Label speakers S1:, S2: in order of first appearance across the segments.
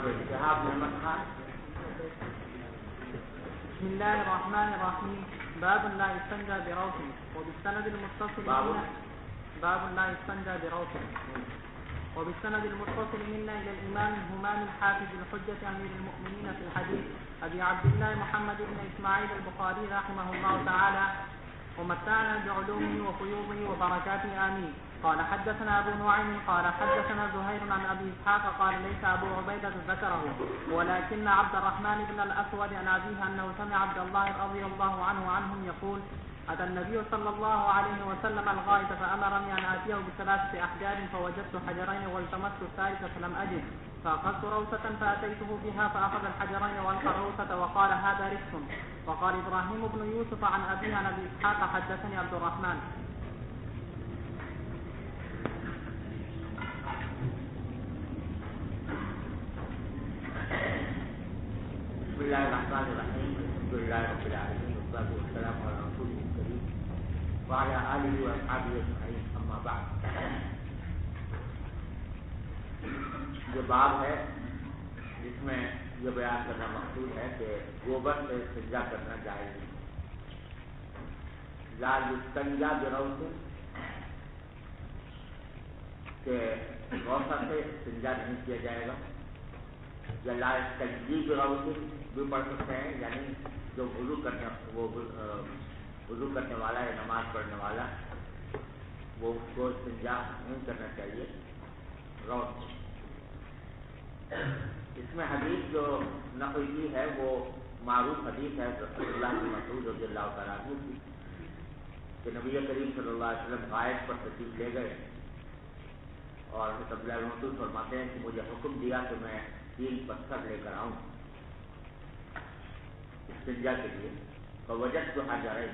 S1: شهاب احمد خان.
S2: بسم الله الرحمن الرحيم. باب لا يستنجى بروث. وبالسند المتصل باب لا يستنجى بروث. وبالسند المتصل منا إلى الإمام الهمام الحافظ الحجة أمير المؤمنين في الحديث أبي عبد الله محمد بن إسماعيل البخاري رحمه الله تعالى ومتعنا بعلومه وفيوضه وبركاته آمين. قال حدثنا أبو نعيم قال حدثنا زهير عن أبي إسحاق قال ليس أبو عبيدة ذكره ولكن عبد الرحمن بن الأسود عن أبيه أنه سمع عبد الله رضي الله عنهم يقول أتى النبي صلى الله عليه وسلم الغائط فأمرني أن آتيه بثلاثة أحجار فوجدت حجرين والتمست الثالثة فلم أجد فأخذت روثة فأتيته بها فأخذ الحجرين وألقى الروثة وقال هذا ركس. وقال إبراهيم بن يوسف عن أبيه عن أبي إسحاق حدثني عبد الرحمن.
S1: بسم الله الرحمن الرحيم. الحمد لله رب العالمين والصلاة والسلام على رسوله الكريم وعلى آله وأصحابه أجمعين. أما بعد. یہ باب ہے جس میں یہ بیان کرنا مقصود ہے کہ گوبر سے استنجا کرنا جائز نہیں. لا یستنجا بروث کہ روثہ سے استنجا نہیں کیا جائے گا، یا لا یستنجی بروث بھی پڑھ سکتے ہیں، یعنی جو وضو کرنے والا یا نماز پڑھنے والا وہ اس کو استنجا نہیں کرنا چاہیے روث. اس میں حدیث جو نقل کی ہے وہ معروف حدیث ہے رسول اللہ بن مسعود رضی اللہ تعالیٰ عنہ کی کہ نبی کریم صلی اللہ علیہ وسلم غائط پر تشریف لے گئے اور حضرت عبداللہ بن مسعود فرماتے ہیں کہ مجھے حکم دیا کہ میں 3 پتھر لے کر آؤں استنجا کے لیے. فوجدت حجرین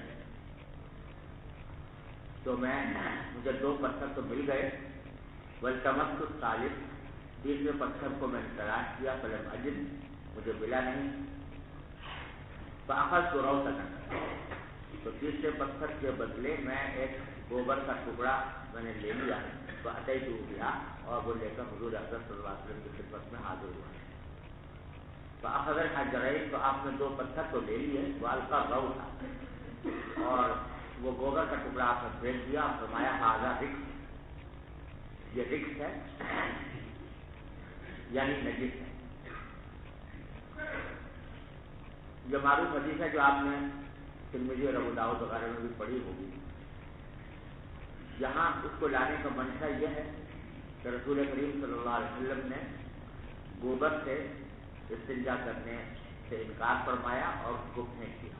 S1: تو مجھے 2 پتھر تو مل گئے. والتمست الثالث تیسرے پتھر کو میں نے تلاش کیا فلم اجد مجھے ملا نہیں. فاخذت روثة تو تیسرے پتھر کے بدلے میں ایک گوبر کا ٹکڑا میں نے لے لیا. فأتيته بها اور وہ لے کر حضور اکرم صلی اللہ علیہ وسلم کی خدمت میں حاضر ہوا. فأخذ الحجرين تو آپ نے 2 پتھر تو لے لیے. وألقى الروثة اور وہ گوبر کا ٹکڑا آپ نے پھینک دیا اور فرمایا هذا رکس، یہ رکس ہے یعنی نجس ہے. یہ معروف حدیث ہے جو آپ نے ترمذی اور ابو داؤد وغیرہ میں بھی پڑھی ہوگی. یہاں اس کو لانے کا منشا یہ ہے کہ رسول کریم صلی اللہ علیہ وسلم نے گوبر سے استنجا کرنے سے انکار فرمایا اور اس کو پھینک دیا.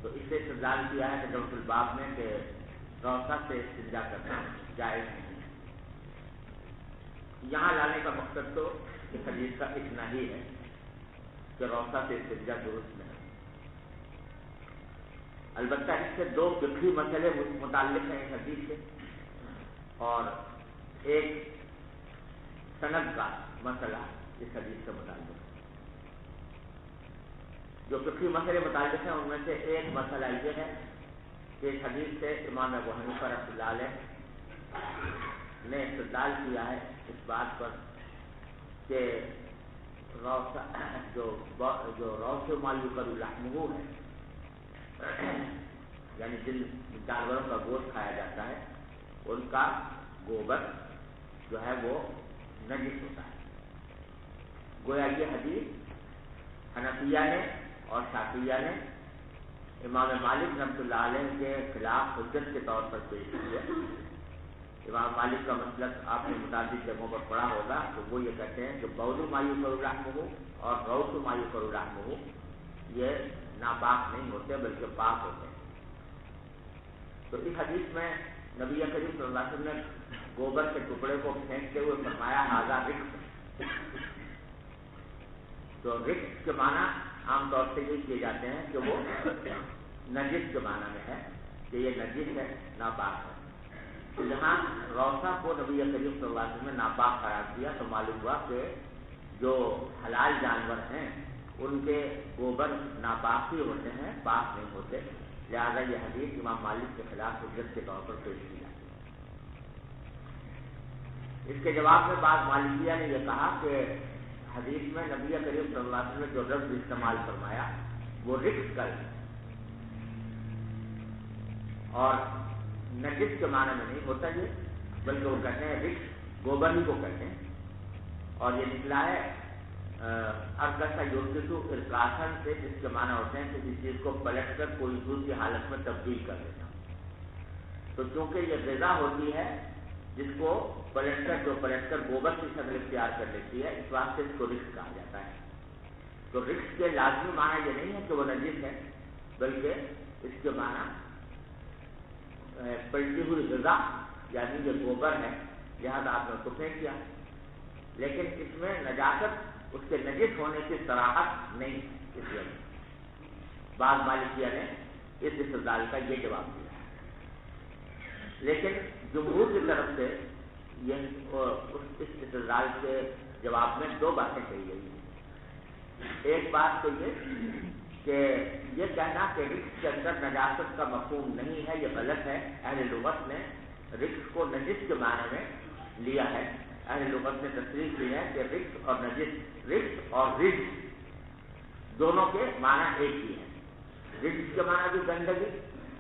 S1: تو اس سے استدلال کیا ہے کہ ترجمۃ الباب میں کہ روثہ سے استنجا کرنا جائز نہیں. یہاں لانے کا مقصد تو اس حدیث کا اتنا ہی ہے کہ روثہ سے استنجا درست نہیں. البتہ اس سے 2 فقہی مسئلے متعلق ہیں اس حدیث سے اور ایک سند کا مسئلہ اس حدیث سے متعلق ہے. جو فقہی مسئلے متعلق ہیں ان میں سے ایک مسئلہ یہ ہے کہ اس حدیث سے امام ابو حنیفہ رحمۃ اللہ علیہ نے استدلال کیا ہے اس بات پر کہ جو روث ما یؤکل لحمہ ہے یعنی جن جانوروں کا گوشت کھایا جاتا ہے ان کا گوبر جو ہے وہ نجس ہوتا ہے. گویا یہ حدیث حنفیہ نے اور شافعیہ نے امام مالک رحمۃ اللہ علیہ کے خلاف حجت کے طور پر پیش کی ہے. امام مالک کا مسلک آپ نے متعدد جگہوں پر پڑھا ہوگا تو وہ یہ کہتے ہیں کہ بول ما یؤکل لحمہ اور روث ما یؤکل لحمہ یہ ناپاک نہیں ہوتے بلکہ پاک ہوتے ہیں. تو اس حدیث میں نبی کریم صلی اللہ علیہ وسلم نے گوبر کے ٹکڑے کو پھینکتے ہوئے فرمایا هذا رکس. تو رکس کے معنی عام طور سے یہ کیے جاتے ہیں کہ وہ نجس کے معنی میں ہے کہ یہ نجس ہے، ناپاک ہے. تو جہاں روثہ کو نبی کریم صلی اللہ علیہ وسلم نے ناپاک قرار دیا تو معلوم ہوا کہ جو حلال جانور ہیں ان کے گوبر ناپاک ہی ہوتے ہیں، پاک نہیں ہوتے. لہذا یہ حدیث امام مالک کے خلاف حجت کے طور پر پیش کی جاتی ہے. اس کے جواب میں بعض مالکیہ نے یہ کہا کہ حدیث میں نبی کریم صلی اللہ علیہ وسلم نے جو لفظ استعمال فرمایا وہ رکس کل اور نجس کے معنی میں نہیں ہوتا یہ، بلکہ وہ کہتے ہیں رکس گوبر ہی کو کہتے ہیں، اور یہ نکلا ہے ارکسا یورکسو ارکاسن سے، جس کے معنی ہوتے ہیں کسی چیز کو پلٹ کر کوئی دوسری حالت میں تبدیل کر دینا۔ تو چونکہ یہ غذا ہوتی ہے جس کو پلٹ کر گوبر کی شکل اختیار کر لیتی ہے، اس واسطے اس کو رکس کہا جاتا ہے۔ تو رکس کے لازمی معنی یہ نہیں ہے کہ وہ نجس ہے، بلکہ اس کے معنی پلٹی ہوئی غذا یعنی یہ گوبر ہے، لہٰذا آپ نے اس کو پھینک دیا، لیکن اس میں نجاست اس کے نجس ہونے کی صراحت نہیں، اس لیے بعض مالکیہ نے اس استدلال کا یہ جواب دیا، لیکن جمہور کی طرف سے اس استدلال کے جواب میں دو باتیں کہی گئی ہیں۔ ایک بات تو یہ کہ یہ کہنا کہ رکس کے اندر نجاست کا مفہوم نہیں ہے، یہ غلط ہے۔ اہل لغت نے رکس کو نجس کے معنی میں لیا ہے۔ اہل لغت نے تصریح کی ہے کہ رکس اور نجس، رکس اور رجس دونوں کے معنی ایک ہی ہیں۔ رجس کے معنی بھی گندگی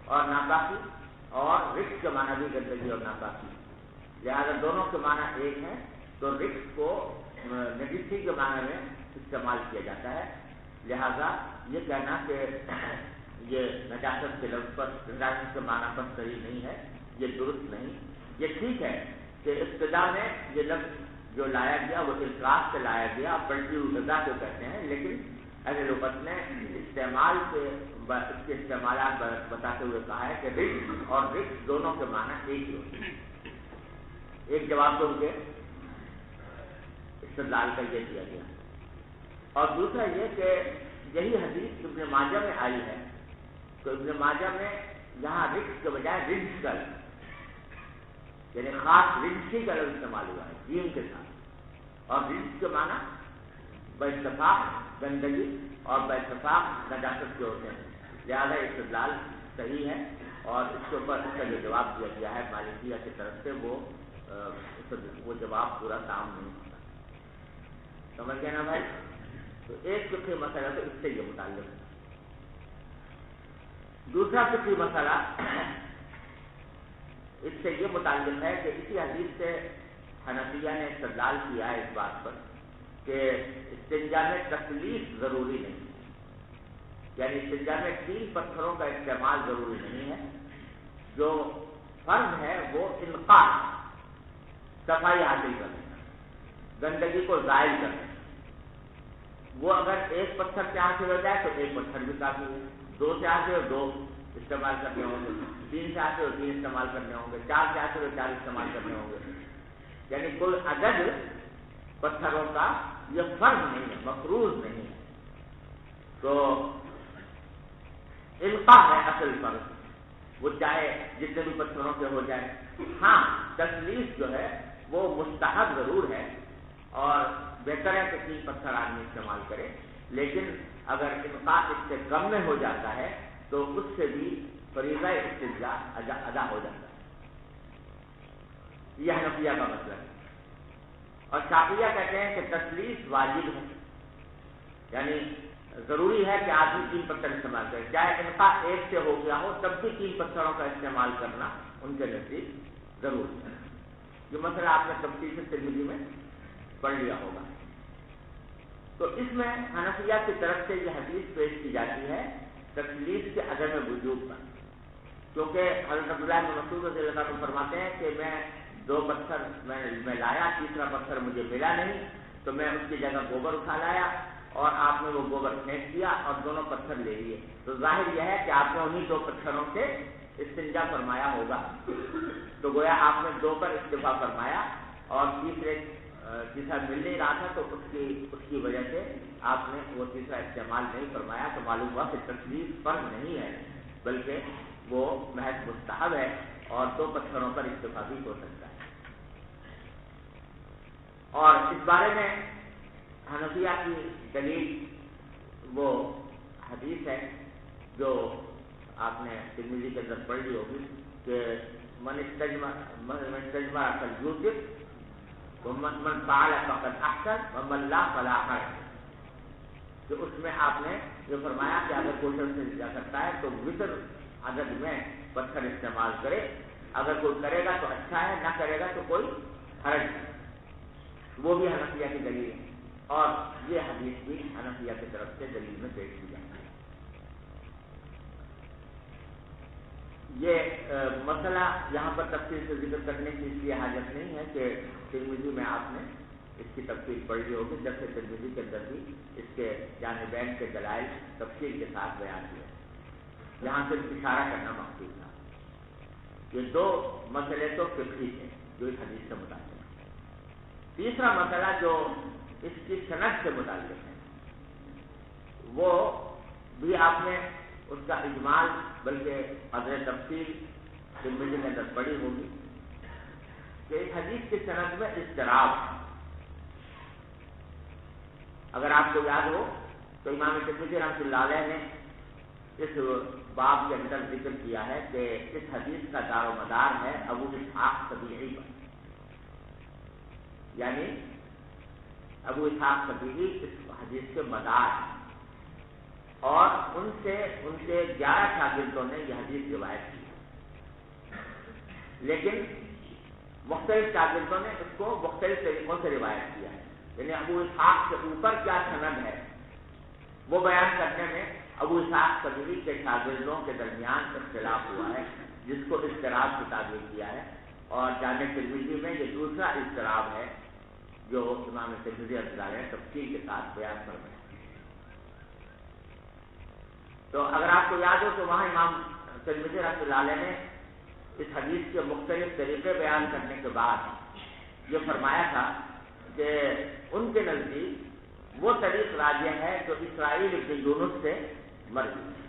S1: اور ناپاکی، اور رکس کے معنی بھی گندگی اور ناپاکی، لہذا دونوں کے معنی ایک ہیں، تو رکس کو نجسی کے معنی میں استعمال کیا جاتا ہے، لہذا یہ کہنا کہ یہ نجاست کے لفظ پر، نجاست کے معنی پر صحیح نہیں ہے، یہ درست نہیں۔ یہ ٹھیک ہے کہ ابتدا میں یہ لفظ جو لایا گیا وہ القاص سے لایا گیا، پلٹی ہوئی غذا کو کہتے ہیں، لیکن اہل لغت نے استعمال کے اس کے استعمالات بتاتے ہوئے کہا ہے کہ رکس اور رکس دونوں کے معنی ایک ہی ہوتے ہیں۔ ایک جواب تو ان کے استدلال کا یہ دیا گیا، اور دوسرا یہ کہ یہی حدیث ابن ماجہ میں آئی ہے، تو ابن ماجہ میں یہاں رکس کے بجائے رجس کا یعنی خاص رجسی کا لفظ استعمال ہوا ہے جیم کے ساتھ، اور رجس کے معنی باتفاق گندگی اور باتفاق نجاست کے ہوتے ہیں، لہٰذا استدلال صحیح ہے، اور اس کے اوپر اس کا جو جواب دیا گیا ہے مالکیہ کی طرف سے وہ جواب پورا کام نہیں ہوتا۔ سمجھ گئے نا بھائی؟ تو ایک فقہی مسئلہ تو اس سے یہ متعلق ہے۔ دوسرا فقہی مسئلہ اس سے یہ متعلق ہے کہ اسی حدیث سے حنفیہ نے استدلال کیا ہے اس بات پر کہ استنجا میں تثلیث ضروری نہیں، یعنی استنجا میں 3 پتھروں کا استعمال ضروری نہیں ہے، جو فرض ہے وہ انقاء صفائی حاصل کرنا، گندگی کو زائل کرنا، وہ اگر ایک پتھر سے حاصل ہو جائے تو ایک پتھر بھی کافی ہے، 2 سے حاصل ہو 2 استعمال کرنے ہوں گے، 3 سے حاصل ہو 3 استعمال کرنے ہوں گے، 4 سے حاصل ہو 4 استعمال کرنے ہوں گے، یعنی کل عدد پتھروں کا یہ فرض نہیں ہے، مفروض نہیں ہے، تو القاء ہے اصل فرض، وہ چاہے جتنے بھی پتھروں کے ہو جائے۔ ہاں تثلیث جو ہے وہ مستحب ضرور ہے، اور بہتر ہے کہ 3 پتھر آدمی استعمال کرے، لیکن اگر القاء اس سے کم میں ہو جاتا ہے تو اس سے بھی فریضہ استنجا ادا ہو جاتا ہے۔ یہ حنفیہ کا مسئلہ ہے، اور شافعیہ کہتے ہیں کہ تثلیث واجب ہے، یعنی ضروری ہے کہ آدمی 3 پتھر استعمال کرے، چاہے القاء ایک سے ہو گیا ہو تب بھی 3 پتھروں کا استعمال کرنا ان کے نزدیک ضروری ہے۔ یہ مسئلہ آپ نے تفصیل سے ترمذی میں پڑھ لیا ہوگا۔ تو اس میں حنفیہ کی طرف سے یہ حدیث پیش کی جاتی ہے تثلیث کے عدم وجوب پر، کیونکہ حضرت عبداللہ بن مسعود رضی اللہ عنہ فرماتے ہیں کہ میں 2 پتھر میں لایا، تیسرا پتھر مجھے ملا نہیں، تو میں اس کی جگہ گوبر اٹھا لایا اور آپ نے وہ گوبر پھینک دیا اور دونوں پتھر لے لیے، تو ظاہر یہ ہے کہ آپ نے انہیں 2 پتھروں سے استنجا فرمایا ہوگا، تو گویا آپ نے 2 پر اکتفا فرمایا، اور تیسرا مل نہیں رہا تھا تو اس کی وجہ سے آپ نے وہ تیسرا استعمال نہیں فرمایا، تو معلوم ہوا کہ تثلیث فرض نہیں ہے بلکہ وہ محض مستحب ہے، اور 2 پتھروں پر اکتفا بھی ہو سکتا ہے۔ اور اس بارے میں حنفیہ کی دلیل وہ حدیث ہے جو آپ نے ترمذی کے اندر پڑھ لی ہوگی کہ من استجمع فلیوتر من فعل فقد احسن ومن لا فلا حرج، کہ اس میں آپ نے یہ فرمایا کہ اگر کوئی سے سجدہ کرتا ہے تو وطر عدد میں پتھر استعمال کرے، اگر کوئی کرے گا تو اچھا ہے، نہ کرے گا تو کوئی حرج نہیں۔ وہ بھی حنفیہ کی دلیل ہے، اور یہ حدیث بھی حنفیہ کی طرف سے دلیل میں پیش کی جاتی ہے۔ یہ مسئلہ یہاں پر تفصیل سے ذکر کرنے کی اس لیے حاجت نہیں ہے کہ ترمذی میں آپ نے اس کی تفصیل پڑھی ہوگی، جبکہ ترمذی کے اندر بھی اس کے جانبین کے دلائل تفصیل کے ساتھ بیان کیے۔ یہاں صرف اشارہ کرنا مقصود تھا۔ یہ دو مسئلے تو فقہی تھے جو اس حدیث سے متعلق ہیں۔ تیسرا مسئلہ جو اس کی سند سے متعلق ہے وہ بھی آپ نے اس کا اجمال بلکہ قدر تفصیل ترمذی کے اندر پڑھی ہوگی کہ اس حدیث کی سند میں اضطراب ہے۔ اگر آپ کو یاد ہو تو امام ترمذی رحمۃ اللہ علیہ نے اس باب کے اندر ذکر کیا ہے کہ اس حدیث کا دار و مدار ہے ابو اسحاق سبیعی پر، یعنی ابو اسحاق سبیعی اس حدیث کے مدار ہیں، اور ان سے ان کے 11 شاگردوں نے یہ حدیث روایت کی، لیکن مختلف شاگردوں نے اس کو مختلف طریقوں سے روایت کیا ہے۔ یعنی ابو اسحاق سے اوپر کیا سند ہے وہ بیان کرنے میں ابو اسحاق سبیعی کے شاگردوں کے درمیان اختلاف ہوا ہے، جس کو اضطراب کی تعبیر کیا ہے، اور جامع ترمذی میں یہ دوسرا اضطراب ہے جو امام ترمذی رحمۃ اللہ علیہ تفصیل کے ساتھ بیان فرمایا۔ تو اگر آپ کو یاد ہو تو وہاں امام ترمذی رحمۃ اللہ علیہ نے اس حدیث کے مختلف طریقے بیان کرنے کے بعد یہ فرمایا تھا کہ ان کے نزدیک وہ طریق راجح ہے جو اسرائیل ابن یونس سے مروی ہے،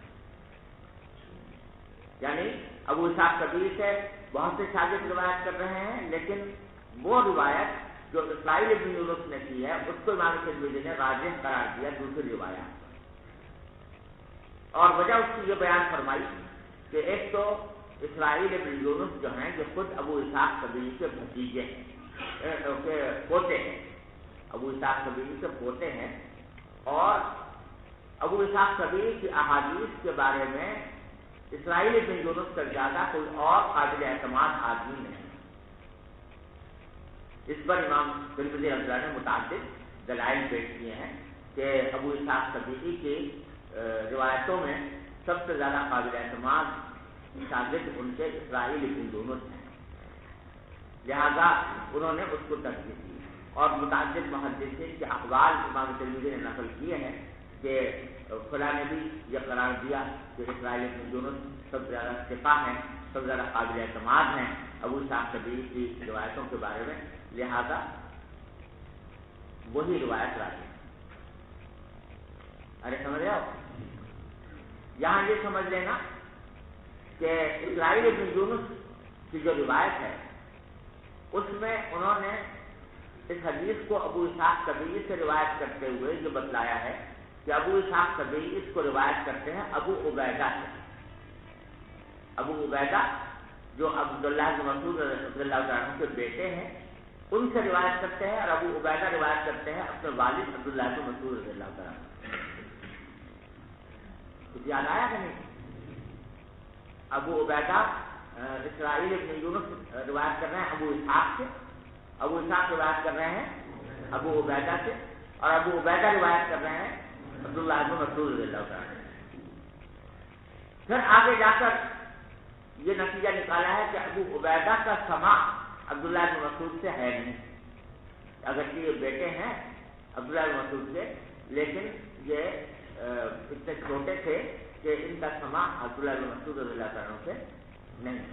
S1: یعنی ابو اسحاق سبیعی سے بہت سے شاگرد روایت کر رہے ہیں، لیکن وہ روایت جو اسرائیل ابن یونس نے کی ہے اس کو امام ترمذی نے راجح قرار دیا دوسری روایات، اور وجہ اس کی یہ بیان فرمائی کہ ایک تو اسرائیل ابن یونس جو ہیں یہ خود ابو اسحاق سبیعی کے بھتیجے ہیں، پوتے ہیں، ابو اسحاق سبیعی کے پوتے ہیں، اور ابو اسحاق سبیعی کی احادیث کے بارے میں اسرائیل ابن یونس سے زیادہ کوئی اور قابل اعتماد آدمی نہیں۔ اس پر امام ترمذی رحمۃ اللہ نے متعدد دلائل پیش کیے ہیں کہ ابو اسحاق سبیعی کی روایتوں میں سب سے زیادہ قابل اعتماد شاگرد ان کے اسرائیل ابن یونس ہیں، لہذا انہوں نے اس کو ترجیح دی، اور متعدد محدثین کے اقوال امام ترمذی نے نقل کیے ہیں کہ فلاں نے بھی یہ قرار دیا کہ اسرائیل ابن یونس سب سے زیادہ ثقہ ہیں، سب سے زیادہ قابل اعتماد ہیں ابو اسحاق سبیعی کی روایتوں کے بارے میں، لہذا وہی روایت راجح ہے۔ ارے سمجھ رہے ہو؟ یہاں یہ سمجھ لینا کہ اسرائیل ابن یونس کی جو روایت ہے اس میں انہوں نے اس حدیث کو ابو اسحاق سبیعی سے روایت کرتے ہوئے یہ بتلایا ہے کہ ابو اسحاق سبیعی اس کو روایت کرتے ہیں ابو عبیدہ سے۔ ابو عبیدہ جو عبداللہ بن مسعود رضی اللہ عنہ کے بیٹے ہیں ان سے روایت کرتے ہیں، اور ابو عبیدہ روایت کرتے ہیں اپنے والد عبداللہ بن مسعود رضی اللہ عنہ۔ کچھ یاد آیا کہ نہیں؟ ابو عبیدہ اسرائیل ابن یونس روایت کر رہے ہیں ابو اسحاق سے، ابو اسحاق روایت کر رہے ہیں ابو عبیدہ سے، اور ابو عبیدہ روایت کر رہے ہیں عبداللہ بن مسعود رضی اللہ عنہ۔ پھر آگے جا کر یہ نتیجہ نکالا ہے کہ ابو عبیدہ کا سماع عبداللہ بن مسعود سے ہے نہیں، اگرچہ یہ بیٹے ہیں عبداللہ بن مسعود سے، لیکن یہ اتنے چھوٹے تھے کہ ان کا سماع عبداللہ بن مسعود رضی اللہ عنہ سے نہیں،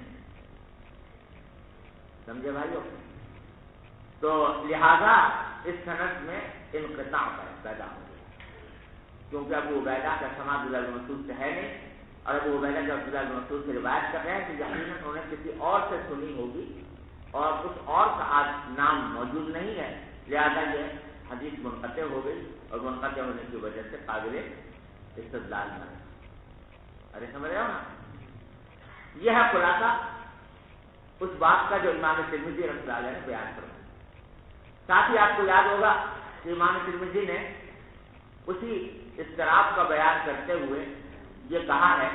S1: سمجھے بھائیو؟ تو لہذا اس سند میں انقطاع پیدا ہو گیا، کیونکہ ابو عبیدہ کا سماع عبداللہ بن مسعود سے ہے نہیں، اور ابو عبیدہ جو عبداللہ بن مسعود سے روایت کر رہے ہیں کہ یقیناً انہوں نے کسی اور سے سنی ہوگی، اور اس اور کا آج نام موجود نہیں ہے، لہذا یہ حدیث منقطع ہو گئی، اور منقطع ہونے کی وجہ سے قابل استدلال نہ ہے۔ ارے سمجھ رہے ہو نا؟ یہ ہے خلاصہ اس بات کا جو امام ترمذی رحمۃ اللہ علیہ نے بیان کرا۔ ساتھ ہی آپ کو یاد ہوگا کہ امام ترمذی نے اسی اضطراب کا بیان کرتے ہوئے یہ کہا ہے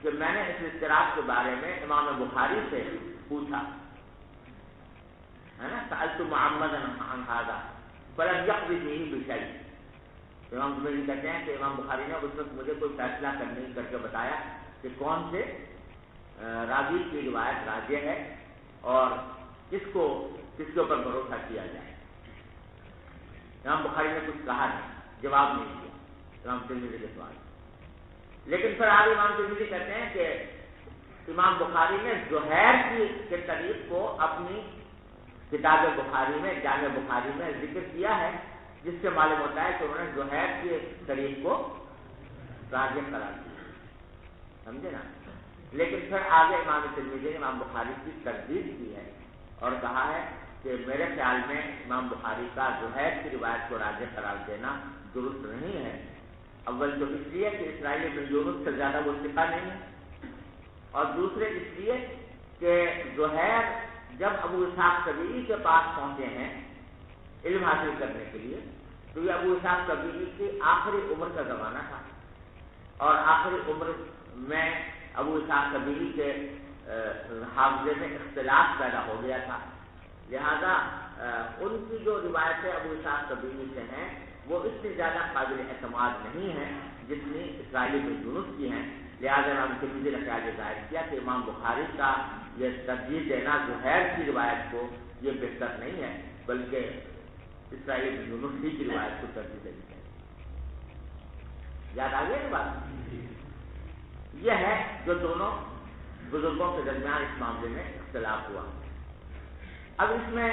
S1: کہ میں نے اس اضطراب کے بارے میں امام بخاری سے پوچھا ہے نا، سألت محمدا عن هذا فلم يقضي فيه بشيء. امام ترمذی کہتے ہیں کہ امام بخاری نے اس وقت مجھے کوئی فیصلہ کرنے کر کے بتایا کہ کون سے راوی کی روایت راجح ہے اور کس کے اوپر بھروسہ کیا جائے. امام بخاری نے کچھ کہا نہیں، جواب نہیں دیا امام ترمذی کے سوال. لیکن پھر آگے امام ترمذی کہتے ہیں کہ امام بخاری نے زہیر کے طریق کو اپنی کتاب بخاری میں، جامع بخاری میں ذکر کیا ہے، جس سے معلوم ہوتا ہے کہ انہوں نے زہیر کے طریق کو راجح قرار دیا. سمجھے نا. لیکن پھر آگے امام ترمذی نے امام بخاری کی تردید کی ہے اور کہا ہے کہ میرے خیال میں امام بخاری کا زہیر کی روایت کو راجح قرار دینا درست نہیں ہے. اول تو اس لیے کہ اسرائیلی بن یونس سے زیادہ وہ ثقہ نہیں ہے، اور دوسرے اس لیے کہ زہیر جب ابو اسحاق سبیعی کے پاس پہنچے ہیں علم حاصل کرنے کے لیے تو یہ ابو اسحاق سبیعی کی آخری عمر کا زمانہ تھا، اور آخری عمر میں ابو اسحاق سبیعی کے حافظے میں اختلاف پیدا ہو گیا تھا. لہذا ان کی جو روایتیں ابو اسحاق سبیعی سے ہیں وہ اتنی زیادہ قابل اعتماد نہیں ہیں جتنی اسرائیلی بن یونس کی ہیں. لہٰذا امام ترمذی نے خیال ظاہر کیا کہ امام بخاری کا یہ ترجیح دینا زہیر کی روایت کو یہ بہتر نہیں ہے، بلکہ اسرائیلی بن یونس کی روایت کو ترجیح دینی چاہیے. یاد آ گیا یہ بات؟ یہ ہے جو دونوں بزرگوں کے درمیان اس معاملے میں اختلاف ہوا. اب اس میں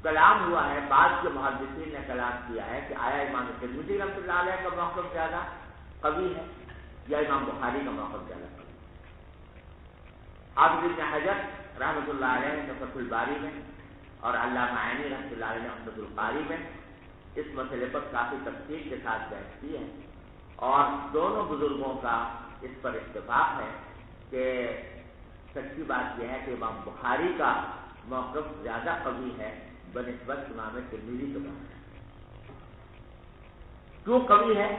S1: کلام ہوا ہے، بعض کے محدثین نے کلام کیا ہے کہ آیا امام ترمذی رحمۃ اللہ علیہ کا موقف زیادہ قوی ہے یا امام بخاری کا موقف زیادہ قوی. حافظ ابن حجر رحمۃ اللہ علیہ نے فتح الباری میں اور علامہ عینی رحمۃ اللہ علیہ نے عمدۃ القاری میں اس مسئلے پر کافی تفصیل کے ساتھ بحث کی ہے، اور دونوں بزرگوں کا اس پر اتفاق ہے کہ سچی بات یہ ہے کہ امام بخاری کا موقف زیادہ قوی ہے بنسبت امام ترمذی کے موقف. کیوں قوی ہے؟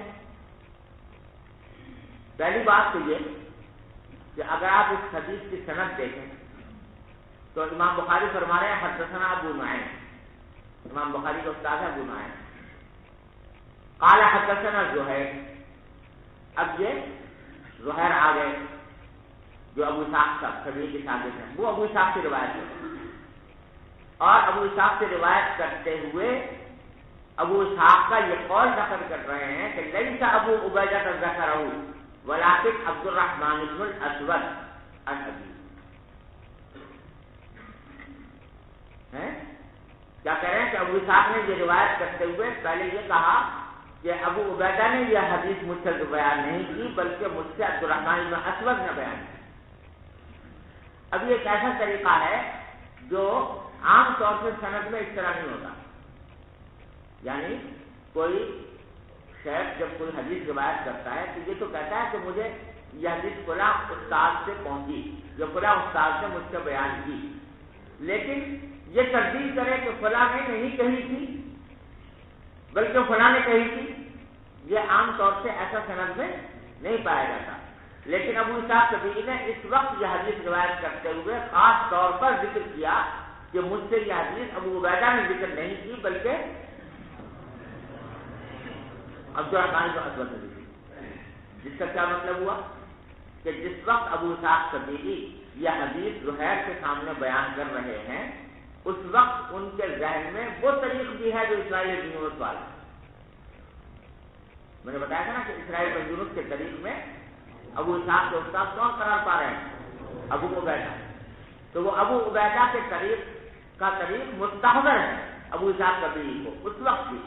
S1: پہلی بات تو یہ کہ اگر آپ اس حدیث کی سند دیکھیں تو امام بخاری فرما رہے ہیں حدثنا ابو نعیم، امام بخاری کا استاد ہے ابو نعیم، قال حدثنا زہیر. اب یہ زہیر آ گئے جو ابو اسحاق کا سبیعی کے شاگرد ہیں، وہ ابو اسحاق کی روایت کرتے ہیں، اور ابو اسحاق سے روایت کرتے ہوئے ابو اسحاق کا یہ قول ذکر کر رہے ہیں کہ لیس ابو عبیدہ ذکرہ ولکن عبد الرحمن بن الاسود عن ابی. کیا کہہ رہے ہیں کہ ابو اسحاق نے یہ روایت کرتے ہوئے پہلے یہ کہا کہ ابو عبیدہ نے یہ حدیث مجھ سے بیان نہیں کی بلکہ مجھ سے عبد الرحمن بن اسود نے بیان کی. اب یہ ایک ایسا طریقہ ہے جو عام طور سے سند میں اس طرح نہیں ہوتا. یعنی کوئی شیخ جب کوئی حدیث روایت کرتا ہے تو یہ تو کہتا ہے کہ مجھے یہ حدیث فلاں استاد سے پہنچی، جو فلاں استاد سے مجھ سے بیان کی، لیکن یہ تردید کرے کہ فلاں نے نہیں کہی تھی بلکہ فلاں نے کہی تھی، یہ عام طور سے ایسا سند میں نہیں پایا جاتا. لیکن ابو اسحاق سبیعی نے اس وقت یہ حدیث روایت کرتے ہوئے خاص طور پر ذکر کیا کہ مجھ سے یہ حدیث ابو عبیدہ نے ذکر نہیں کی بلکہ عبد الرحمن بن اسود نے ذکر کی. جس کا کیا مطلب ہوا کہ جس وقت ابو اسحاق سبیعی یہ حدیث زہیر کے سامنے بیان کر رہے ہیں اس وقت ان کے ذہن میں وہ طریق بھی ہے جو اسرائیل بن یونس والا. میں نے بتایا تھا نا کہ اسرائیل بن یونس کے طریق میں ابو اسحاق کے استاد کون قرار پا رہے ہیں؟ ابو عبیدہ. تو وہ ابو عبیدہ کے طریق مستحضر ہے ابو اسحاق سبیعی کو اس وقت بھی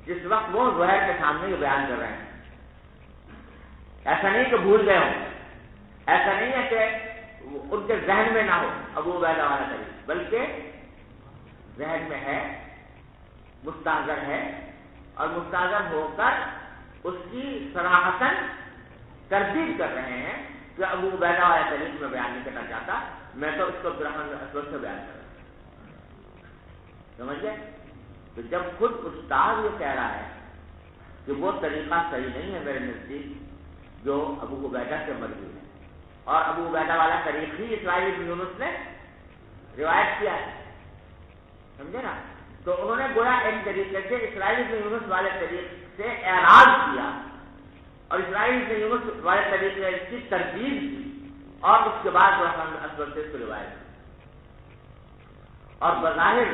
S1: جس وقت وہ زہیر کے سامنے یہ بیان کر رہے ہیں. ایسا نہیں کہ بھول گئے ہوں، ایسا نہیں ہے کہ ان کے ذہن میں نہ ہو ابو عبیدہ والا طریق، بلکہ ذہن میں ہے، مستحضر ہے، اور مستحضر ہو کر اس کی صراحتاً تردید کر رہے ہیں کہ ابو عبیدہ والا طریق میں بیان نہیں کرنا چاہتا، میں تو اس کو عبد الرحمن بن اسود سے بیان کر رہا ہوں. سمجھے؟ تو جب خود استاد یہ کہہ رہا ہے کہ وہ طریقہ صحیح نہیں ہے میرے نزدیک جو ابو عبیدہ سے مروی ہے، اور ابو عبیدہ والا طریق ہی اسرائیل بن یونس نے روایت کیا ہے، سمجھے نا؟ تو انہوں نے گویا ایک طریقے سے اسرائیل بن یونس والے طریق سے اعراض کیا اور اسرائیل بن یونس والے طریقے کی تردید کی، اور اس کے بعد عبدالرحمن بن اسود سے اس کی روایت کی۔ اور بظاہر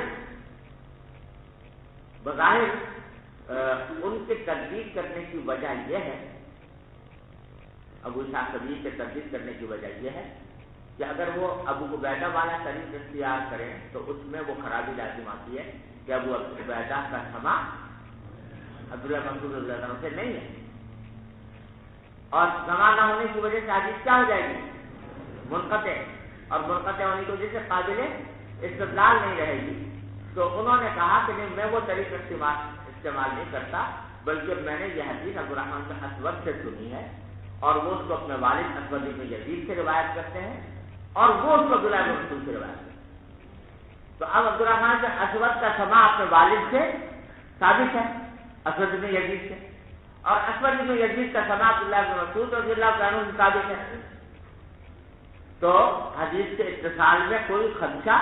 S1: ان کے تردید کرنے کی وجہ یہ ہے، ابو اسحاق سبیعی کے تردید کرنے کی وجہ یہ ہے کہ اگر وہ ابو عبیدہ والا طریق اختیار کریں تو اس میں وہ خرابی لازم آتی ہے کہ ابو عبیدہ کا سما عبداللہ مسعود رضی اللہ عنہ سے نہیں ہے، اور سما نہ ہونے کی وجہ سے حدیث کیا ہو جائے گی؟ منقطع، اور منقطع ہونے کی وجہ سے قابل استدلال نہیں رہے گی۔ تو انہوں نے کہا کہ نہیں، میں وہ طریق استعمال نہیں کرتا، بلکہ میں نے یہ حدیث عبدالرحمن بن اسود سے سنی ہے، اور وہ اس کو اپنے والد اسود بن یزید سے روایت کرتے ہیں، اور وہ اس کو عبداللہ بن مسعود سے روایت کرتے ہیں۔ تو اب عبدالرحمن بن اسود کا سماع اپنے والد سے ثابت ہے، اسود بن یزید سے، اور اسود بن یزید کا سماع عبداللہ بن مسعود رضی اللہ عنہ سے ثابت ہے۔ تو حدیث کے اتصال میں کوئی خدشہ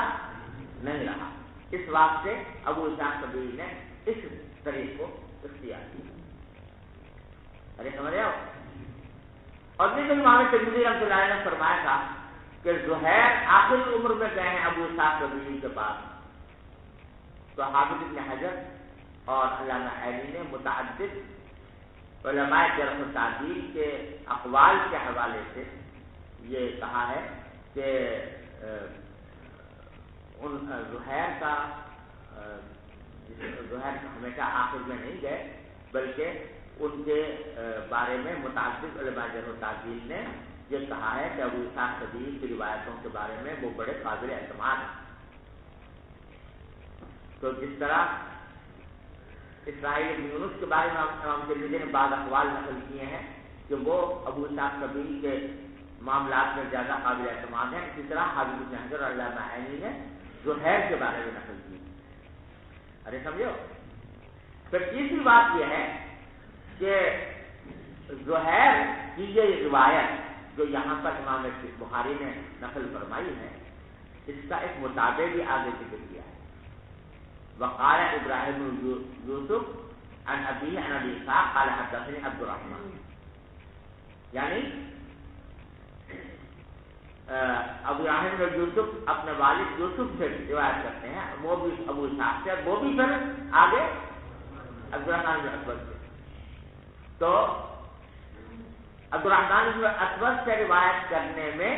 S1: نہیں رہا، اس واسطے ابو اسحاق سبیعی نے اس طریق کو اختیار کیا۔ ارے سمجھ رہے ہو؟ اور بھی امام ترمذی رحمۃ اللہ علیہ نے فرمایا تھا کہ زہیر آخری عمر میں گئے ہیں ابو اسحاق سبیعی کے پاس، تو حافظ ابن حجر اور علامہ عینی نے متعدد علماء جرح و تعدیل کے اقوال کے حوالے سے یہ کہا ہے کہ زہیر ہمیشہ آخر میں نہیں گئے، بلکہ ان کے بارے میں متعدد علماء جرح و تعدیل نے یہ کہا ہے کہ ابو اسحاق سبیعی کی روایتوں کے بارے میں وہ بڑے قابل اعتماد ہیں۔ تو جس طرح اسرائیل بن یونس کے بارے میں امام ترمذی نے بعض اقوال نقل کیے ہیں کہ وہ ابو اسحاق سبیعی کے معاملات میں زیادہ قابل اعتماد ہیں، اسی طرح حافظ ابن حجر اور علامہ عینی نے زہیر کے بارے میں نقل کی۔ ارے سمجھو؟ پھر تیسری بات یہ ہے کہ زہیر کی یہ روایت جو یہاں پر امام بخاری نے نقل فرمائی ہے، اس کا ایک مطابق بھی آگے ذکر کیا ہے۔ وقال ابراہیم یوسف عن ابیہ عن ابی اسحاق قال حدثني عبد الرحمن، یعنی ابو ابراہیم یوسف اپنے والد یوسف سے روایت کرتے ہیں، وہ بھی ابو اسحاق سے، وہ بھی پھر آگے عبدالرحمن بن اسود سے۔ تو عبدالرحمن بن اسود سے روایت کرنے میں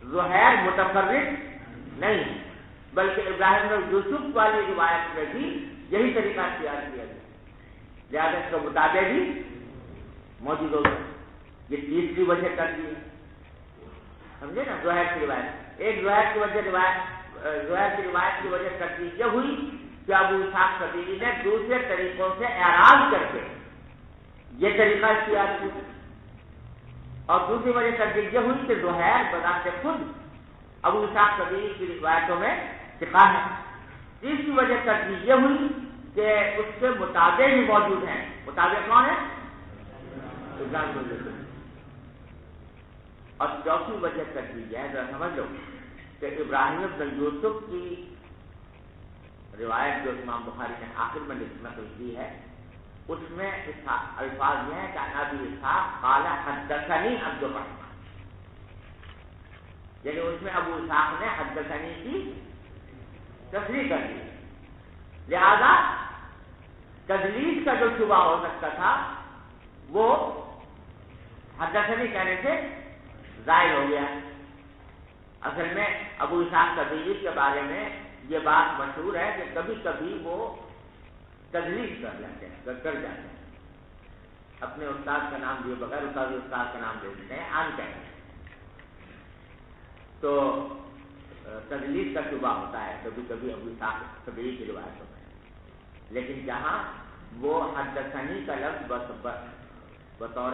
S1: زہیر متفرد نہیں، بلکہ ابراہیم بن یوسف والی روایت میں بھی یہی طریقہ اختیار کیا گیا، لہٰذا اس کا مطابق بھی موجود ہوگا۔ یہ تیسری وجہ کر دی ہے، سمجھے نا؟ زہیر کی روایت، ایک زہیر کی روایت کی وجہ ترتیب یہ ہوئی کہ ابو اسحاق سبیعی نے دوسرے طریقوں سے اعراض کر کے یہ طریقہ اختیار کیا، اور دوسری وجہ ترتیب یہ ہوئی کہ زہیر بذات خود ابو اسحاق سبیعی کی روایتوں میں ثقہ ہے۔ تیسری وجہ ترتیب یہ ہوئی کہ اس کے مطابق بھی موجود ہیں۔ مطابق کون ہے؟ اور چوتھی وجہ ترتیب ہے، ذرا سمجھ لو کہ ابراہیم بن یوسف کی روایت جو امام بخاری نے آخر میں نقل کی ہے، اس میں الفاظ یہ ہیں کہ ابی اسحاق قال حدثني عبد الرحمن، یعنی اس میں ابو اسحاق نے حدثنی کی تصریح کر دی، لہذا تدلیس کا جو شبہ ہو سکتا تھا وہ حدثنی کہنے سے ظاہر ہو گیا۔ اصل میں ابو اسحاق سبیعی کے بارے میں یہ بات مشہور ہے کہ کبھی کبھی وہ تدلیس کر جاتے ہیں، اپنے استاد کا نام دیے بغیر استاد کا نام دے دیتے ہیں، عام کہتے ہیں، تو تدلیس کا شبہ ہوتا ہے کبھی کبھی ابو اسحاق سبیعی کی روایتوں میں، لیکن جہاں وہ حدثنی کا لفظ بطور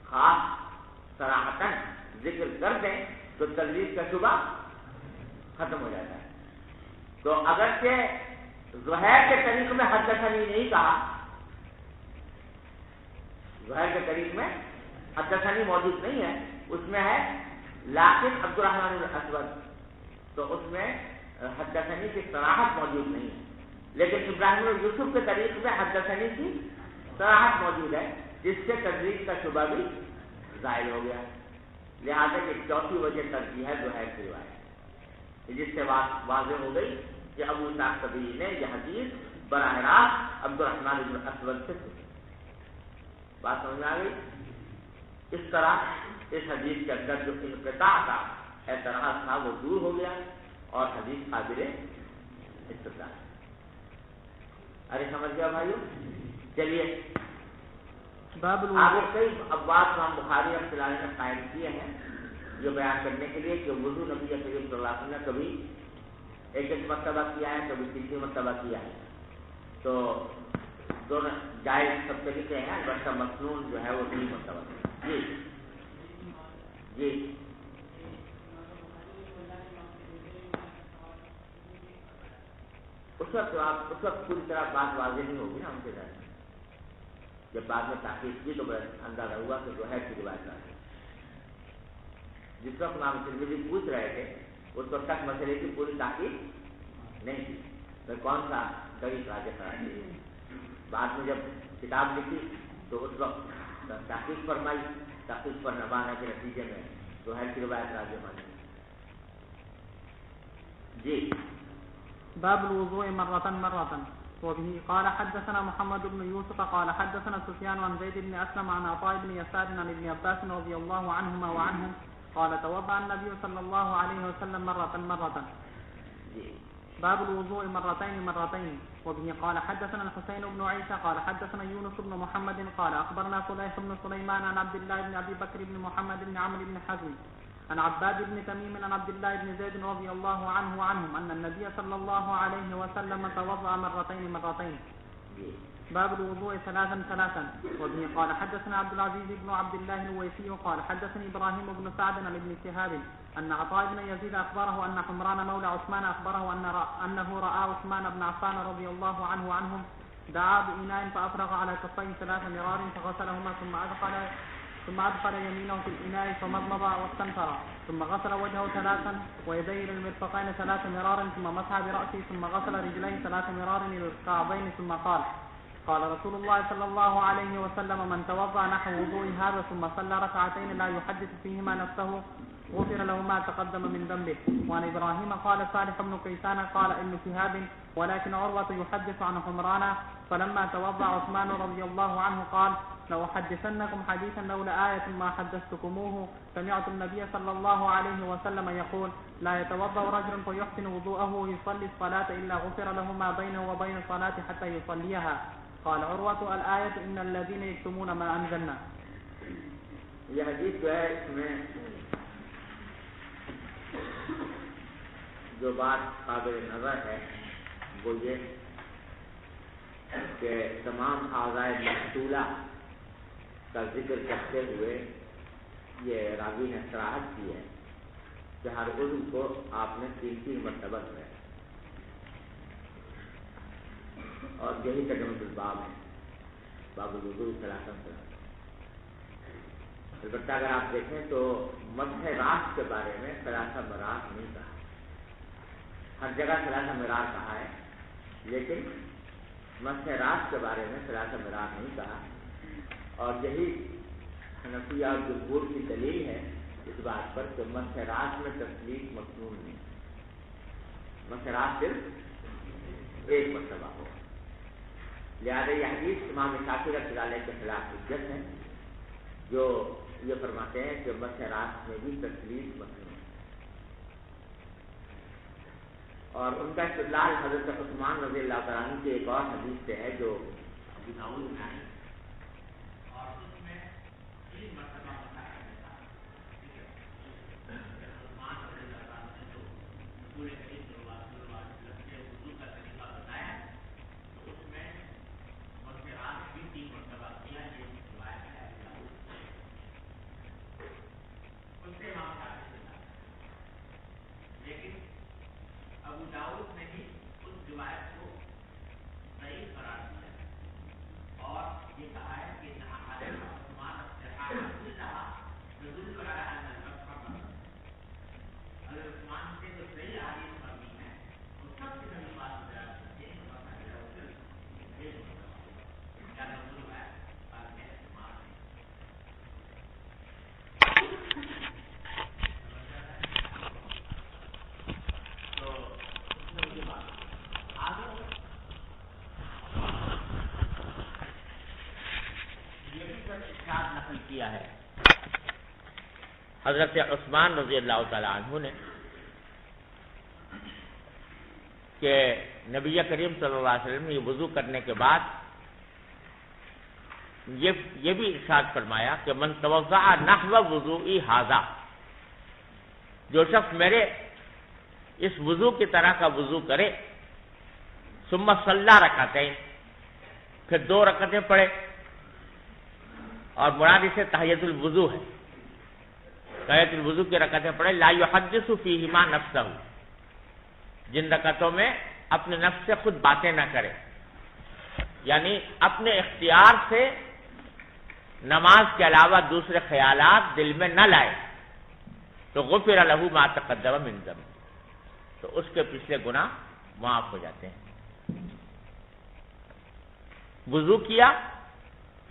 S1: خاص صراحتاً ذکر کر دیں تو تدلیس کا شبہ ختم ہو جاتا ہے۔ تو اگرچہ زہیر کے طریق میں حدثنی نہیں کہا، زہیر کے طریق میں حدثنی موجود نہیں ہے، اس میں ہے لاقط عبد الرحمن بن اسود، تو اس میں حدثنی کی صراحت موجود نہیں ہے، لیکن ابراہیم بن یوسف کے طریق میں حدثنی کی صراحت موجود ہے، جس سے تدریج کا شبہ بھی ظاہر ہو گیا۔ لہٰذا یہ چوتھی وجہ ترجیح ہے زہیر کی روایت، جس سے واضح ہو گئی کہ ابو اسحاق سبیعی نے یہ حدیث براہ راست عبد الرحمن بن اسود سے سنی۔ بات سمجھ میں آ گئی؟ اس طرح اس حدیث کے اندر جو انقطاع تھا، اعتراض تھا، وہ دور ہو گیا اور حدیث قابل استدلال۔ ارے سمجھ گیا بھائیو؟ چلیے آگے کئی ابواب امام بخاری رحمۃ اللہ علیہ نے قائم کیے ہیں یہ بیان کرنے کے لیے کہ وضو نبی کریم صلی اللہ علیہ وسلم نے کبھی ایک مرتبہ کیا ہے، کبھی تیسری مرتبہ کیا ہے، تو دونوں جائز سب طریقے ہیں، البتہ مسنون جو ہے وہ 3 مرتبہ ہے۔ جی جی اس وقت پوری طرح بات واضح نہیں ہوگی نا ہم کے ذہن میں، جب بعد میں تحقیق کی تو بس اندازہ ہوا کہ جو ہے کی روایت ہے۔ جس وقت امام ترمذی پوچھ رہے تھے اس وقت تک مسئلے کی پوری تحقیق نہیں تھی، پھر کون سا طریق راجح قرار دیا۔ بعد میں جب کتاب لکھی تو اس وقت تحقیق فرمائی، تحقیق پر نبانے کے نتیجے میں زہیر کی روایت راجح مانی۔ جی
S2: باب الوضوء مرة وبه قال حدثنا محمد بن يوسف قال حدثنا سفيان عن زيد بن أسلم عن عطاء بن يسار عن ابن عباس رضي الله عنهما وعنهم قال توضأ النبي صلى الله عليه وسلم مرة باب الوضوء مرتين وبه قال حدثنا الحسين بن عيسى قال حدثنا يونس بن محمد قال أخبرنا صليح بن سليمان عن عبد الله بن أبي بكر بن محمد بن عمرو بن حزم عن عباد بن تميم عن عبد الله بن زيد رضي الله عنه وعنهم أن النبي صلى الله عليه وسلم توضأ مرتين باب الوضوء ثلاثا وبه قال حدثنا عبد العزيز بن عبد الله الويسي قال حدثني إبراهيم بن سعد عن ابن شهاب أن عطاء بن يزيد أخبره أن حمران مولى عثمان أخبره أنه رأى عثمان بن عفان رضي الله عنه عنهم دعا بإناء فأفرغ على كفيه 3 مرار فغسلهما ثم أدخل يمينه في الإناء فمضمض واستنثر ثم غسل وجهه 3 ويديه إلى المرفقين 3 مرارا ثم مسح برأسه ثم غسل رجليه 3 مرارا إلى الكعبين ثم قال رسول الله صلى الله عليه وسلم من توضأ نحو وضوء هذا ثم صلى 2 ركعتين لا يحدث فيهما نفسه غفر له ما تقدم من ذنبه. وعن إبراهيم قال صالح بن كيسان قال ابن شهاب ولكن عروة يحدث عن حمران فلما توضأ عثمان رضي الله عنه قال لو حدثنكم حديثا لولا آية ما حدثتكموه سمعت النبي صلى الله عليه وسلم يقول لا يتوضأ رجل فيحسن وضوءه ويصلي الصلاة إلا غفر له ما بينه وبين الصلاة حتى يصليها. قال عروة الآية إن الذين يكتمون ما أنزلنا.
S1: یہ حدیث جو ہے اس میں جو بات قابل نظر ہے وہ یہ کہ تمام اعضائے مقتولہ کا ذکر کرتے ہوئے یہ راوی نے صراحت کی ہے کہ ہر عضو کو آپ نے 3 مرتبہ دھویا اور یہی ترجمۃ الباب ہے، باب الوضوء ثلاثا۔ البتہ اگر آپ دیکھیں تو مسح راس کے بارے میں 3 مرار نہیں کہا، ہر جگہ 3 مرار کہا ہے لیکن مسح راس کے بارے میں 3 مرار نہیں کہا، اور یہی حنفیہ اور جمہور کی دلیل ہے اس بات پر کہ مسح راس میں تسلیق مسنون نہیں، مسح راس صرف 1 مرتبہ ہو، لہذا یہ حدیث امام شافعی رحمۃ اللہ علیہ کے خلاف حجت ہے جو یہ فرماتے ہیں کہ مسح راس میں بھی تسلیق مسنون ہے، اور ان کا استدلال حضرت عثمان رضی اللہ تعالیٰ عنہ کی ایک اور حدیث سے ہے جو ابو داؤد میں ہے اور اس میں 3 مرتبہ عثمان رضی اللہ تعالیٰ عنہ نے جو پورے حدیث وضو کا طریقہ بتایا تو اس میں مسح راس بھی 3 مرتبہ کیا، یہ روایت ہے ابو داؤد اس سے امام شافعی سے، لیکن ابو داؤد نے بھی ارشاد نقل کیا ہے حضرت عثمان رضی اللہ تعالی عنہ نے کہ نبی کریم صلی اللہ علیہ وسلم نے یہ وضو کرنے کے بعد یہ بھی ارشاد فرمایا کہ من توضع نحو وضوئی ھذا، جو شخص میرے اس وضو کی طرح کا وضو کرے، ثم صلی رکعتین، پھر 2 رکعتیں پڑھے، اور مراد سے تحیۃ الوضو ہے، تحیۃ الوضو کی رکعتیں پڑھے، لا یحدث فیہما نفسہ، جن رکعتوں میں اپنے نفس سے خود باتیں نہ کرے، یعنی اپنے اختیار سے نماز کے علاوہ دوسرے خیالات دل میں نہ لائے، تو غفر لہ ما تقدم من ذنب، تو اس کے پچھلے گناہ معاف ہو جاتے ہیں۔ وضو کیا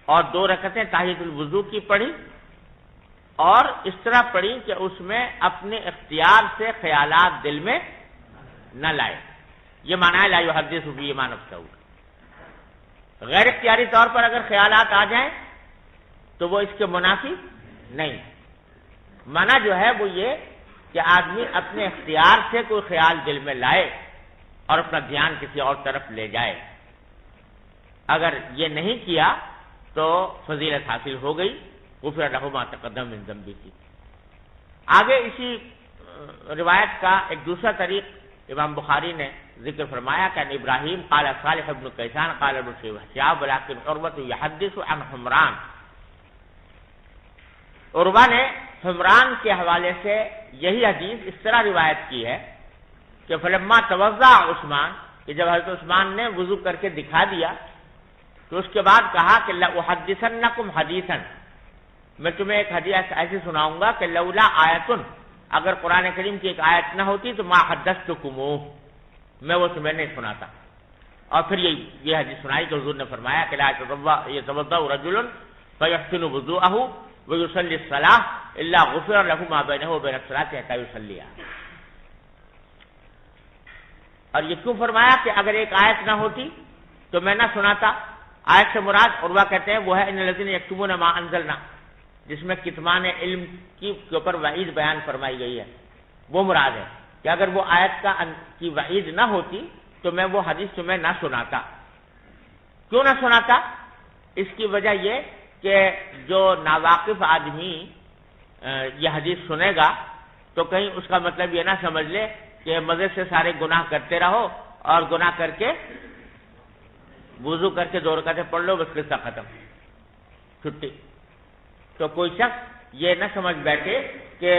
S1: اور 2 رکعتیں تحیۃ الوضو کی پڑھی، اور اس طرح پڑھی کہ اس میں اپنے اختیار سے خیالات دل میں نہ لائے، یہ معنی ہے لا یحدث فیہما نفسہ۔ غیر اختیاری طور پر اگر خیالات آ جائیں تو وہ اس کے منافی نہیں، معنی جو ہے وہ یہ کہ آدمی اپنے اختیار سے کوئی خیال دل میں لائے اور اپنا دھیان کسی اور طرف لے جائے، اگر یہ نہیں کیا تو فضیلت حاصل ہو گئی، غفر لہ ما تقدم من ذنبہ کی۔ آگے اسی روایت کا ایک دوسرا طریق امام بخاری نے ذکر فرمایا کہ ابراہیم قال صالح ابن کیسان قال ابن شہاب ولکن عروہ یحدث عن حمران، عروہ نے حمران کے حوالے سے یہی حدیث اس طرح روایت کی ہے کہ فلما توضع عثمان، کہ جب حضرت عثمان نے وضو کر کے دکھا دیا تو اس کے بعد کہا کہ لأحدثنکم حدیثا، میں تمہیں ایک حدیث ایسی سناؤں گا کہ لولا آیتن، اگر قرآن کریم کی ایک آیت نہ ہوتی تو ما حدثتکموہ، میں وہ تمہیں نہیں سناتا۔ اور پھر یہ حدیث سنائی کہ حضور نے فرمایا کہ لا يتوضأ رجل فيحسن وضوءه ويصلي الصلاة الا غفر له ما بينه وبين الصلاة حتى يصليها۔ اور یہ کیوں فرمایا کہ اگر ایک آیت نہ ہوتی تو میں نہ سناتا؟ آیت سے مراد عروہ کہتے ہیں وہ ہے ان الذين يكتمون ما انزلنا، جس میں کتمان علم کے اوپر وعید بیان فرمائی گئی ہے، وہ مراد ہے کہ اگر وہ آیت کی وعید نہ ہوتی تو میں وہ حدیث تمہیں نہ سناتا۔ کیوں نہ سناتا؟ اس کی وجہ یہ کہ جو ناواقف آدمی یہ حدیث سنے گا تو کہیں اس کا مطلب یہ نہ سمجھ لے کہ مزے سے سارے گناہ کرتے رہو اور گناہ کر کے وضو کر کے 2 رکعتیں پڑھ لو، بس قصہ ختم، چھٹی۔ تو کوئی شخص یہ نہ سمجھ بیٹھے کہ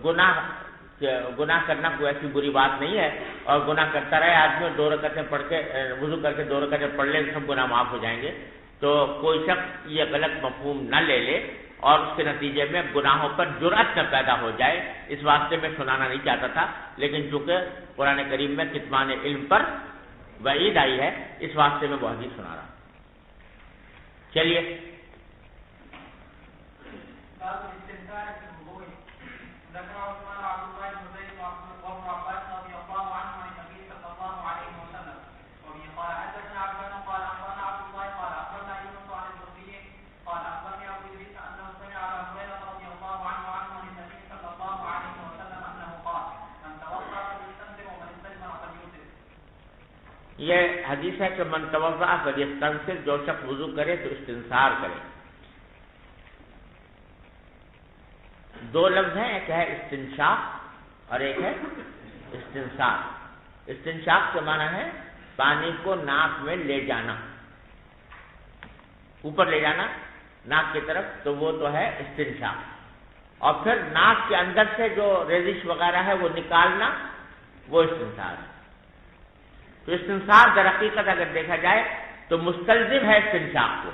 S1: گناہ کرنا کوئی ایسی بری بات نہیں ہے، اور گناہ کرتا رہے آدمی، 2 رکعتیں پڑھ کے وضو کر کے 2 رکعتیں پڑھ لے سب گناہ معاف ہو جائیں گے، تو کوئی شخص یہ غلط مفہوم نہ لے لے اور اس کے نتیجے میں گناہوں پر جرأت نہ پیدا ہو جائے۔ اس واسطے میں سنانا نہیں چاہتا تھا، لیکن چونکہ قرآن کریم میں کتمان علم پر وعید آئی ہے اس واسطے میں وہ حدیث سنا رہا ہوں۔ چلیے یہ حدیث ہے کہ من توضع فلیستنصر، جو شخص وضو کرے تو استنصار کرے۔ 2 لفظ ہیں، ایک ہے استنشاق اور ایک ہے استنصار۔ استنشاق کے معنی ہے پانی کو ناک میں لے جانا، اوپر لے جانا ناک کی طرف، تو وہ تو ہے استنشاق، اور پھر ناک کے اندر سے جو ریزش وغیرہ ہے وہ نکالنا، وہ استنصار ہے۔ تو استنصار در حقیقت اگر دیکھا جائے تو مستلزم ہے استنشاق کو،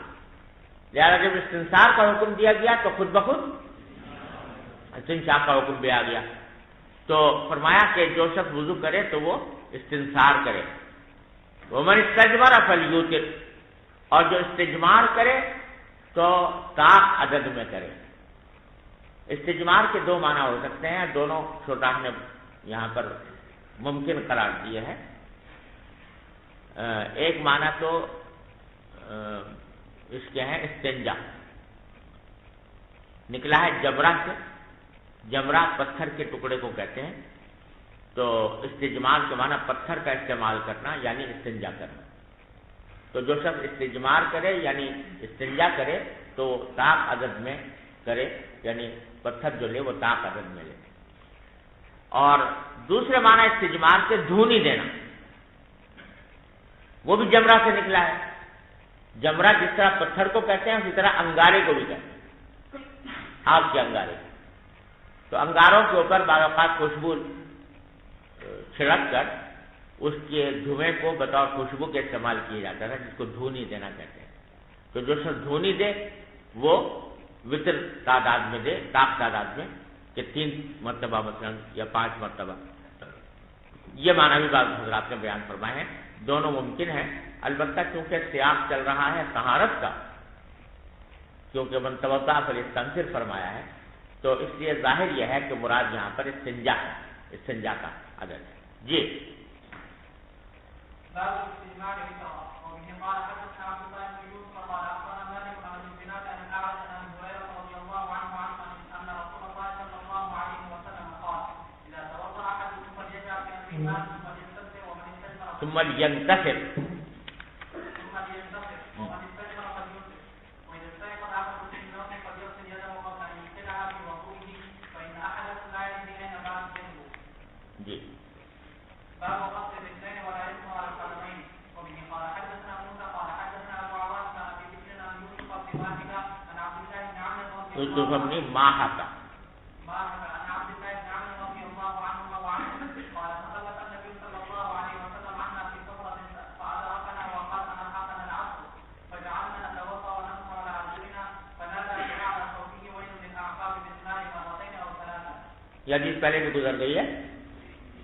S1: لہذا جب استنصار کا حکم دیا گیا تو خود بخود استنشاق کا حکم بھی آ گیا۔ تو فرمایا کہ جو شخص وضو کرے تو وہ استنصار کرے۔ ومن استجمر فلیوتر، اور جو استجمار کرے تو طاق عدد میں کرے۔ استجمار کے 2 معنی ہو سکتے ہیں، دونوں شوراح نے یہاں پر ممکن قرار دیے ہیں۔ ایک معنی تو اس کے ہیں استنجا، نکلا ہے جبرہ سے. جبرہ پتھر کے ٹکڑے کو کہتے ہیں. تو استجمار کے معنی پتھر کا استعمال کرنا یعنی استنجا کرنا. تو جو شخص استجمار کرے یعنی استنجا کرے تو طاق عدد میں کرے، یعنی پتھر جو لے وہ طاق عدد میں لے. اور دوسرے معنی استجمار سے دھونی دینا، وہ بھی جمرہ سے نکلا ہے. جمرہ جس طرح پتھر کو کہتے ہیں اسی طرح انگارے کو بھی کہتے ہیں، آگ کے انگارے. تو انگاروں کے اوپر بعض اوقات خوشبو چھڑک کر اس کے دھوئیں کو بطور خوشبو کے استعمال کیا جاتا ہے، جس کو دھونی دینا کہتے ہیں. تو جو شخص دھونی دے وہ وطر تعداد میں دے، طاق تعداد میں، کہ 3 مرتبہ مثلا یا 5 مرتبہ. یہ معنی بھی بعض حضرات نے بیان فرمائے ہیں. دونوں ممکن ہیں، البتہ چونکہ سیاق چل رہا ہے طہارت کا، کیونکہ من توضأ فلیستنثر فرمایا ہے، تو اس لیے ظاہر یہ ہے کہ مراد یہاں پر استنجا ہے، استنجا کا عدد ہے. جی ثم ينتصر. جی یوسف بن ماہک. یہ حدیث پہلے بھی گزر گئی ہے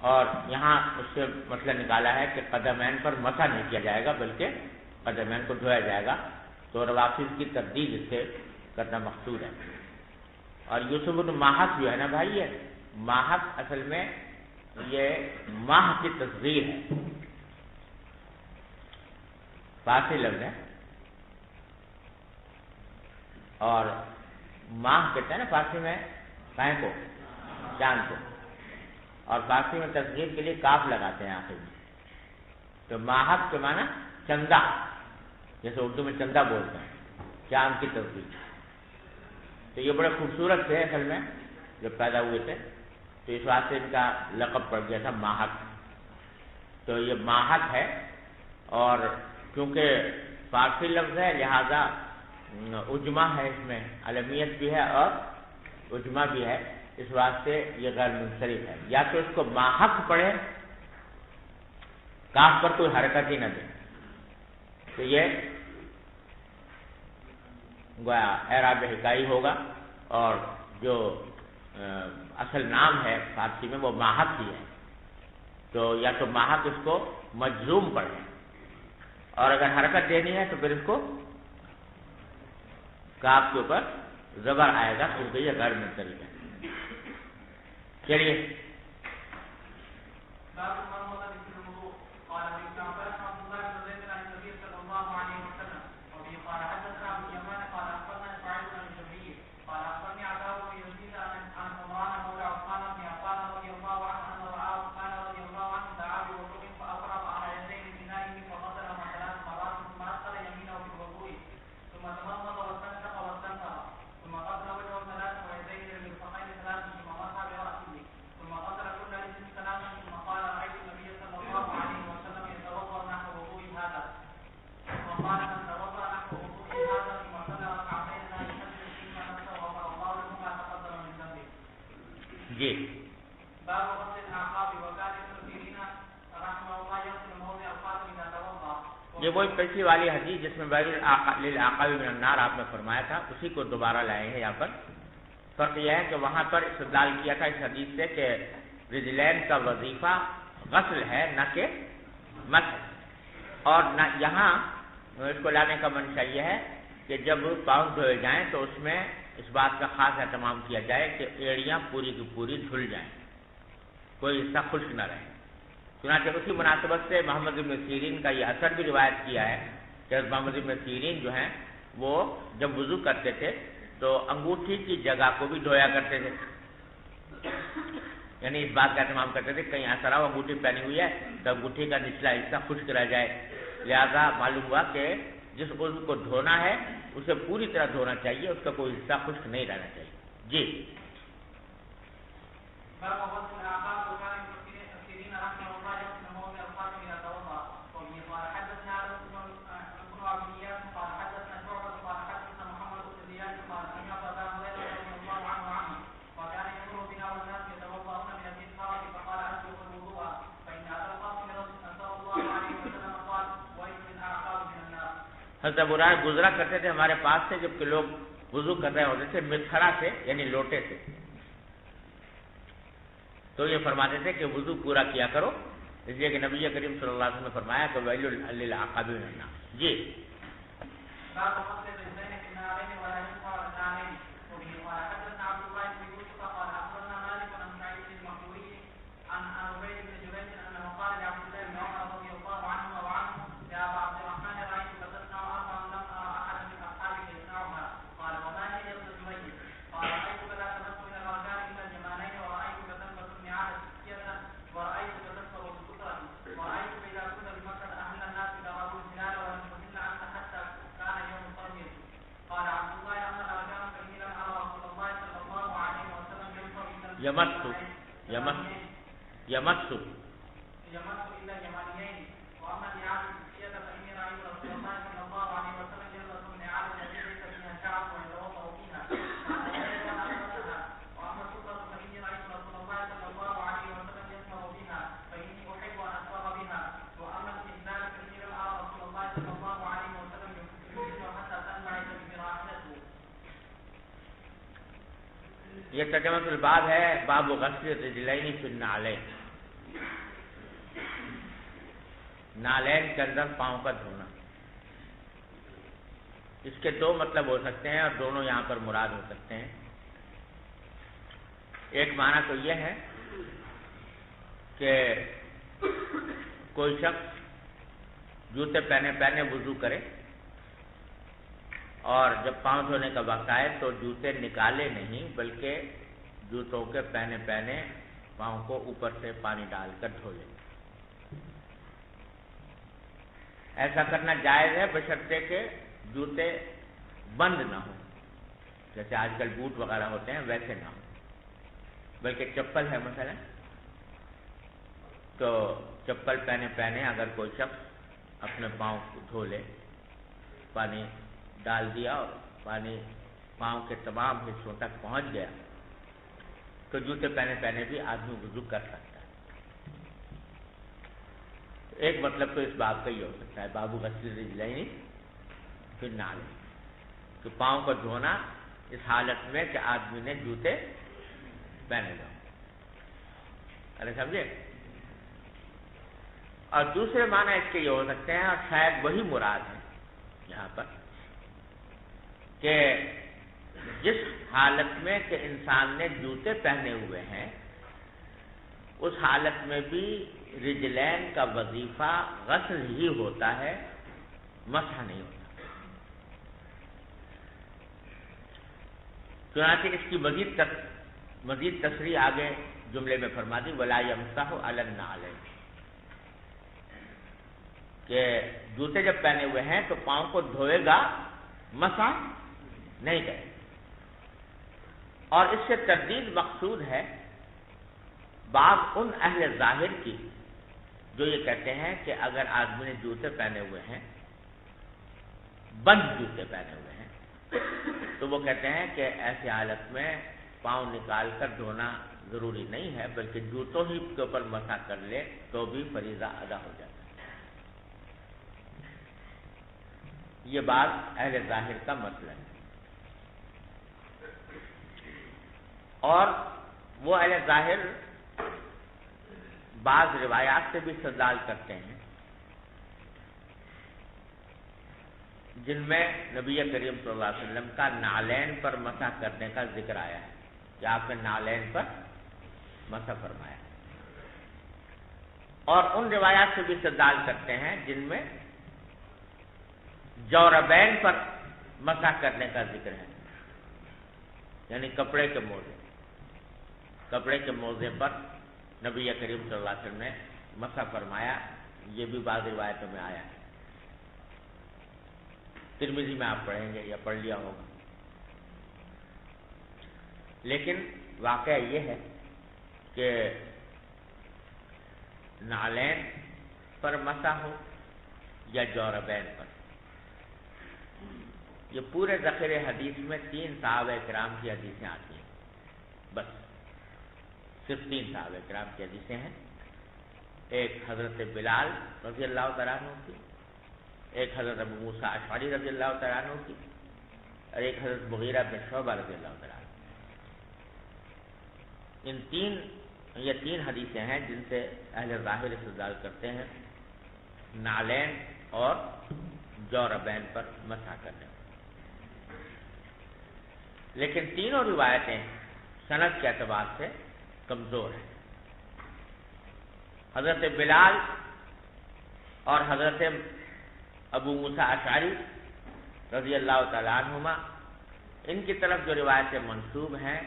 S1: اور یہاں اس سے مسئلہ نکالا ہے کہ قدمین پر مسح نہیں کیا جائے گا بلکہ قدمین کو دھویا جائے گا. تو روافض کی تردید اس سے کرنا مقصود ہے. اور یوسف بن ماہک جو ہے نا بھائی، یہ ماہک اصل میں یہ ماہ کی تصغیر ہے، فارسی لفظ ہے. اور ماہ کہتے ہیں نا فارسی میں کہیں کو، چاند کو، اور فارسی میں تصغیر کے لیے کاف لگاتے ہیں آخر میں. تو ماہک کے معنی چندہ، جیسے اردو میں چندہ بولتے ہیں، چاند کی تصغیر. تو یہ بڑے خوبصورت تھے اصل میں جب پیدا ہوئے تھے، تو اس واسطے ان کا لقب پڑ گیا تھا ماہک. تو یہ ماہک ہے، اور کیونکہ فارسی لفظ ہے لہذا اجمہ ہے، اس میں علمیت بھی ہے اور اجمہ بھی ہے، اس واسطے یہ غیر منصرف ہے. یا تو اس کو ماحق پڑھے، کاف پر کوئی حرکت ہی نہ دے، تو یہ گویا اعراب حکائی ہوگا. اور جو اصل نام ہے فارسی میں وہ ماحق ہی ہے. تو یا تو ماحق اس کو مجزوم پڑھے، اور اگر حرکت دینی ہے تو پھر اس کو کاف کے اوپر زبر آئے گا، کیونکہ یہ غیر منصرف ہے. چلیے جی یہ وہی پچھلی والی حدیث جس میں للعقاب من النار آپ نے فرمایا تھا، اسی کو دوبارہ لائے ہیں یہاں پر. فرق یہ ہے کہ وہاں پر استدلال کیا تھا اس حدیث سے کہ رجلین کا وظیفہ غسل ہے نہ کہ مسح، اور نہ یہاں اس کو لانے کا منشا یہ ہے کہ جب پاؤں دھوئے جائیں تو اس میں اس بات کا خاص اہتمام کیا جائے کہ ایڑیاں پوری کی پوری دھل جائیں، کوئی حصہ خشک نہ رہے. چنانچہ اسی مناسبت سے محمد ابن سیرین کا یہ اثر بھی روایت کیا ہے کہ محمد ابن سیرین جو ہیں وہ جب وضو کرتے تھے تو انگوٹھی کی جگہ کو بھی دھویا کرتے تھے، یعنی اس بات کا اہتمام کرتے تھے کہیں ایسا رہا انگوٹھی پہنی ہوئی ہے تو انگوٹھی کا نچلا حصہ خشک رہ جائے، لہذا معلوم ہوا کہ جس عضو کو دھونا ہے اسے پوری طرح دھونا چاہیے، اس کا کوئی حصہ خشک نہیں رہنا چاہیے۔ جی حضرت ابو ہریرہ گزرا کرتے تھے ہمارے پاس سے جبکہ لوگ وضو کر رہے ہوتے تھے متھڑا سے یعنی لوٹے سے، تو یہ فرماتے تھے کہ وضو پورا کیا کرو، اس لیے کہ نبی کریم صلی اللہ علیہ وسلم نے فرمایا کہ ویل للعقاب من النار۔ جی یمسو یہ ترجمۃ الباب ہے، باب غسل الرجلین فی النعلین، نالین کے اندر پاؤں کا دھونا۔ اس کے دو مطلب ہو سکتے ہیں اور دونوں یہاں پر مراد ہو سکتے ہیں۔ ایک معنی تو یہ ہے کہ کوئی شخص جوتے پہنے وضو کرے اور جب پاؤں دھونے کا وقت آئے تو جوتے نکالے نہیں بلکہ جوتوں کے پہنے پاؤں کو اوپر سے پانی ڈال کر دھو لے۔ ایسا کرنا جائز ہے بشرطے کہ جوتے بند نہ ہوں، جیسے آج کل بوٹ وغیرہ ہوتے ہیں ویسے نہ ہوں، بلکہ چپل ہے مثلا تو چپل پہنے اگر کوئی شخص اپنے پاؤں کو دھو لے، پانی ڈال دیا اور پانی پاؤں کے تمام حصوں تک پہنچ گیا تو جوتے پہنے بھی آدمی وضو کر سکتا ہے۔ ایک مطلب تو اس باب کا یہ ہو سکتا ہے باب غسل الرجلین فی النعلین، کہ پاؤں کو دھونا اس حالت میں کہ آدمی نے جوتے پہنے ہو۔ ارے سمجھے؟ اور دوسرے معنی اس کے یہ ہو سکتے ہیں اور شاید وہی مراد ہے یہاں پر کہ جس حالت میں کہ انسان نے جوتے پہنے ہوئے ہیں اس حالت میں بھی رجلین کا وظیفہ غسل ہی ہوتا ہے، مسح نہیں ہوتا۔ چنانچہ اس کی مزید تصریح آگے جملے میں فرما دی ولا یمسح علی النعلین، کہ جوتے جب پہنے ہوئے ہیں تو پاؤں کو دھوئے گا، مسح نہیں کرے۔ اور اس سے تردید مقصود ہے بعض ان اہل ظاہر کی جو یہ کہتے ہیں کہ اگر آدمی نے جوتے پہنے ہوئے ہیں، بند جوتے پہنے ہوئے ہیں، تو وہ کہتے ہیں کہ ایسی حالت میں پاؤں نکال کر دھونا ضروری نہیں ہے بلکہ جوتوں ہی کے اوپر مسح کر لے تو بھی فریضہ ادا ہو جاتا ہے۔ یہ بات اہل ظاہر کا مسئلہ ہے، اور وہ اہل ظاہر بعض روایات سے بھی استدلال کرتے ہیں جن میں نبی کریم صلی اللہ علیہ وسلم کا نالین پر مسح کرنے کا ذکر آیا ہے کہ آپ نے نالین پر مسح فرمایا، اور ان روایات سے بھی استدلال کرتے ہیں جن میں جوربین پر مسح کرنے کا ذکر ہے یعنی کپڑے کے موزے، کپڑے کے موزے پر نبی کریم صلی اللہ علیہ وسلم نے مسح فرمایا، یہ بھی بعض روایتوں میں آیا ہے۔ ترمذی میں آپ پڑھیں گے یا پڑھ لیا ہوگا۔ لیکن واقعہ یہ ہے کہ نعلین پر مسح ہو یا جوربین پر، یہ پورے ذخیرے حدیث میں 3 صحابہ کرام کی حدیثیں آتی ہیں، بس صرف 3 صحابہ کرام کی حدیثیں ہیں۔ ایک حضرت بلال رضی اللہ تعالیٰ عنہ کی، ایک حضرت ابو موسیٰ اشعری رضی اللہ تعالیٰ عنہ کی، اور ایک حضرت مغیرہ بن شعبہ رضی اللہ تعالیٰ عنہ۔ یہ 3 حدیثیں ہیں جن سے اہل ظاہر استدلال کرتے ہیں نعلین اور جوربین پر مسح کرنے۔ لیکن تینوں روایتیں سند کے اعتبار سے کمزور ہیں۔ حضرت بلال اور حضرت ابو موسیٰ اشعری رضی اللہ تعالیٰ عنہما، ان کی طرف جو روایتیں منسوب ہیں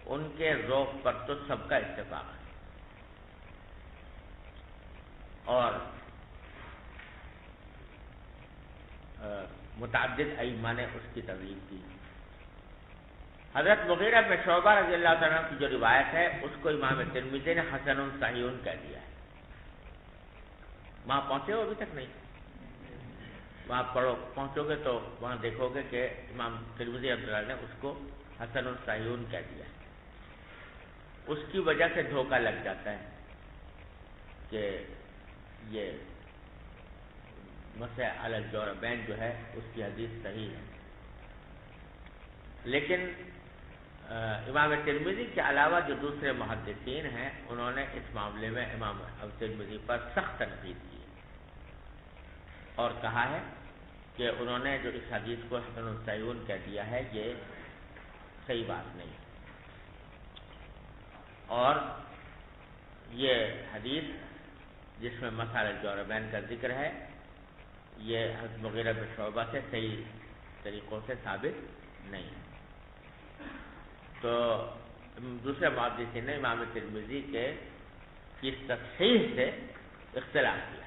S1: ان کے ذوق پر تو سب کا اتفاق ہے، اور متعدد ائمہ نے اس کی تردید کی۔ حضرت مغیرہ بن شعبہ رضی اللہ تعالیٰ عنہ کی جو روایت ہے اس کو امام ترمذی نے حسن صحیح کہہ دیا ہے۔ وہاں پہنچے ہو ابھی تک نہیں؟ وہاں پہنچو گے تو وہاں دیکھو گے کہ امام ترمذی رحمۃ اللہ نے اس کو حسن صحیح کہہ دیا ہے۔ اس کی وجہ سے دھوکہ لگ جاتا ہے کہ یہ مسح علی الجوربین جو ہے اس کی حدیث صحیح ہے، لیکن امام ترمذی کے علاوہ جو دوسرے محدثین ہیں انہوں نے اس معاملے میں امام ترمذی پر سخت تنقید کی اور کہا ہے کہ انہوں نے جو اس حدیث کو حسن صحیح کہہ دیا ہے یہ صحیح بات نہیں، اور یہ حدیث جس میں مسح علی الجوربین کا ذکر ہے یہ حضرت مغیرہ بن شعبہ سے صحیح طریقوں سے ثابت نہیں ہے۔ تو دوسرے محدثین نے امام ترمذی کے کی تصحیح سے اختلاف کیا۔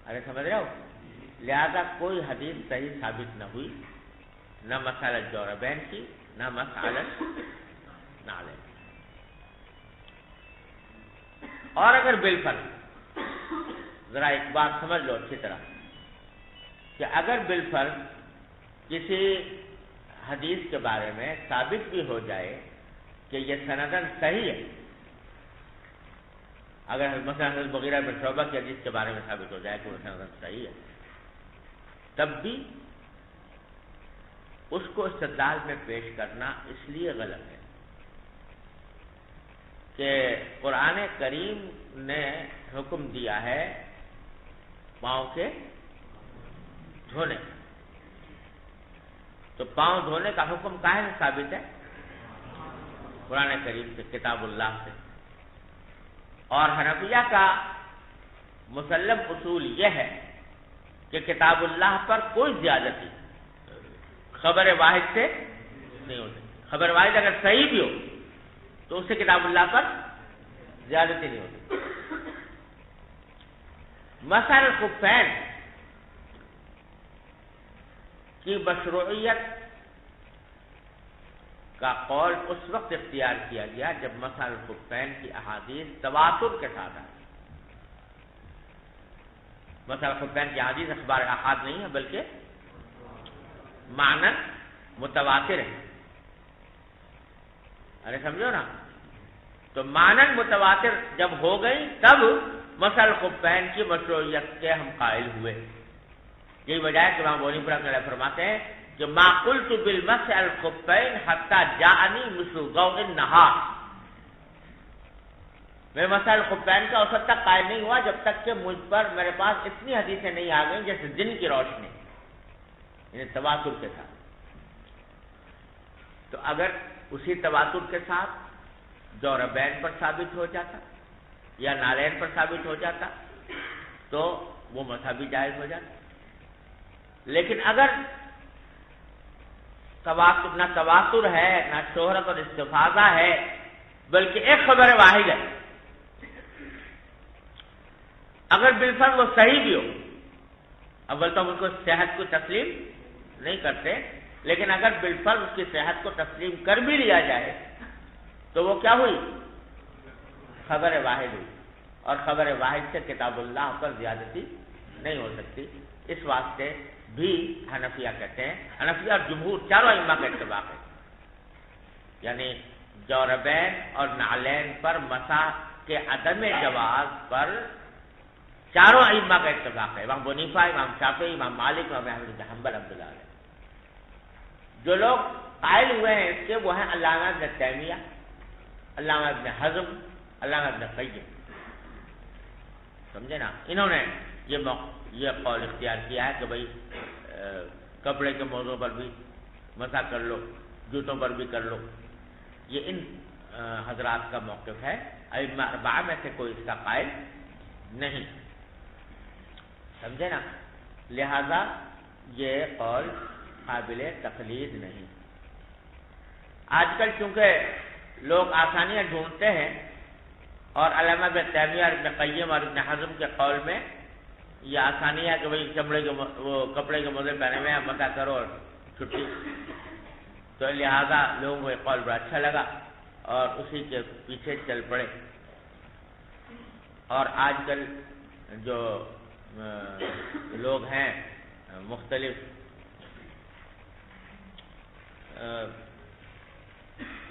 S1: ارے سمجھ رہے ہو؟ لہذا کوئی حدیث صحیح ثابت نہ ہوئی، نہ مسح علی الجوربین کی نہ مسح علی النعلین۔ اور اگر بالفرض، ذرا ایک بات سمجھ لو اچھی طرح، کہ اگر بالفرض کسی حدیث کے بارے میں ثابت بھی ہو جائے کہ یہ سندن صحیح ہے، اگر مثلا حضرت مغیرہ بن شعبہ کی حدیث کے بارے میں ثابت ہو جائے کہ وہ سندن صحیح ہے، تب بھی اس کو استدلال میں پیش کرنا اس لیے غلط ہے کہ قرآن کریم نے حکم دیا ہے پاؤں کے دھونے، تو پاؤں دھونے کا حکم کہاں سے ثابت ہے؟ قرآن کریم سے، کتاب اللہ سے۔ اور حنفیہ کا مسلم اصول یہ ہے کہ کتاب اللہ پر کوئی زیادتی خبر واحد سے نہیں ہو سکتی۔ خبر واحد اگر صحیح بھی ہو تو اس سے کتاب اللہ پر زیادتی نہیں ہوتی۔ مسح الخفین کی مشروعیت کا قول اس وقت اختیار کیا گیا جب مسح الخفین کی احادیث تواتر کے ساتھ آئی۔ مسح الخفین کی احادیث اخبار احاد نہیں ہے بلکہ معنن متواتر ہے۔ ارے سمجھو نا، تو معنن متواتر جب ہو گئی تب مسح الخفین کی مشروعیت کے ہم قائل ہوئے۔ یہی وجہ ہے کہ امام ابو حنیفہ رحمۃ اللہ فرماتے ہیں کہ ما قلت بالمسح الخفین حتی جاءنی مثل ضوء النہار، میں مسح الخفین کا اس وقت تک قائل نہیں ہوا جب تک کہ مجھ پر میرے پاس اتنی حدیثیں نہیں آ گئیں جیسے دن کی روشنی، یعنی تواتر کے ساتھ۔ تو اگر اسی تواتر کے ساتھ جوربین پر ثابت ہو جاتا یا نعلین پر ثابت ہو جاتا تو وہ مسح بھی جائز ہو جاتا۔ لیکن اگر نہ تواتر ہے، نہ شہرت اور استفاضہ ہے، بلکہ ایک خبر واحد ہے. اگر بالفرض وہ صحیح بھی ہو، اول تو ہم اس کو صحت کو تسلیم نہیں کرتے، لیکن اگر بالفرض اس کی صحت کو تسلیم کر بھی لیا جائے تو وہ کیا ہوئی؟ خبر واحد ہوئی. اور خبر واحد سے کتاب اللہ پر زیادتی نہیں ہو سکتی. اس واسطے بھی حنفیہ کہتے ہیں، حنفیہ اور جمہور چاروں ائمہ کا اتفاق ہے، یعنی جوربین اور نعلین پر مسح کے عدم جواز پر چاروں ائمہ کا اتفاق ہے. امام حنیفہ، امام شافعی، امام مالک اور احمد بن حنبل عبداللہ علیہ. جو لوگ قائل ہوئے ہیں اس کے وہ ہیں علامہ ابن تیمیہ، علامہ ابن حزم، علامہ ابن قیم. سمجھے نا؟ انہوں نے یہ قول اختیار کیا ہے کہ بھائی کپڑے کے موضوع پر بھی مسح کر لو، جوتوں پر بھی کر لو. یہ ان حضرات کا موقف ہے. ائمہ اربعہ میں سے کوئی اس کا قائل نہیں. سمجھے نا؟ لہذا یہ قول قابل تقلید نہیں. آج کل چونکہ لوگ آسانیاں ڈھونڈتے ہیں اور علامہ ابن تیمیہ اور ابن قیم اور ابن حزم کے قول میں یہ آسانی ہے کہ بھائی کپڑے کے موزے پہنے ہوئے ہیں، مسح کرو اور چھٹی. تو لہذا لوگوں کو یہ قول بڑا اچھا لگا اور اسی کے پیچھے چل پڑے. اور آج کل جو لوگ ہیں مختلف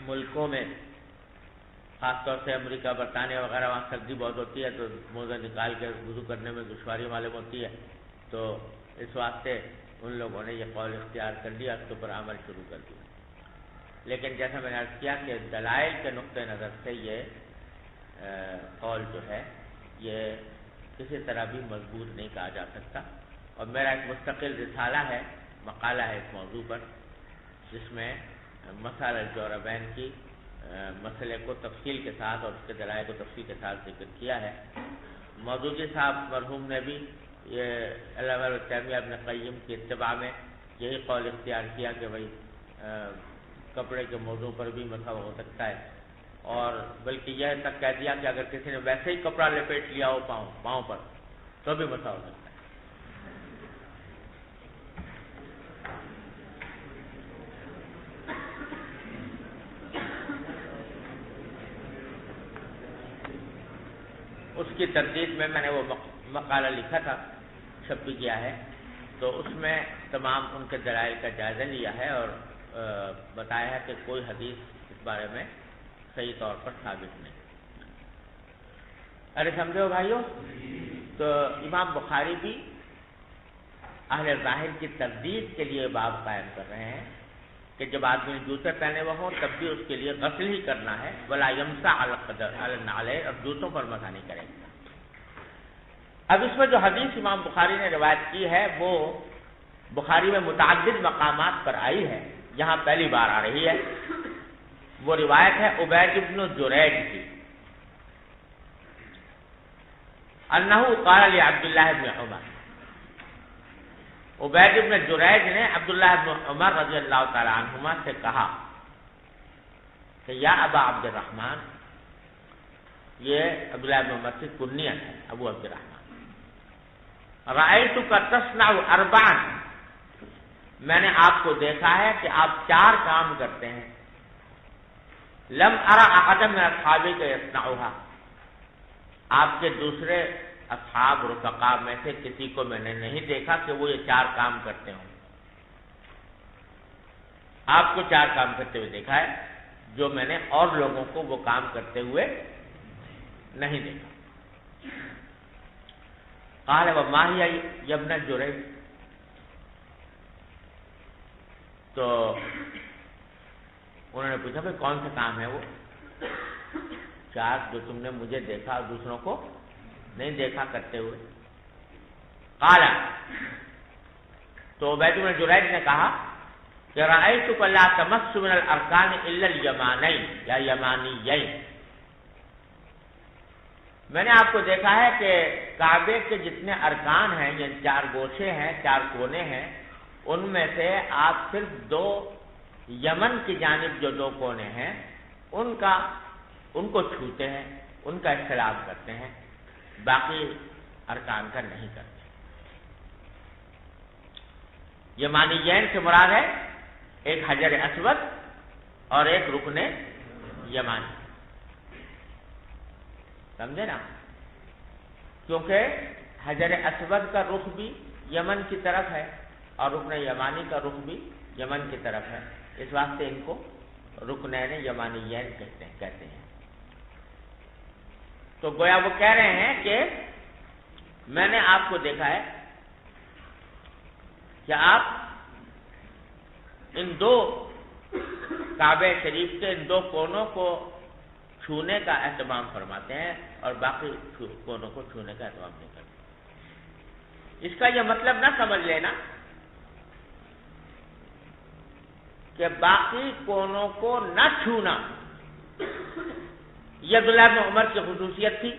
S1: ملکوں میں، خاص طور سے امریکہ، برطانیہ وغیرہ، وہاں سردی بہت ہوتی ہے تو موزہ نکال کے وضو کرنے میں دشواری معلوم ہوتی ہے. تو اس واسطے ان لوگوں نے یہ قول اختیار کر لیا، اس کے اوپر عمل شروع کر دیا. لیکن جیسا میں نے عرض کیا کہ دلائل کے نقطہ نظر سے یہ قول جو ہے یہ کسی طرح بھی مضبوط نہیں کہا جا سکتا. اور میرا ایک مستقل رسالہ ہے، مقالہ ہے اس موضوع پر، جس میں مسائل الجوربین کی مسئلے کو تفصیل کے ساتھ اور اس کے دلائل کو تفصیل کے ساتھ ذکر کیا ہے. مودودی صاحب مرحوم نے بھی یہ علامہ ابن تیمیہ ابن قیم کی اتباع میں یہی قول اختیار کیا کہ بھائی کپڑے کے موضوع پر بھی مسح ہو سکتا ہے. اور بلکہ یہ تک کہہ دیا کہ اگر کسی نے ویسے ہی کپڑا لپیٹ لیا ہو پاؤں پر تو بھی مسح ہو سکتا ہے. اس کی تردید میں نے وہ مقالہ لکھا تھا، چھپ بھی کیا ہے. تو اس میں تمام ان کے دلائل کا جائزہ لیا ہے اور بتایا ہے کہ کوئی حدیث اس بارے میں صحیح طور پر ثابت نہیں. ارے سمجھو بھائیو، تو امام بخاری بھی اہل ظاہر کی تردید کے لیے باب قائم کر رہے ہیں کہ جب آدمی جوتے پہنے ہوئے ہوں تب بھی اس کے لیے غسل ہی کرنا ہے، ولا یمسح علی النعلین، اور جوتوں پر مسح نہیں کرے گا. اب اس میں جو حدیث امام بخاری نے روایت کی ہے وہ بخاری میں متعدد مقامات پر آئی ہے، یہاں پہلی بار آ رہی ہے. وہ روایت ہے عبید بن جریج کی، انہ قال لعبداللہ بن عمر. عبید بن جریج نے عبداللہ بن عمر رضی اللہ تعالی عنہما سے کہا کہ یا ابا عبد الرحمن، یہ عبداللہ بن عمر کی کنیت ہے، ابو عبد الرحمن، رأیتک تصنع اربعا، میں نے آپ کو دیکھا ہے کہ آپ 4 کام کرتے ہیں، لم ارى احدا من اصحابک یصنعها، آپ کے دوسرے اصحاب رفقا میں سے کسی کو میں نے نہیں دیکھا کہ وہ یہ 4 کام کرتے ہوں. آپ کو 4 کام کرتے ہوئے دیکھا ہے جو میں نے اور لوگوں کو وہ کام کرتے ہوئے نہیں دیکھا. قال وما هي يا ابن جريج، تو انہوں نے پوچھا بھائی کون سا کام ہے وہ 4 جو تم نے مجھے دیکھا اور دوسروں کو نہیں دیکھا کرتے ہوئے. قال، تو عبید بن جریج نے کہا کہ رأیتک لا تمس من الارکان الا الیمانین یا یمانیین، میں نے آپ کو دیکھا ہے کہ کعبے کے جتنے ارکان ہیں، یعنی 4 گوشے ہیں، 4 کونے ہیں، ان میں سے آپ صرف 2 یمن کی جانب جو دو کونے ہیں ان کو چھوتے ہیں، ان کا استلام کرتے ہیں، باقی ارکان کا نہیں کرتے۔ یمانیین سے مراد ہے ایک حجر اسود اور ایک رکن یمانی، سمجھے نا؟ کیونکہ حجر اسود کا رخ بھی یمن کی طرف ہے اور رکن یمانی کا رخ بھی یمن کی طرف ہے، اس واسطے ان کو رکنین یمانیین کہتے ہیں۔ تو گویا وہ کہہ رہے ہیں کہ میں نے آپ کو دیکھا ہے کہ آپ ان دو کعبہ شریف کے ان دو کونوں کو چھونے کا اہتمام فرماتے ہیں اور باقی کونوں کو چھونے کا اہتمام نہیں کرتے۔ اس کا یہ مطلب نہ سمجھ لینا کہ باقی کونوں کو نہ چھونا یہ عبداللہ بن عمر کی خصوصیت تھی،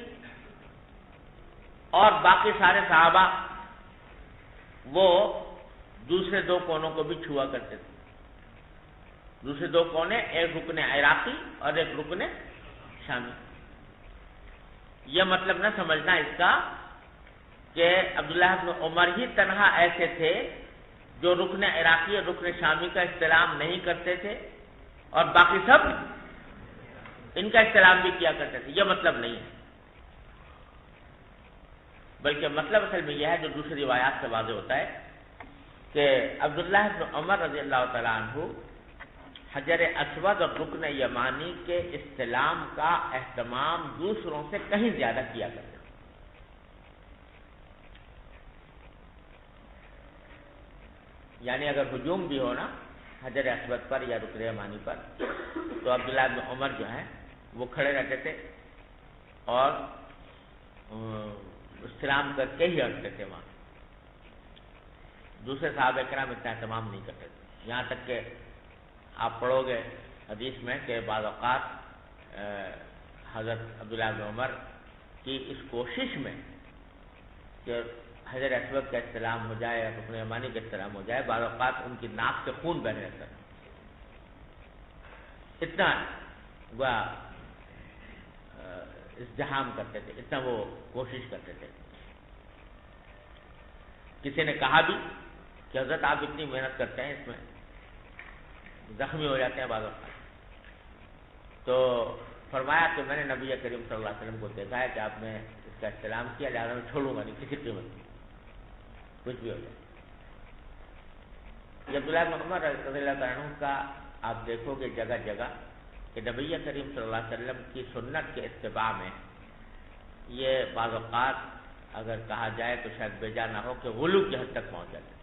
S1: اور باقی سارے صحابہ وہ دوسرے دو کونوں کو بھی چھوا کرتے تھے۔ دوسرے دو کونے، ایک رکن عراقی اور ایک رکن شامی۔ یہ مطلب نہ سمجھنا اس کا کہ عبداللہ بن عمر ہی تنہا ایسے تھے جو رکن عراقی اور رکن شامی کا استلام نہیں کرتے تھے اور باقی سب ان کا استلام بھی کیا کرتے تھے، یہ مطلب نہیں ہے، بلکہ مطلب اصل میں یہ ہے جو دوسری روایات سے واضح ہوتا ہے کہ عبداللہ بن عمر رضی اللہ تعالیٰ عنہ حجر اسود اور رکن یمانی کے استلام کا اہتمام دوسروں سے کہیں زیادہ کیا کرتے تھے۔ یعنی اگر ہجوم بھی ہو نا حجر اسود پر یا رکن یمانی پر تو عبداللہ بن عمر جو ہیں وہ کھڑے رہتے تھے اور استلام کر کے ہی ہٹتے تھے وہاں۔ دوسرے صحابہ کرام اتنا اہتمام نہیں کرتے تھے، یہاں تک کہ آپ پڑھو گے حدیث میں کہ بعض اوقات حضرت عبداللہ بن عمر کی اس کوشش میں کہ حجر اسود کا استلام ہو جائے اور رکن یمانی کا استلام ہو جائے، بعض اوقات ان کی ناک سے خون بہہ رہتا تھا، اتنا ازدحام کرتے تھے، اتنا وہ کوشش کرتے تھے۔ کسی نے کہا بھی کہ حضرت آپ اتنی محنت کرتے ہیں، اس میں زخمی ہو جاتے ہیں بعض اوقات، تو فرمایا کہ میں نے نبی کریم صلی اللہ علیہ وسلم کو دیکھا ہے کہ آپ نے اس کا استلام کیا، لہٰذا میں چھوڑوں گا نہیں کسی قیمت میں، کچھ بھی ہو جائے۔ یہ عبداللہ بن عمر رضی اللہ عنہ کا آپ دیکھو گے جگہ جگہ کہ نبی کریم صلی اللہ علیہ وسلم کی سنت کے اتباع میں یہ بعض اوقات اگر کہا جائے تو شاید بیجا نہ ہو کہ غلو کی حد تک پہنچ جاتے ہیں،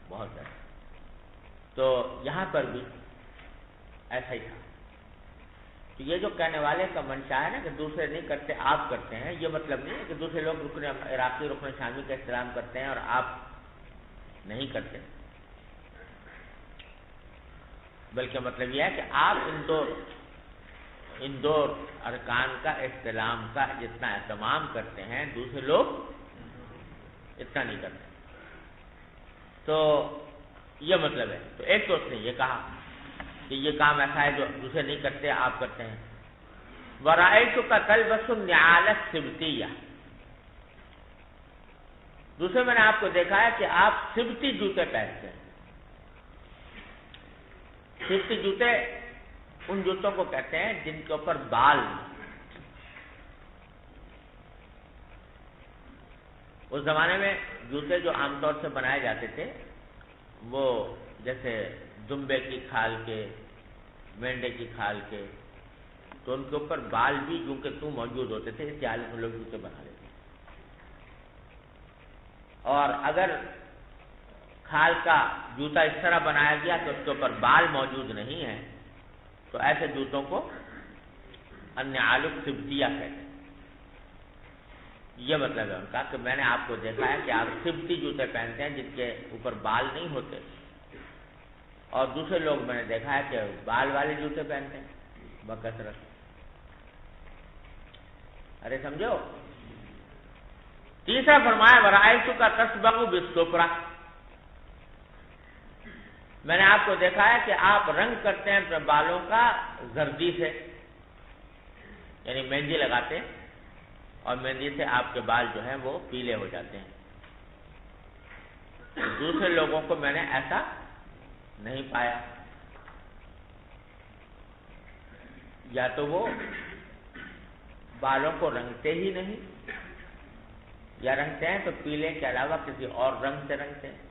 S1: بہت زیادہ۔ تو یہاں پر بھی ایسا ہی تھا۔ تو یہ جو کہنے والے کا منشا ہے نا کہ دوسرے نہیں کرتے آپ کرتے ہیں، یہ مطلب نہیں ہے کہ دوسرے لوگ رکن عراقی رکن شامی کا استلام کرتے ہیں اور آپ نہیں کرتے، بلکہ مطلب یہ ہے کہ آپ ان دو ارکان کا استلام کا جتنا اہتمام کرتے ہیں دوسرے لوگ اتنا نہیں کرتے۔ تو یہ مطلب ہے۔ تو ایک تو اس نے یہ کہا کہ یہ کام ایسا ہے جو دوسرے نہیں کرتے آپ کرتے ہیں۔ وَرَأَيْتُكَ تَلْبَسُ النِّعَالَ السِّبْتِيَّةَ، دوسرے میں نے آپ کو دیکھا ہے کہ آپ سبتی جوتے پہنتے ہیں۔ سبتی جوتے ان جوتوں کو کہتے ہیں جن کے اوپر بال نہیں۔ اس زمانے میں جوتے جو عام طور سے بنائے جاتے تھے وہ جیسے دمبے کی کھال کے، مینڈے کی کھال کے، تو ان کے اوپر بال بھی یوں کہ توں موجود ہوتے تھے، اس حالت میں لوگ جوتے بنا لیتے۔ اور اگر کھال کا جوتا اس طرح بنایا گیا کہ اس کے اوپر بال موجود نہیں ہیں تو ایسے جوتوں کو النعال السبتیہ کہتے ہیں۔ یہ مطلب ہے ان کا کہ میں نے آپ کو دیکھا ہے کہ آپ سبتی جوتے پہنتے ہیں جن کے اوپر بال نہیں ہوتے، اور دوسرے لوگ میں نے دیکھا ہے کہ بال والے جوتے پہنتے ہیں بکثرت۔ ارے سمجھو۔ تیسرا فرمایا وَرَأَيْتُكَ تَسْبَغُ بِالسُّفْرَةِ، میں نے آپ کو دیکھا ہے کہ آپ رنگ کرتے ہیں اپنے بالوں کا زردی سے، یعنی مہندی لگاتے ہیں اور مہندی سے آپ کے بال جو ہیں وہ پیلے ہو جاتے ہیں۔ دوسرے لوگوں کو میں نے ایسا نہیں پایا، یا تو وہ بالوں کو رنگتے ہی نہیں، یا رنگتے ہیں تو پیلے کے علاوہ کسی اور رنگ سے رنگتے ہیں۔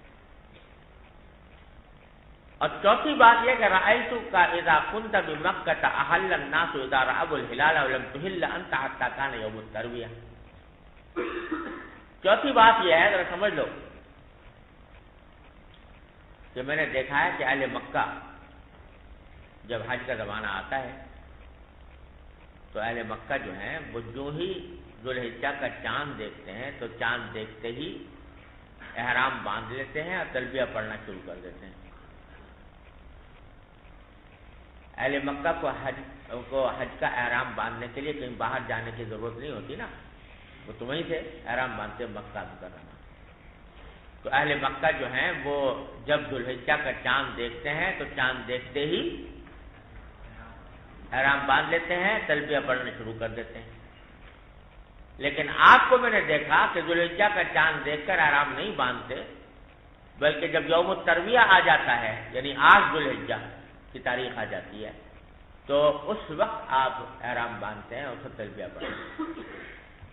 S1: اور چوتھی بات یہ کہ رأیت کا اذا كنت بمکۃ احل الناس اذا رأوا الهلال ولم تحل انت حتى كان يوم الترویہ۔ چوتھی بات یہ ہے، ذرا سمجھ لو، کہ میں نے دیکھا ہے کہ اہل مکہ جب حج کا زمانہ آتا ہے تو اہل مکہ جو ہیں وہ جو ہی ذوالحجہ کا چاند دیکھتے ہیں تو چاند دیکھتے ہی احرام باندھ لیتے ہیں اور تلبیہ پڑھنا شروع کر دیتے ہیں۔ اہل مکہ کو حج کا احرام باندھنے کے لیے کہیں باہر جانے کی ضرورت نہیں ہوتی نا، وہ تو وہیں سے احرام باندھتے مکہ مکرمہ۔ تو اہل مکہ جو ہیں وہ جب ذوالحجہ کا چاند دیکھتے ہیں تو چاند دیکھتے ہی احرام باندھ لیتے ہیں، تلبیہ پڑھنا شروع کر دیتے ہیں۔ لیکن آپ کو میں نے دیکھا کہ ذوالحجہ کا چاند دیکھ کر احرام نہیں باندھتے، بلکہ جب یوم الترویہ آ جاتا ہے، یعنی 8 ذوالحجہ کی تاریخ آ جاتی ہے، تو اس وقت آپ احرام باندھتے ہیں اور اس وقت تلبیہ پڑھتے ہیں۔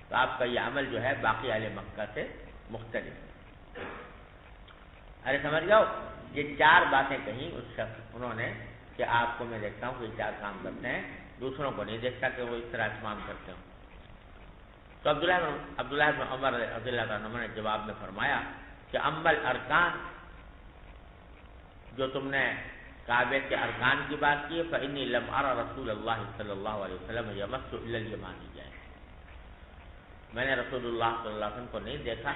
S1: تو آپ کا یہ عمل جو ہے باقی اہل مکہ سے مختلف ہے۔ ارے سمجھ جاؤ، یہ 4 باتیں کہیں اس شخص انہوں نے کہ آپ کو میں دیکھتا ہوں کہ 4 کام کرتے ہیں، دوسروں کو نہیں دیکھتا کہ وہ اس طرح تمام کرتے ہوں۔ تو عبداللہ بن عمر رضی اللہ عنہ نے جواب میں فرمایا کہ اما الارکان، جو تم نے کعبے کے ارکان کی بات کی، فإنی لم ارى رسول اللہ صلی اللہ علیہ وسلم یمس الا الیمانیہ، میں نے رسول اللہ صلی اللہ علیہ وسلم کو نہیں دیکھا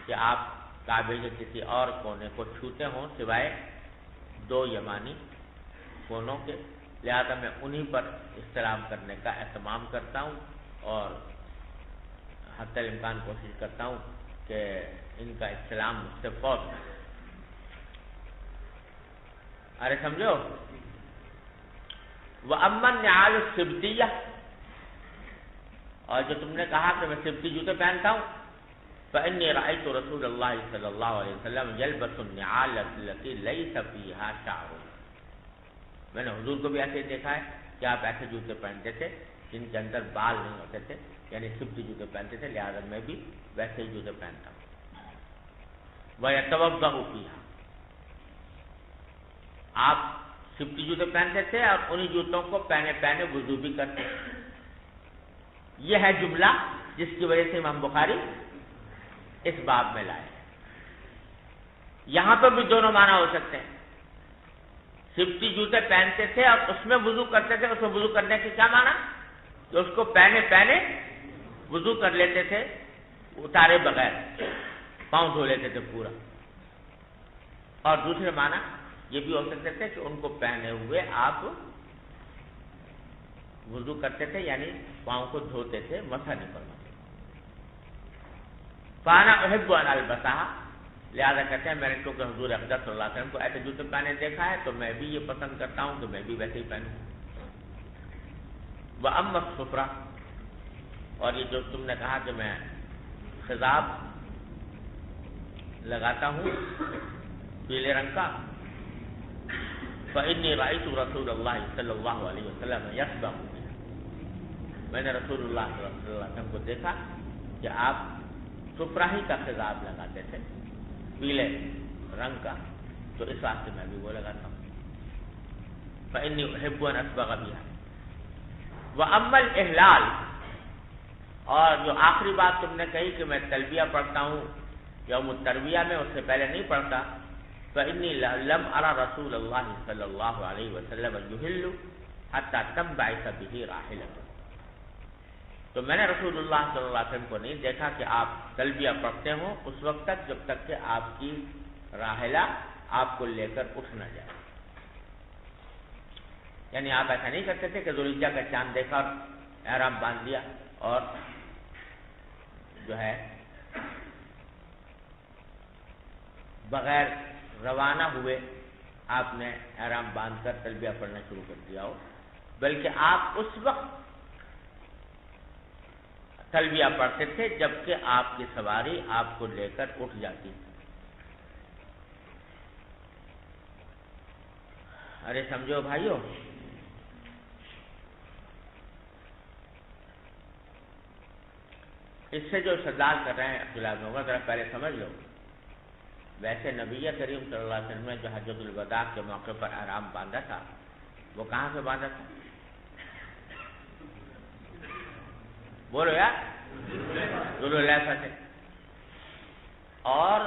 S1: کہ آپ کعبے کے کسی اور کونے کو چھوتے ہوں سوائے 2 یمانی کونوں کے، لہذا میں انہی پر استلام کرنے کا اہتمام کرتا ہوں اور حتی الامکان کوشش کرتا ہوں کہ ان کا استلام مجھ سے فوت ہو۔ ارے سمجھو، وَأَمَّا النِّعَالُ السِّبْتِيَّةُ، اور جو تم نے کہا کہ میں سبتی جوتے پہنتا ہوں، فإني رأيت رسول اللہ صلی اللہ علیہ وسلم يلبس النعال التي ليس فيها شعر، میں نے حضور کو بھی ایسے ہی دیکھا ہے کہ آپ ایسے جوتے پہنتے تھے جن کے اندر بال نہیں ہوتے تھے، یعنی سبتی جوتے پہنتے تھے، لہذا میں بھی ویسے ہی جوتے پہنتا ہوں۔ وَيَتَوَضَّأُ فِيهَا، آپ سبتی جوتے پہنتے تھے اور انہی جوتوں کو پہنے وضو بھی کرتے۔ یہ ہے جملہ جس کی وجہ سے امام بخاری اس باب میں لائے۔ یہاں پر بھی دونوں معنی ہو سکتے ہیں، سبتی جوتے پہنتے تھے اور اس میں وضو کرتے تھے۔ اس میں وضو کرنے کے کیا معنی؟ کہ اس کو پہنے وضو کر لیتے تھے اتارے بغیر، پاؤں دھو لیتے تھے پورا۔ اور دوسرے معنی یہ بھی ہو سکتے تھے کہ ان کو پہنے ہوئے آپ وضو کرتے تھے، یعنی پاؤں کو دھوتے تھے، مسح نہیں کرتے۔ فانا احب ان البسها، لہذا کہتے ہیں میں نے کیونکہ حضور اقدس صلی اللہ علیہ وسلم کو ایسے جوتے پہنے دیکھا ہے تو میں بھی یہ پسند کرتا ہوں کہ میں بھی ویسے ہی پہنوں۔ واما الصفرہ، اور یہ جو تم نے کہا کہ میں خضاب لگاتا ہوں پیلے رنگ کا، فإني رأيت رسول اللہ صلی اللہ علیہ وسلم يصبغ، میں نے رسول اللہ صلی اللہ علیہ وسلم کو دیکھا کہ آپ صفرہ ہی کا خضاب لگاتے تھے پیلے رنگ کا، تو اس واسطے میں بھی وہ لگاتا ہوں۔ فإني أحب أن أصبغ بها۔ وأما الإهلال، اور جو آخری بات تم نے کہی کہ میں تلبیہ پڑھتا ہوں یوم الترویہ میں، اس سے پہلے نہیں پڑھتا، فإني لم أرى رسول اللہ صلی اللہ علیہ وسلم يهل حتى تنبعث به راحلته، تو میں نے رسول اللہ صلی اللہ علیہ وسلم کو نہیں دیکھا کہ آپ تلبیہ پڑھتے ہوں اس وقت تک جب تک کہ آپ کی راحلہ آپ کو لے کر اٹھ نہ جائے، یعنی آپ ایسا نہیں کرتے تھے کہ ذوالحجہ کا چاند دیکھا اور احرام باندھ لیا اور جو ہے بغیر روانہ ہوئے آپ نے احرام باندھ کر تلبیہ پڑھنا شروع کر دیا ہو، بلکہ آپ اس وقت تلبیہ پڑھتے تھے جبکہ آپ کی سواری آپ کو لے کر اٹھ جاتی تھی۔ ارے سمجھو بھائیو، اس سے جو استدلال کر رہے ہیں عبداللہ بن عمر، ذرا پہلے سمجھ لو، ویسے نبی کریم صلی اللہ علیہ وسلم نے جو حجۃ الوداع کے موقع پر احرام باندھا تھا وہ کہاں سے باندھا تھا؟ بولو یار، ذو الحلیفہ سے۔ اور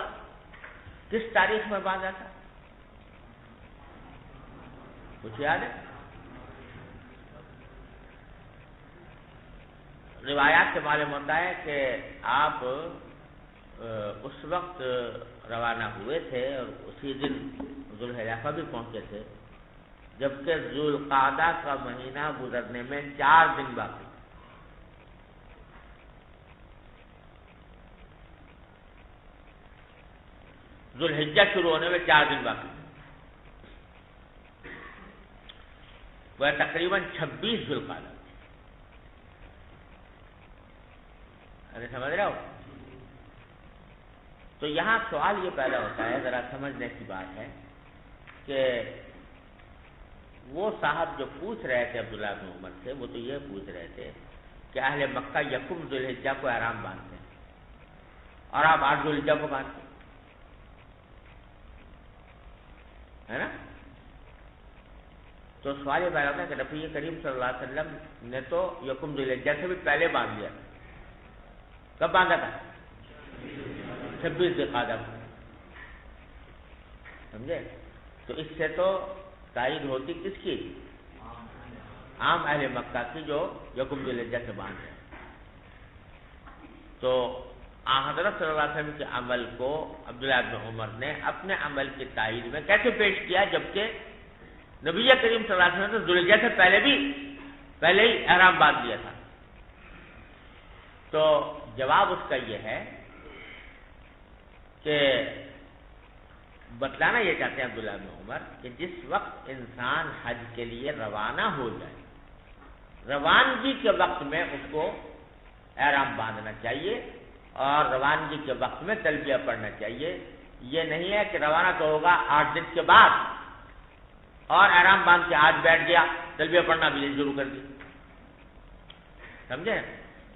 S1: کس تاریخ میں باندھا تھا؟ کچھ یاد ہے؟ روایات سے معلوم ہوتا ہے کہ آپ اس وقت روانہ ہوئے تھے اور اسی دن ذو الحلیفہ بھی پہنچے تھے جبکہ ذو القعدہ کا مہینہ گزرنے میں 4 دن باقی۔ ذو الحجہ شروع ہونے میں 4 دن باقی، وہ تقریباً 26 ذو القعدہ۔ ارے سمجھ رہے ہو؟ تو یہاں سوال یہ پیدا ہوتا ہے، ذرا سمجھنے کی بات ہے کہ وہ صاحب جو پوچھ رہے تھے عبداللہ بن عمر سے، وہ تو یہ پوچھ رہے تھے کہ اہل مکہ یکم ذو الحجہ کو احرام باندھتے ہیں اور آپ 8 ذو الحجہ کو باندھتے ہیں، ہے نا؟ تو سوال یہ پیدا ہوتا ہے کہ نبی کریم صلی اللہ علیہ وسلم نے تو یکم ذو الحجہ سے بھی پہلے باندھ لیا۔ کب باندھا تھا؟ 26 ذی القعدہ کو، سمجھے؟ تو اس سے تو تائید ہوتی کس کی؟ عام اہل مکہ کی جو یکم ذی الحجہ سے باندھے۔ تو حضرت صلی اللہ علیہ وسلم کے عمل کو عبداللہ بن عمر نے اپنے عمل کی تائید میں کیسے پیش کیا جبکہ نبی کریم صلی اللہ علیہ وسلم نے ذو الحجہ سے پہلے ہی احرام باندھ لیا تھا؟ تو جواب اس کا یہ ہے کہ بتلانا یہ چاہتے ہیں عبداللہ بن عمر کہ جس وقت انسان حج کے لیے روانہ ہو جائے، روانگی کے وقت میں اس کو احرام باندھنا چاہیے اور روانگی کے وقت میں تلبیہ پڑھنا چاہیے۔ یہ نہیں ہے کہ روانہ تو ہوگا 8 دن کے بعد اور احرام باندھ کے آج بیٹھ گیا، تلبیہ پڑھنا بھی شروع کر دیا، سمجھے؟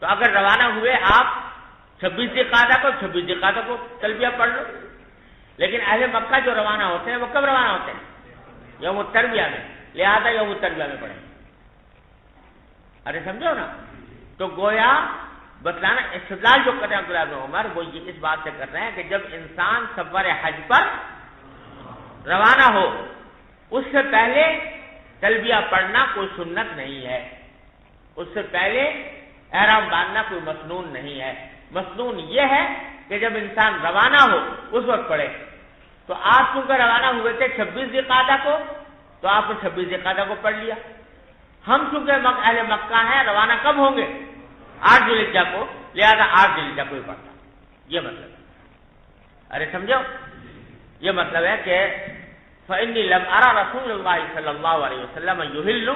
S1: تو اگر روانہ ہوئے آپ 26 ذی القعدہ کو، 26 ذی القعدہ کو تلبیہ پڑھ لو، لیکن اہل مکہ جو روانہ ہوتے ہیں وہ کب روانہ ہوتے ہیں؟ یوم الترویہ میں، لہذا یوم الترویہ میں پڑھیں۔ ارے سمجھو نا؟ تو گویا بتلانا استدلال جو کر رہے ہیں عبداللہ بن عمر وہ یہ اس بات سے کر رہے ہیں کہ جب انسان سفر حج پر روانہ ہو اس سے پہلے تلبیہ پڑھنا کوئی سنت نہیں ہے، اس سے پہلے احرام باندھنا کوئی مسنون نہیں ہے۔ مسنون یہ ہے کہ جب انسان روانہ ہو اس وقت پڑھے۔ تو آپ چونکہ روانہ ہوئے تھے 26 ذی القعدہ کو تو آپ نے 26 ذی القعدہ کو پڑھ لیا۔ ہم چونکہ اہل مکہ ہیں، روانہ کب ہوں گے؟ 8 ذی الحجہ کو، لہذا 8 ذی الحجہ کو ہی پڑھتا، یہ مطلب ہے۔ ارے سمجھو؟ یہ مطلب ہے کہ فإنی لم أرى رسول اللہ صلی اللہ علیہ وسلم یحل،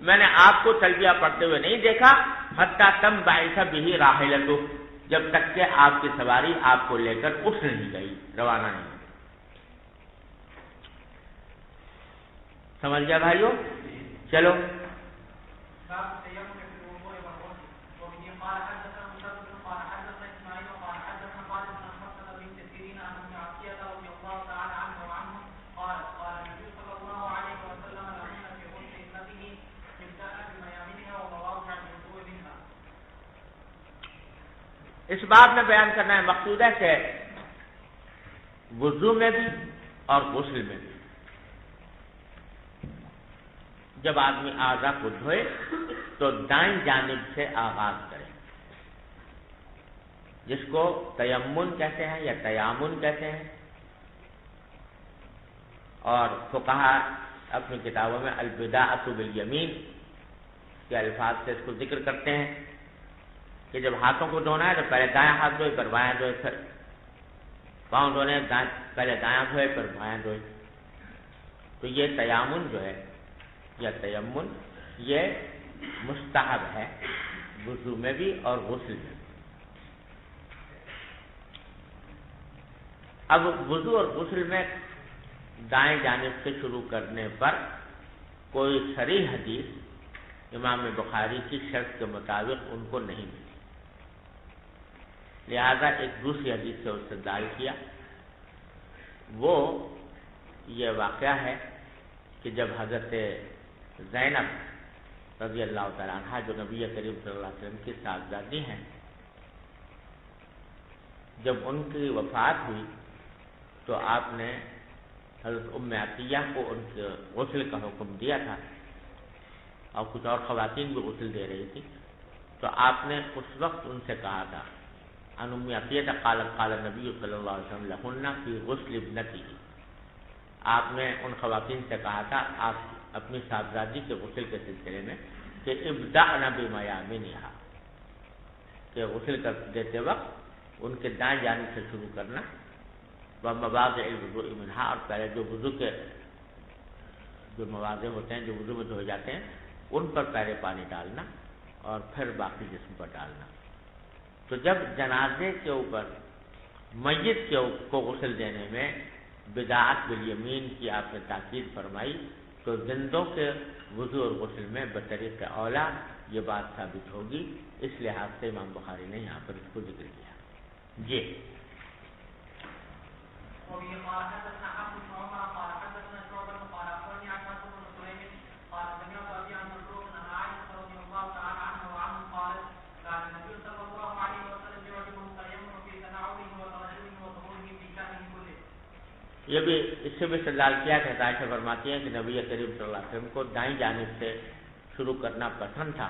S1: میں نے آپ کو تلبیہ پڑھتے ہوئے نہیں دیکھا حتیٰ تنبعث به راحلته، جب تک کہ آپ کی سواری آپ کو لے کر اٹھ نہیں گئی، روانہ نہیں۔ سمجھ گیا بھائیو؟ چلو اس بات میں بیان کرنا ہے مقصود ہے کہ وضو میں بھی اور غسل میں بھی جب آدمی اعضاء کو دھوئے تو دائیں جانب سے آغاز کرے، جس کو تیمم کہتے ہیں یا تیامن کہتے ہیں، اور فقہا اپنی کتابوں میں البداءۃ بالیمین کے الفاظ سے اس کو ذکر کرتے ہیں کہ جب ہاتھوں کو دھونا ہے تو پہلے دائیں ہاتھ دھوئے پھر بایاں دھوئے، پھر پاؤں دھونے پہلے دایاں دھوئے پھر بایاں دھوئے۔ تو یہ تیامن جو ہے یا تیمن یہ مستحب ہے وضو میں بھی اور غسل میں بھی۔ اب وضو اور غسل میں دائیں جانب سے شروع کرنے پر کوئی صریح حدیث امام بخاری کی شرط کے مطابق ان کو نہیں ملی، لہذا ایک دوسری حدیث سے استدلال کیا۔ وہ یہ واقعہ ہے کہ جب حضرت زینب رضی اللہ تعالیٰ عنہ جو نبی کریم صلی اللہ علیہ وسلم کی صاحبزادی ہیں، جب ان کی وفات ہوئی تو آپ نے حضرت ام عطیہ کو ان کے غسل کا حکم دیا تھا، اور کچھ اور خواتین بھی غسل دے رہی تھی، تو آپ نے اس وقت ان سے کہا تھا ان ام عطیہ قالت قال نبی صلی اللہ علیہ وسلم لہن فی غسل ابنتہ، آپ نے ان خواتین سے کہا تھا آپ اپنی صاحبزادی کے غسل کے سلسلے میں کہ ابدأن بمیامنہا، کہ غسل کر دیتے وقت ان کے دائیں جانب سے شروع کرنا، ومواضع الوضوء منہا، اور پہلے جو وضو کے جو مواضع ہوتے ہیں جو وضو میں دھوئے جاتے ہیں ان پر پہلے پانی ڈالنا اور پھر باقی جسم پر ڈالنا۔ تو جب جنازے کے اوپر میت کو غسل دینے میں بدعت بالیمین کی آپ نے تاکید فرمائی، تو زندوں کے وضو اور غسل میں بطریق اولا یہ بات ثابت ہوگی، اس لحاظ سے امام بخاری نے یہاں پر اس کو ذکر کیا۔ جی یہ بھی اس سے بھی استدلال کیا کہ عائشہ فرماتی ہیں کہ نبی کریم صلی اللہ علیہ وسلم کو دائیں جانب سے شروع کرنا پسند تھا،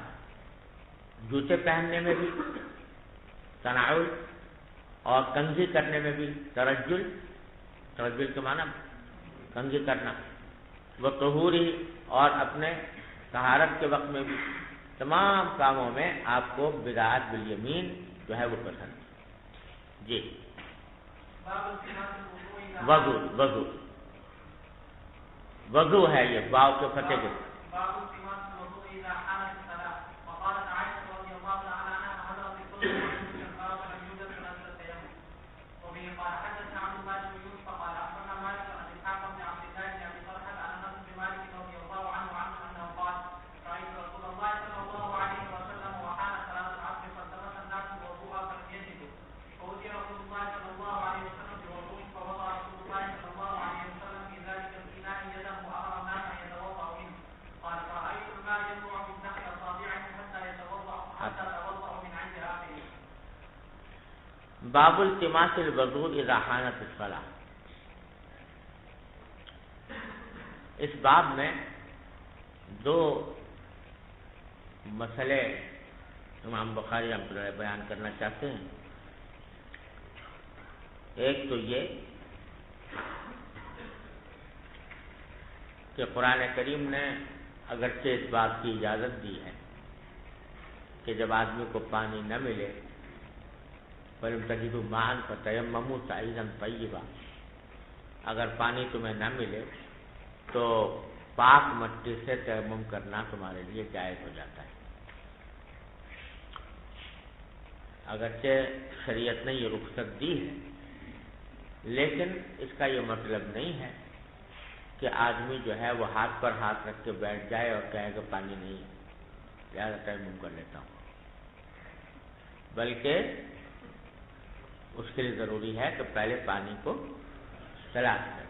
S1: جوتے پہننے میں بھی تناول اور کنگھی کرنے میں بھی ترجل کے معنی کنگھی کرنا، وہ طہوری اور اپنے طہارت کے وقت میں بھی، تمام کاموں میں آپ کو بدعت بالیمین جو ہے وہ پسند۔ جی وضو ہے یہ واو کے فتح کے باب التماس الوضوء اذا حانت الصلاۃ۔ اس باب میں دو مسئلے امام بخاری رحمۃ اللہ علیہ بیان کرنا چاہتے ہیں۔ ایک تو یہ کہ قرآن کریم نے اگرچہ اس بات کی اجازت دی ہے کہ جب آدمی کو پانی نہ ملے فَلَمْ تَجِدُوا مَاءً فَتَيَمَّمُوا صَعِيدًا طَيِّبًا، اگر پانی تمہیں نہ ملے تو پاک مٹی سے تیمم کرنا تمہارے لیے جائز ہو جاتا ہے۔ اگرچہ شریعت نے یہ رخصت دی ہے، لیکن اس کا یہ مطلب نہیں ہے کہ آدمی جو ہے وہ ہاتھ پر ہاتھ رکھ کے بیٹھ جائے اور کہے کہ پانی نہیں ہے لہٰذا تیمم کر لیتا ہوں، بلکہ اس کے لیے ضروری ہے کہ پہلے پانی کو تلاش کرے،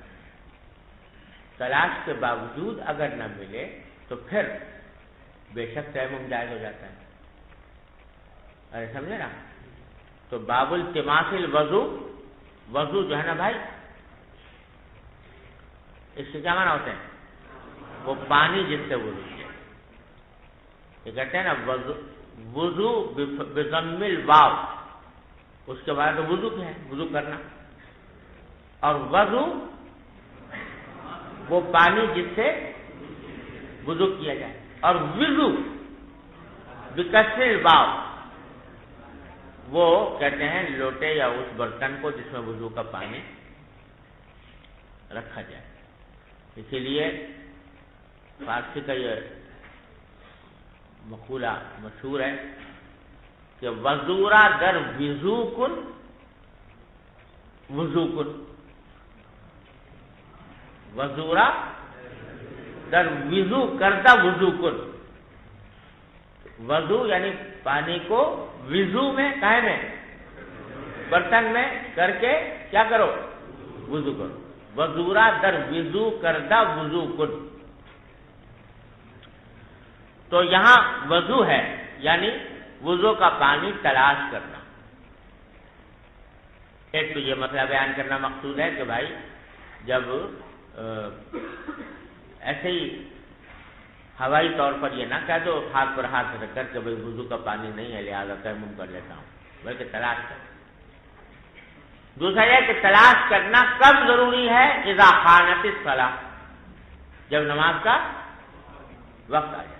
S1: تلاش کے باوجود اگر نہ ملے تو پھر بے شک تیمم جائز ہو جاتا ہے۔ ارے سمجھے نا؟ تو باب التماس الوضو، وضو جو ہے نا بھائی اس سے کیا معنی ہوتے ہیں؟ وہ پانی جس سے وضو کیا، یہ کہتے ہیں نا وضو بضم الواو، اس کے بعد وضو کیا ہے؟ وضو کرنا، اور وضو وہ پانی جس سے وضو کیا جائے، اور وضو بکسر الواو وہ کہتے ہیں لوٹے یا اس برتن کو جس میں وضو کا پانی رکھا جائے۔ اسی لیے فارسی کا یہ مقولہ مشہور ہے کہ وضورا در وضو کن وضو کن، وضورا در وضو کردہ وضو کن، وضو یعنی پانی کو وضو میں کہے میں برتن میں کر کے کیا کرو، وضو کرو، وضورا در وضو کردہ وضو کن۔ تو یہاں وضو ہے یعنی وضو کا پانی تلاش کرنا۔ ایک تو یہ مسئلہ بیان کرنا مقصود ہے کہ بھائی جب ایسے ہی ہوائی طور پر یہ نہ کہہ دو ہاتھ پر ہاتھ رکھ کر کہ بھائی وضو کا پانی نہیں ہے لہٰذا تیمم کر لیتا ہوں، بلکہ تلاش کر۔ دوسرا یہ کہ تلاش کرنا کب ضروری ہے، اذا خانت الصلاۃ، جب نماز کا وقت آ جائے۔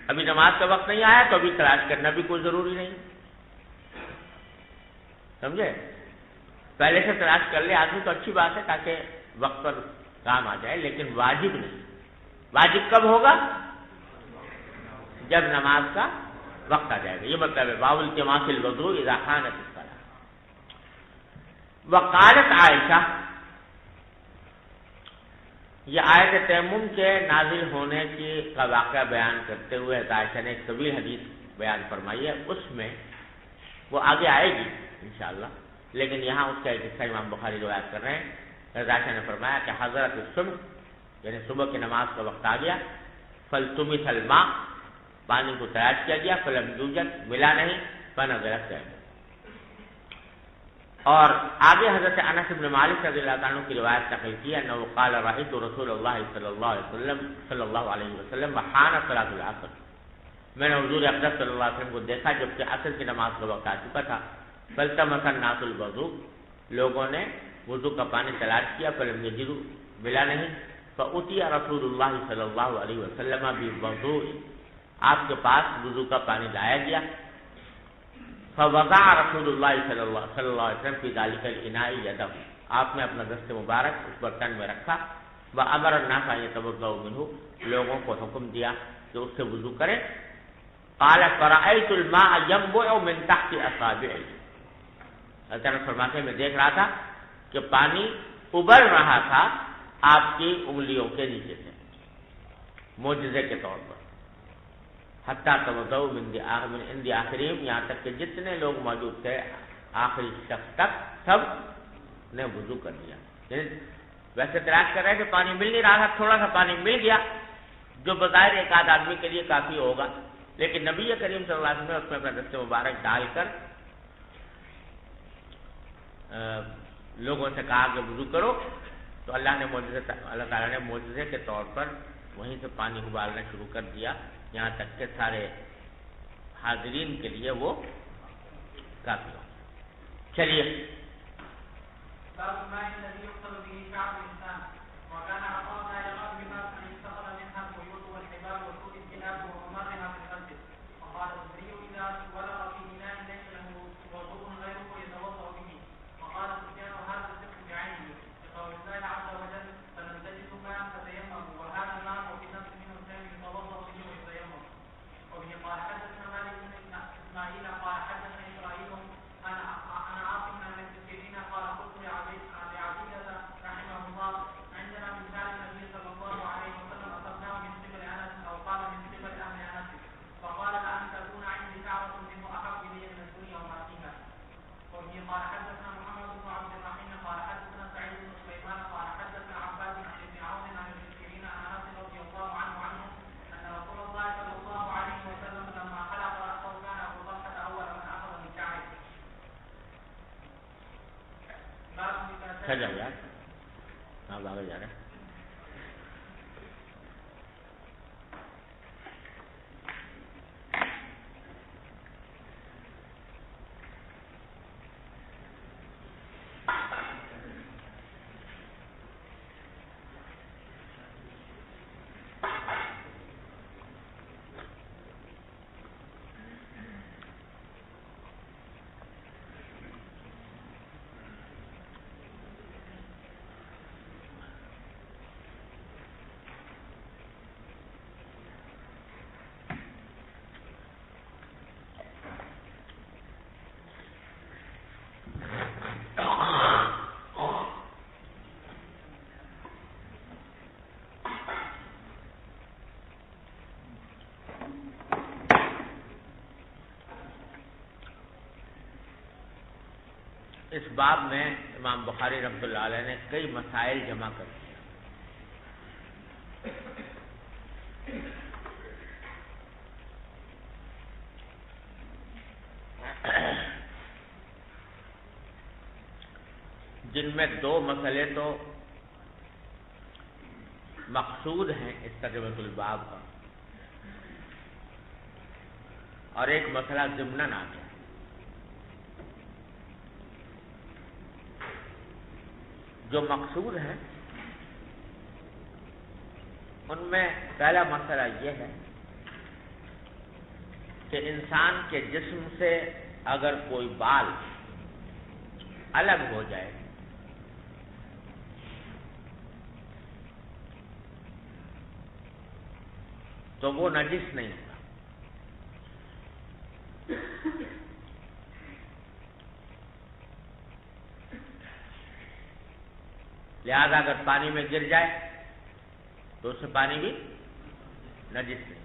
S1: ابھی نماز کا وقت نہیں آیا تو ابھی تلاش کرنا بھی کوئی ضروری نہیں، سمجھے؟ پہلے سے تلاش کر لے آدمی تو اچھی بات ہے تاکہ وقت پر کام آ جائے، لیکن واجب نہیں۔ واجب کب ہوگا؟ جب نماز کا وقت آ جائے گا، یہ مطلب ہے باب التماس الوضوء اذا خانت الصلاۃ۔ وقالت عائشہ، یہ آیت تیمم کے نازل ہونے کا واقعہ بیان کرتے ہوئے عائشہ نے ایک طویل حدیث بیان فرمائی ہے، اس میں وہ آگے آئے گی انشاءاللہ، لیکن یہاں اس کا ایک حصہ امام بخاری روایت کر رہے ہیں۔ عائشہ نے فرمایا کہ حضرت الصبح یعنی صبح کی نماز کا وقت آ گیا، فالتمس الماء، پانی کو تلاش کیا گیا، فلم یوجد، ملا نہیں، فنزل التیمم۔ اور آگے حضرت انس بن مالک رضی اللہ عنہ کی روایت نقل کی ہے، انه قال رأيت رسول اللہ صلی اللہ علیہ وسلم وحان صلاۃ العصر، میں نے حضور اقدس صلی اللہ علیہ وسلم کو دیکھا جبکہ عصر کی نماز کا وقت آ چکا تھا۔ فالتمس الناس الوضوء، لوگوں نے وضو کا پانی تلاش کیا، فلم یجدوا، ملا نہیں، فأتی رسول اللہ صلی اللہ علیہ وسلم بوضوء، آپ کے پاس وضو کا پانی لایا گیا، فوضع رسول اللہ صلی اللہ علیہ وسلم فی ذلک الاناء یدہ، آپ نے اپنا دست مبارک اس برتن میں رکھا، وامر الناس ان یتوضؤوا منہ، لوگوں کو حکم دیا کہ اس سے وضو کریں۔ قال فرأیت الماء ينبع من تحت اصابعی، حضرت فرماتے ہیں میں دیکھ رہا تھا کہ پانی ابل رہا تھا آپ کی انگلیوں کے نیچے سے، معجزے کے طور پر۔ حتیٰ توضؤوا من عند آخرین، یہاں تک کہ جتنے لوگ موجود تھے آخری شخص تک سب نے وضو کر لیا۔ ویسے تلاش کر رہے تھے، پانی مل نہیں رہا تھا، تھوڑا سا پانی مل گیا جو بظاہر ایک آدھ آدمی کے لیے کافی ہوگا، لیکن نبی کریم صلی اللہ علیہ وسلم نے اس میں اپنا دست مبارک ڈال کر لوگوں سے کہا کہ وضو کرو، تو اللہ تعالیٰ نے معجزے کے طور پر وہیں سے پانی ابالنا شروع کر دیا، یہاں تک کہ سارے حاضرین کے لیے وہ کافی ہو۔ چلیے جاؤ یار، آپ آگے جا رہے ہیں۔ اس باب میں امام بخاری رحمۃ اللہ علیہ نے کئی مسائل جمع کر دیے، جن میں دو مسئلے تو مقصود ہیں اس ترجمۃ الباب کا، اور ایک مسئلہ ضمناً آ گیا۔ جو مقصود ہیں ان میں پہلا مسئلہ یہ ہے کہ انسان کے جسم سے اگر کوئی بال الگ ہو جائے تو وہ نجس نہیں ہوتا۔ لہذا اگر پانی میں گر جائے تو اس سے پانی بھی نجس نہیں۔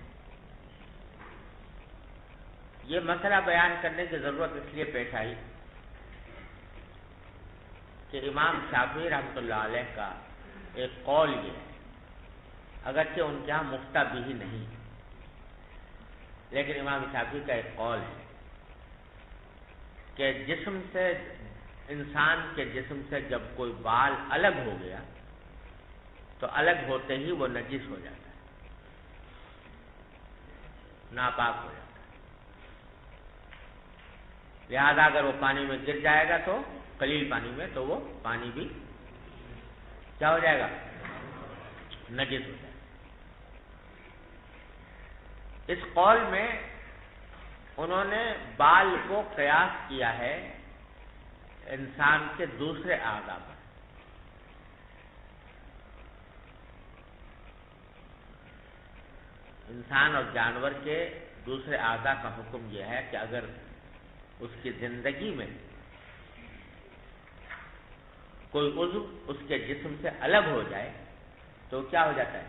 S1: یہ مسئلہ بیان کرنے کی ضرورت اس لیے پیش آئی کہ امام شافعی رحمۃ اللہ علیہ کا ایک قول یہ ہے، اگرچہ ان کے یہاں مفتہ بھی نہیں، لیکن امام شافعی کا ایک قول ہے کہ جسم سے، انسان کے جسم سے جب کوئی بال الگ ہو گیا تو الگ ہوتے ہی وہ نجس ہو جاتا ہے، ناپاک ہو جاتا ہے۔ لہذا اگر وہ پانی میں گر جائے گا تو قلیل پانی میں، تو وہ پانی بھی کیا ہو جائے گا؟ نجس ہو جائے گا۔ اس قول میں انہوں نے بال کو قیاس کیا ہے انسان کے دوسرے اعضاء پر۔ انسان اور جانور کے دوسرے اعضاء کا حکم یہ ہے کہ اگر اس کی زندگی میں کوئی عضو اس کے جسم سے الگ ہو جائے تو کیا ہو جاتا ہے؟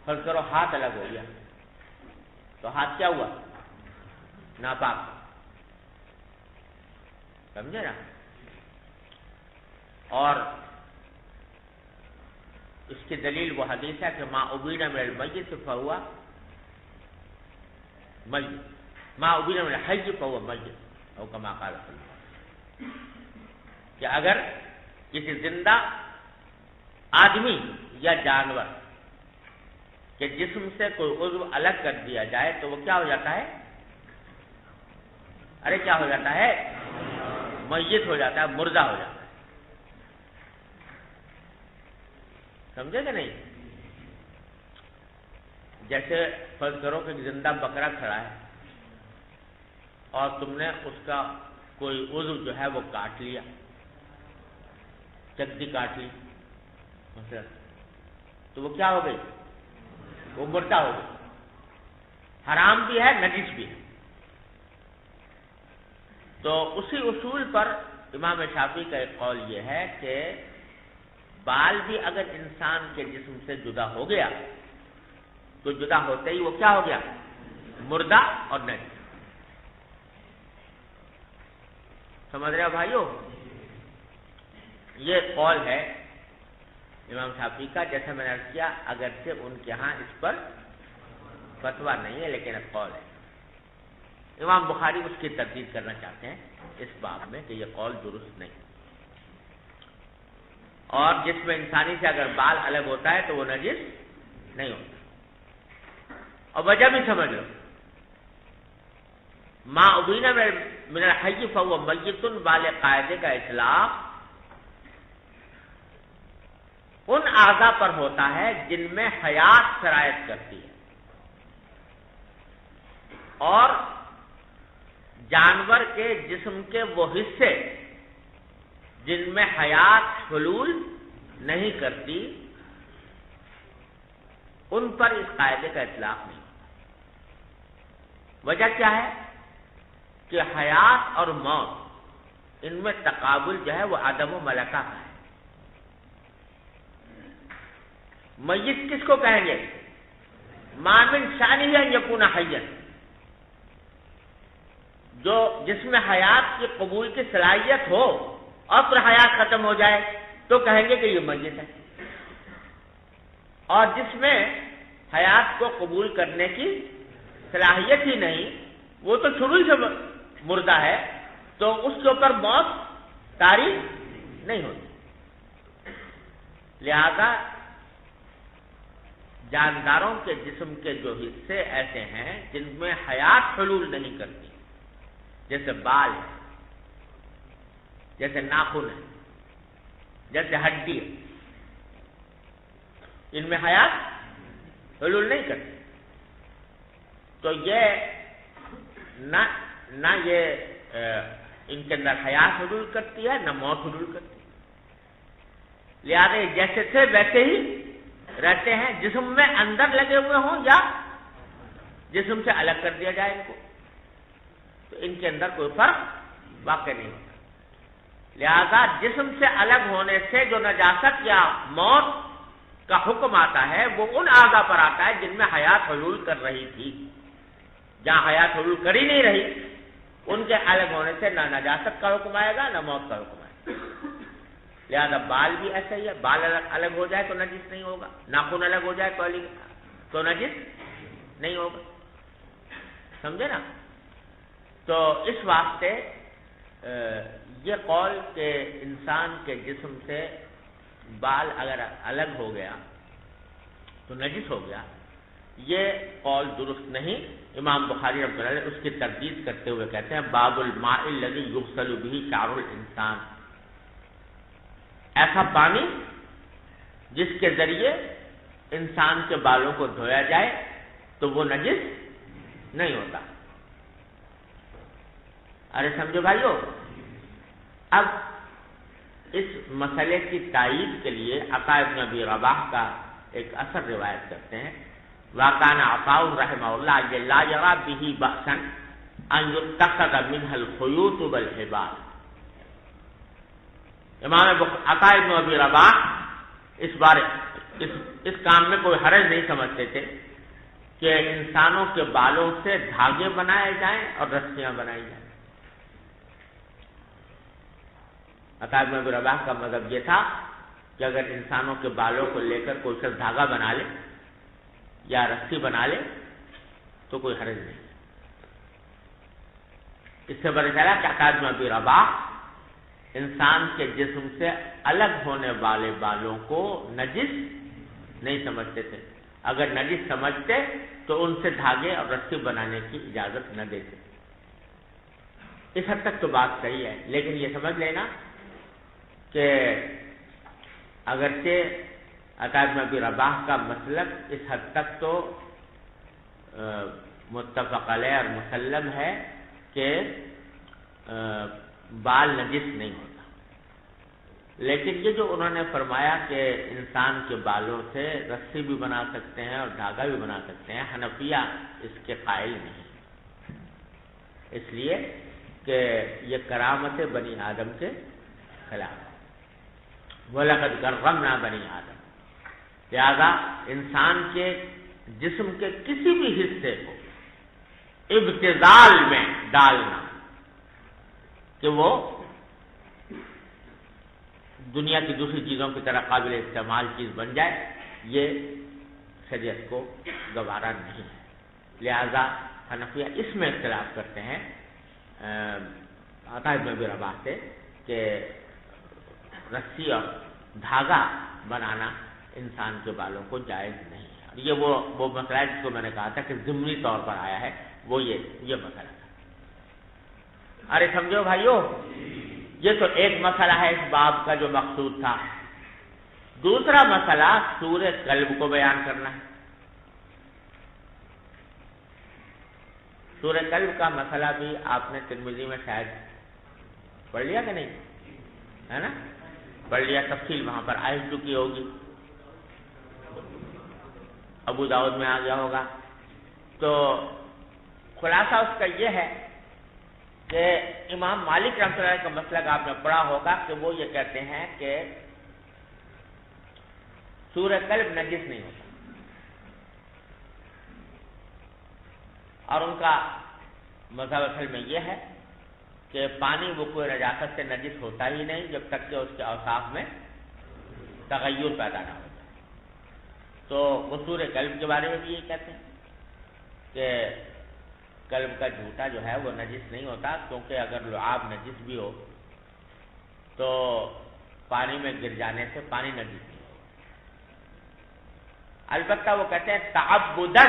S1: فرض کرو ہاتھ الگ ہو گیا تو ہاتھ کیا ہوا؟ ناپاک۔ سمجھے نا؟ اور اس کی دلیل وہ حدیث ہے کہ ما ابین من المیت فہو میت، ما ابین من الحی فہو میت، او کما قال صلی اللہ علیہ وسلم، کہ اگر کسی زندہ آدمی یا جانور کہ جسم سے کوئی عضو الگ کر دیا جائے تو وہ کیا ہو جاتا ہے؟ ارے کیا ہو جاتا ہے؟ میت ہو جاتا ہے، مردہ ہو جاتا ہے۔ سمجھے کہ نہیں؟ جیسے فرض کرو کہ زندہ بکرا کھڑا ہے اور تم نے اس کا کوئی عضو جو ہے وہ کاٹ لیا، چکتی کاٹ لی مثلا، تو وہ کیا ہو گئی؟ وہ مردہ ہو گئی، حرام بھی ہے، نجس بھی ہے۔ تو اسی اصول پر امام شافعی کا ایک قول یہ ہے کہ بال بھی اگر انسان کے جسم سے جدا ہو گیا تو جدا ہوتے ہی وہ کیا ہو گیا؟ مردہ اور نجس۔ سمجھ رہے ہو بھائیو؟ یہ قول ہے امام شافعی کا، جیسا میں نے عرض کیا اگرچہ ان کے ہاں اس پر فتویٰ نہیں ہے لیکن ایک قول ہے۔ امام بخاری اس کی تردید کرنا چاہتے ہیں اس باب میں کہ یہ قول درست نہیں، اور جس میں انسانی سے اگر بال الگ ہوتا ہے تو وہ نجس نہیں ہوتا۔ اور وجہ بھی سمجھ لو، ما ابین من الحی فہو میت بال قاعدے کا اطلاق ان اعضاء پر ہوتا ہے جن میں حیات سرایت کرتی ہے، اور جانور کے جسم کے وہ حصے جن میں حیات حلول نہیں کرتی ان پر اس قاعدے کا اطلاق نہیں ہوتا۔ وجہ کیا ہے کہ حیات اور موت ان میں تقابل جو ہے وہ عدم و ملکہ کا ہے۔ میت کس کو کہیں گے؟ ما من شأنہ ان یکون حیا، جو جس میں حیات کی قبول کی صلاحیت ہو اور پھر حیات ختم ہو جائے تو کہیں گے کہ یہ میت ہے، اور جس میں حیات کو قبول کرنے کی صلاحیت ہی نہیں، وہ تو شروع سے مردہ ہے، تو اس کے اوپر موت طاری نہیں ہوتی۔ لہذا جانداروں کے جسم کے جو حصے ایسے ہیں جن میں حیات حلول نہیں کرتی، جیسے بال ہے، جیسے ناخن ہے، جیسے ہڈی ہے، ان میں حیات حلول نہیں کرتی، تو یہ نہ یہ ان کے اندر حیات حلول کرتی ہے نہ موت حلول کرتی ہے۔ لہذا جیسے تھے ویسے ہی رہتے ہیں، جسم میں اندر لگے ہوئے ہوں یا جسم سے الگ کر دیا جائے ان کو، تو ان کے اندر کوئی فرق واقع نہیں ہوتا۔ لہذا جسم سے الگ ہونے سے جو نجاست یا موت کا حکم آتا ہے وہ ان اعضاء پر آتا ہے جن میں حیات حلول کر رہی تھی۔ جہاں حیات حلول کر ہی نہیں رہی ان کے الگ ہونے سے نہ نجاست کا حکم آئے گا نہ موت کا حکم آئے گا۔ لہذا بال بھی ایسا ہی ہے، بال الگ ہو جائے تو نجس نہیں ہوگا، ناخن الگ ہو جائے تو نجس نہیں ہوگا، سمجھے نا؟ تو اس واسطے یہ قول کہ انسان کے جسم سے بال اگر الگ ہو گیا تو نجس ہو گیا، یہ قول درست نہیں۔ امام بخاری رحمۃ اللہ علیہ اس کی تردید کرتے ہوئے کہتے ہیں باب الماء الذی یغسل به شعر الانسان، ایسا پانی جس کے ذریعے انسان کے بالوں کو دھویا جائے تو وہ نجس نہیں ہوتا۔ ارے سمجھو بھائیو، اب اس مسئلے کی تائید کے لیے عطاء بن ابی رباح کا ایک اثر روایت کرتے ہیں، وَكَانَ عَطَاءُ رحمہ اللہ لَا يَرَى بِهِ بَأْسًا أَن يُتَّخَذَ مِنْهَا الْخُيُوطُ وَالْحِبَالُ۔ امام عطاء بن ابی رباح اس کام میں کوئی حرج نہیں سمجھتے تھے کہ انسانوں کے بالوں سے دھاگے بنائے جائیں اور رسیاں بنائی جائیں۔ عطاء بن ابی رباح کا مذہب یہ تھا کہ اگر انسانوں کے بالوں کو لے کر کوئی شخص دھاگا بنا لے یا رسی بنا لے تو کوئی حرج نہیں۔ اس سے پتہ چلا کہ عطاء بن ابی رباح انسان کے جسم سے الگ ہونے والے بالوں کو نجس نہیں سمجھتے تھے، اگر نجس سمجھتے تو ان سے دھاگے اور رسی بنانے کی اجازت نہ دیتے۔ اس حد تک تو بات صحیح ہے، لیکن یہ سمجھ لینا کہ اگرچہ عطاء بن ابی رباح کا مسلک اس حد تک تو متفق علیہ اور مسلم ہے کہ بال نجس نہیں ہوتا، لیکن یہ جو انہوں نے فرمایا کہ انسان کے بالوں سے رسی بھی بنا سکتے ہیں اور دھاگا بھی بنا سکتے ہیں، حنفیہ اس کے قائل نہیں، اس لیے کہ یہ کرامت بنی آدم کے خلاف ہے۔ وَلَقَدْ كَرَّمْنَا بَنِي آدم، لہذا انسان کے جسم کے کسی بھی حصے کو ابتذال میں ڈالنا کہ وہ دنیا کی دوسری چیزوں کی طرح قابل استعمال چیز بن جائے، یہ شریعت کو گوارا نہیں ہے۔ لہذا حنفیہ اس میں اختلاف کرتے ہیں عطاء بن ابی رباح سے کہ رسی اور دھاگا بنانا انسان کے بالوں کو جائز نہیں ہے۔ یہ وہ مسئلہ ہے جس کو میں نے کہا تھا کہ ضمنی طور پر آیا ہے، وہ یہ مسئلہ ہے۔ ارے سمجھو بھائیو، یہ تو ایک مسئلہ ہے اس باب کا جو مقصود تھا۔ دوسرا مسئلہ سور قلب کو بیان کرنا ہے۔ سور قلب کا مسئلہ بھی آپ نے ترمذی میں شاید پڑھ لیا کہ نہیں، ہے نا؟ پڑھ لیا، تفصیل وہاں پر آ چکی ہوگی، ابو داؤد میں آ گیا ہوگا۔ تو خلاصہ اس کا یہ ہے کہ امام مالک رحمۃ اللہ کا مسلک آپ نے پڑھا ہوگا کہ وہ یہ کہتے ہیں کہ سور قلب نجس نہیں ہوتا، اور ان کا مذہب اصل میں یہ ہے کہ پانی وقوع نجاست سے نجس ہوتا ہی نہیں جب تک کہ اس کے اوصاف میں تغیر پیدا نہ ہو جائے۔ تو قصور قلب کے بارے میں بھی یہ کہتے ہیں کہ قلب کا جھوٹا جو ہے وہ نجس نہیں ہوتا، کیونکہ اگر لعاب نجس بھی ہو تو پانی میں گر جانے سے پانی نجس نہیں ہو۔ البتہ وہ کہتے ہیں تعبداً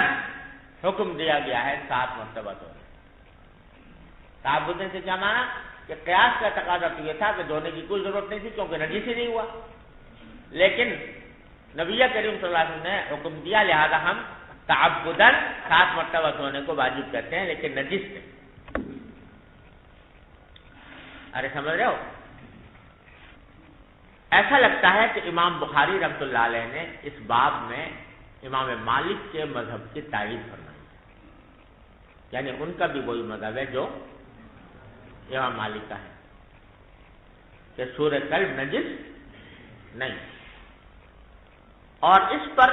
S1: حکم دیا گیا ہے 7 مرتبہ دھونے۔ تعبداً سے کیا مانا کہ قیاس کا تقاضا تو یہ تھا کہ دھونے کی کوئی ضرورت نہیں تھی کیونکہ نجس ہی نہیں ہوا، لیکن نبی کریم صلی اللہ علیہ وسلم نے حکم دیا، لہذا ہم تعبداً 7 مرتبہ دھونے کو واجب کہتے ہیں، لیکن نجس نہیں۔ ارے سمجھ رہے ہو؟ ایسا لگتا ہے کہ امام بخاری رحمۃ اللہ علیہ نے اس باب میں امام مالک کے مذہب کی تائید فرمائی، یعنی ان کا بھی وہی مذہب ہے جو امام مالک کا ہے کہ سور قلب نجس نہیں، اور اس پر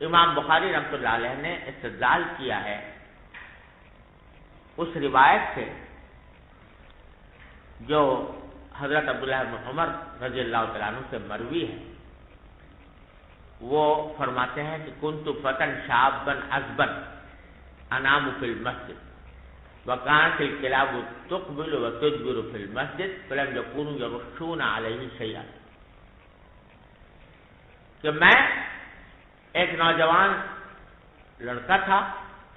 S1: امام بخاری رحمۃ اللہ علیہ نے استدلال کیا ہے اس روایت سے جو حضرت عبداللہ بن عمر رضی اللہ تعالیٰ عنہ سے مروی ہے۔ وہ فرماتے ہیں کہ کنت فتن شابا عذبا انام فی المسجد وکانت الکلاب تقبل وتدبر فی المسجد فلم یکونوا یرشون علیہ شیئا، کہ میں ایک نوجوان لڑکا تھا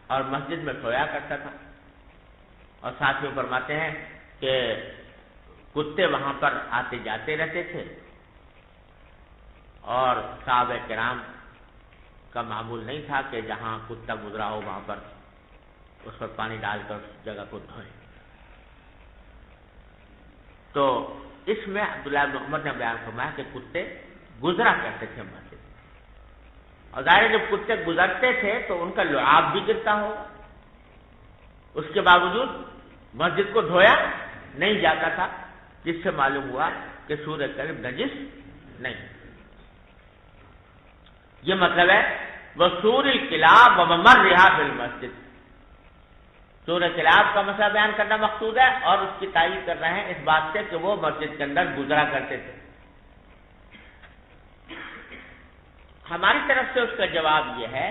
S1: اور مسجد میں سویا کرتا تھا، اور ساتھ میں فرماتے ہیں کہ کتے وہاں پر آتے جاتے رہتے تھے، اور صحابہ کرام کا معمول نہیں تھا کہ جہاں کتا گزرا ہو وہاں پر اس پر پانی ڈال کر اس جگہ کو دھوئیں۔ تو اس میں عبداللہ بن عمر نے بیان فرمایا کہ کتے گزرا کرتے تھے مسجد، اور ظاہر جب کتے گزرتے تھے تو ان کا لعاب بھی گرتا ہوگا، اس کے باوجود مسجد کو دھویا نہیں جاتا تھا، جس سے معلوم ہوا کہ سورہ قلب نجس نہیں۔ یہ مطلب ہے وصور الکلاب وممرھا فی المسجد، سورہ کلاب کا مسئلہ بیان کرنا مقصود ہے، اور اس کی تائید کر رہے ہیں اس بات سے کہ وہ مسجد کے اندر گزرا کرتے تھے۔ ہماری طرف سے اس کا جواب یہ ہے،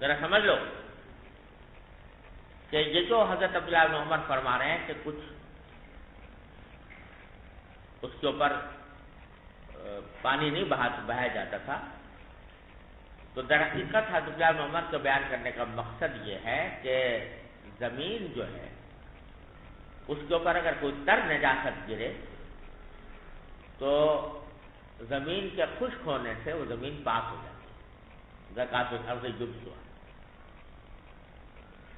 S1: ذرا سمجھ لو کہ یہ جو حضرت عبداللہ بن عمر فرما رہے ہیں کہ کچھ اس کے اوپر پانی نہیں بہایا جاتا تھا، تو در حقیقت حضرت عبداللہ بن عمر کو بیان کرنے کا مقصد یہ ہے کہ زمین جو ہے اس کے اوپر اگر کوئی تر نجاست گرے تو زمین کے خشک ہونے سے وہ زمین پاک ہو جاتی ہے، زکوٰۃ الارض جبسها،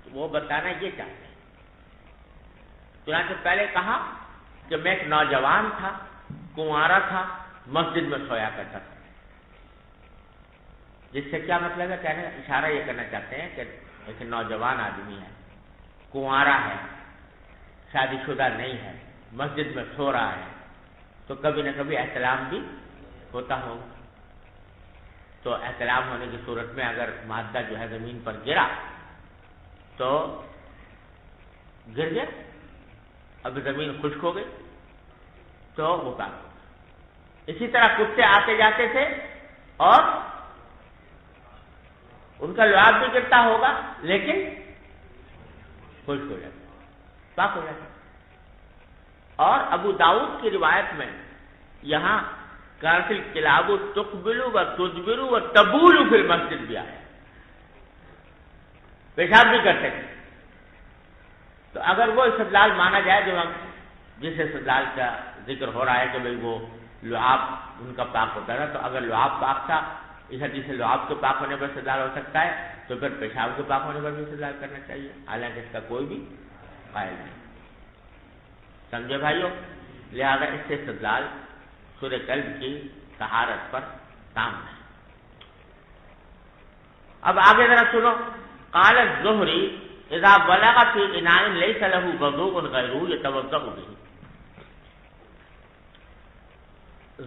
S1: تو وہ بتانا یہ چاہتے ہیں۔ چنانچہ پہلے کہا کہ میں ایک نوجوان تھا، کنوارا تھا، مسجد میں سویا کرتا تھا، جس سے کیا مطلب ہے؟ کہنے اشارہ یہ کرنا چاہتے ہیں کہ ایک نوجوان آدمی ہے، کنوارا ہے، شادی شدہ نہیں ہے، مسجد میں سو رہا ہے، تو کبھی نہ کبھی احتلام بھی ہوتا ہوگا۔ تو احتلام ہونے کی صورت میں اگر مادہ جو ہے زمین پر گرا تو گر گیا، اب زمین خشک ہو گئی تو وہ کام ہو۔ اسی طرح کتے آتے جاتے تھے اور ان کا لعاب بھی گرتا ہوگا لیکن خشک ہو جاتا، پاک ہو جاتا۔ اور ابو داؤد کی روایت میں یہاں کانت الکلاب تقبل و تدبر و تبول فی المسجد بھی آیا، پیشاب بھی کرتے تھے۔ تو اگر وہ استدلال مانا جائے جو ہم جس استدلال کا ذکر ہو رہا ہے کہ بھئی وہ لعاب ان کا پاک ہوتا تھا، تو اگر لعاب پاک تھا، اس حدیث سے لعاب کے پاک ہونے پر استدلال ہو سکتا ہے، تو پھر پیشاب کے پاک ہونے پر بھی استدلال کرنا چاہیے، حالانکہ اس کا کوئی بھی قائل نہیں۔ سمجھے بھائیو؟ لہذا اس سے استدلال سورہ قلب کی طہارت پر کام ہے۔ اب آگے ذرا سنو، قال الزہری اذا بلغ فی اناء لیس له وضوء غیرہ یتوضأ بہ۔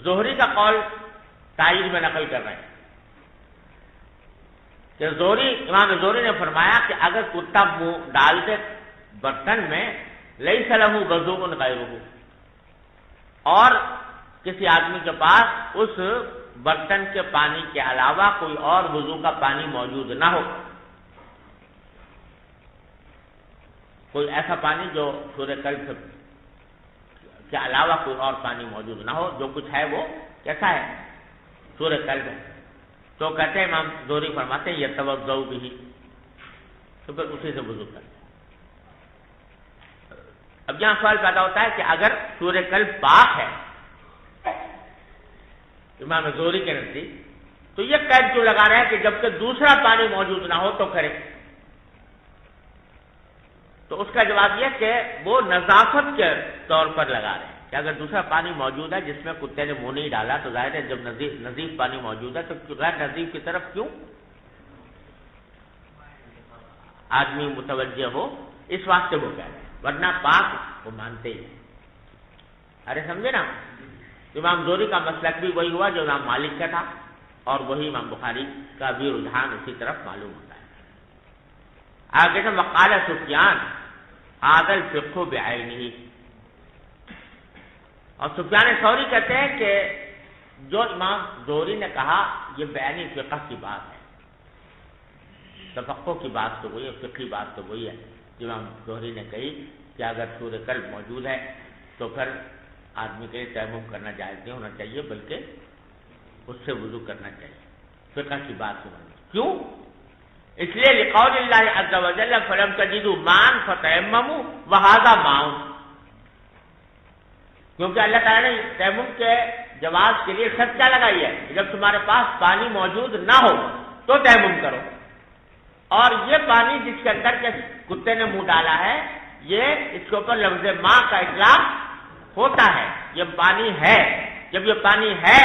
S1: زہری کا قول تائید میں نقل کر رہے ہیں کہ امام زہری نے فرمایا کہ اگر کتا منہ ڈال دے برتن میں لیس لہ وضوء غیرہ، اور کسی آدمی کے پاس اس برتن کے پانی کے علاوہ کوئی اور وضو کا پانی موجود نہ ہو، کوئی ایسا پانی جو سورہ کلب کے علاوہ کوئی اور پانی موجود نہ ہو، جو کچھ ہے وہ کیسا ہے؟ سورہ کلب ہے، تو کہتے ہیں امام زہری فرماتے ہیں یتوضؤ بہ، تو پھر اسی سے وضو کرتے ہیں۔ اب یہاں سوال پیدا ہوتا ہے کہ اگر سورہ کلب پاک ہے امام زہری کے نزدیک، تو یہ قید کیوں لگا رہے ہیں کہ جب کہ دوسرا پانی موجود نہ ہو تو کرے؟ تو اس کا جواب یہ کہ وہ نظافت کے طور پر لگا رہے ہیں کہ اگر دوسرا پانی موجود ہے جس میں کتے نے منہ نہیں ڈالا تو ظاہر ہے جب نظیف پانی موجود ہے تو غیر نظیف کی طرف کیوں آدمی متوجہ ہو، اس واسطے وہ کہہ رہے ہیں، ورنہ پاک وہ مانتے ہی ہیں۔ ارے سمجھے نا، امام زہری کا مسلک بھی وہی ہوا جو امام مالک کا تھا، اور وہی امام بخاری کا بھی رجحان اسی طرف معلوم ہوتا ہے۔ آگے سے وقال سفیان هذا الفقہ بعینہ، اور سفیان ثوری کہتے ہیں کہ جو امام زہری نے کہا یہ بعینی فقہ کی بات ہے، تفقہ کی بات تو وہی ہے، فقہی بات تو وہی ہے جو امام زہری نے کہی کہ اگر سورہ کلب موجود ہے تو پھر آدمی کے لیے تیمم کرنا جائز نہیں ہونا چاہیے، بلکہ اس سے وضو کرنا چاہیے، فقہ کی بات سمجھیں۔ کیوں؟ اس لیے لقول اللہ عز وجل فلم تجدوا ماء فتیمموا وہذا ماء، کیونکہ اللہ تعالیٰ نے تیمم کے جواز کے لیے شرط کیا لگائی ہے؟ جب تمہارے پاس پانی موجود نہ ہو تو تیمم کرو، اور یہ پانی جس کے اندر کے کتے نے منہ ڈالا ہے یہ اس کے اوپر لفظ ماء کا اطلاق ہوتا ہے، یہ پانی ہے، جب یہ پانی ہے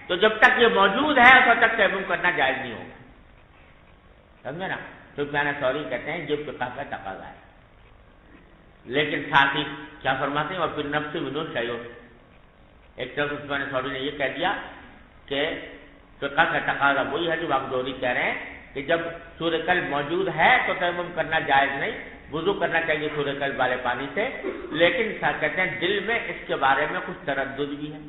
S1: تو جب تک یہ موجود ہے اس وقت تک تیمم کرنا جائز نہیں ہوگا، سمجھے نا؟ تو سفیان ثوری کہتے ہیں یہ فقہ کا تقاضا ہے، لیکن ساتھ ہی کیا فرماتے ہیں؟ اور پھر نفس منو شیء، ایک طرف سفیان ثوری نے یہ کہہ دیا کہ فقہ کا تقاضا وہی ہے جو امام زہری کہہ رہے ہیں کہ جب سورہ کلب موجود ہے تو تیمم کرنا جائز نہیں، وضو کرنا چاہیے سورہ کلب والے پانی سے، لیکن کہتے ہیں دل میں اس کے بارے میں کچھ تردد بھی ہے،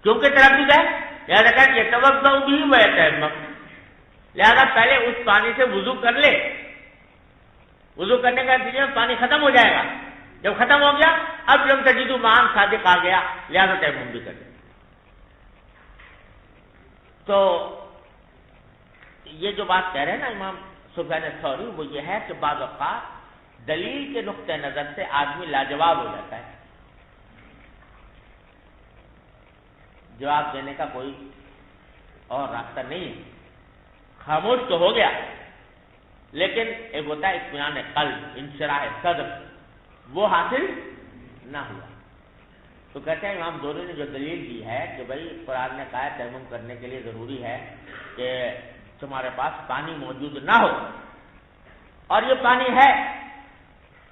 S1: کیونکہ تردد ہے لہٰذا کہ یتوضؤ بہ ویتیمم، لہذا پہلے اس پانی سے وضو کر لے، وضو کرنے کا نتیجے میں پانی ختم ہو جائے گا، جب ختم ہو گیا اب لم تجدوا ماء صادق آ گیا، لہذا تیمم بھی کر لے۔ تو یہ جو بات کہہ رہے ہیں نا امام سفیان ثوری، وہ یہ ہے کہ بعض اوقات دلیل کے نقطہ نظر سے آدمی لاجواب ہو جاتا ہے، جواب دینے کا کوئی اور راستہ نہیں ہے، خاموش تو ہو گیا، لیکن ایک ہوتا ہے اطمینان قلب، انشراح صدر، وہ حاصل نہ ہوا۔ تو کہتے ہیں امام زہری نے جو دلیل دی ہے کہ بھائی قرآن نے کہا ہے تیمم کرنے کے لیے ضروری ہے کہ تمہارے پاس پانی موجود نہ ہو، اور یہ پانی ہے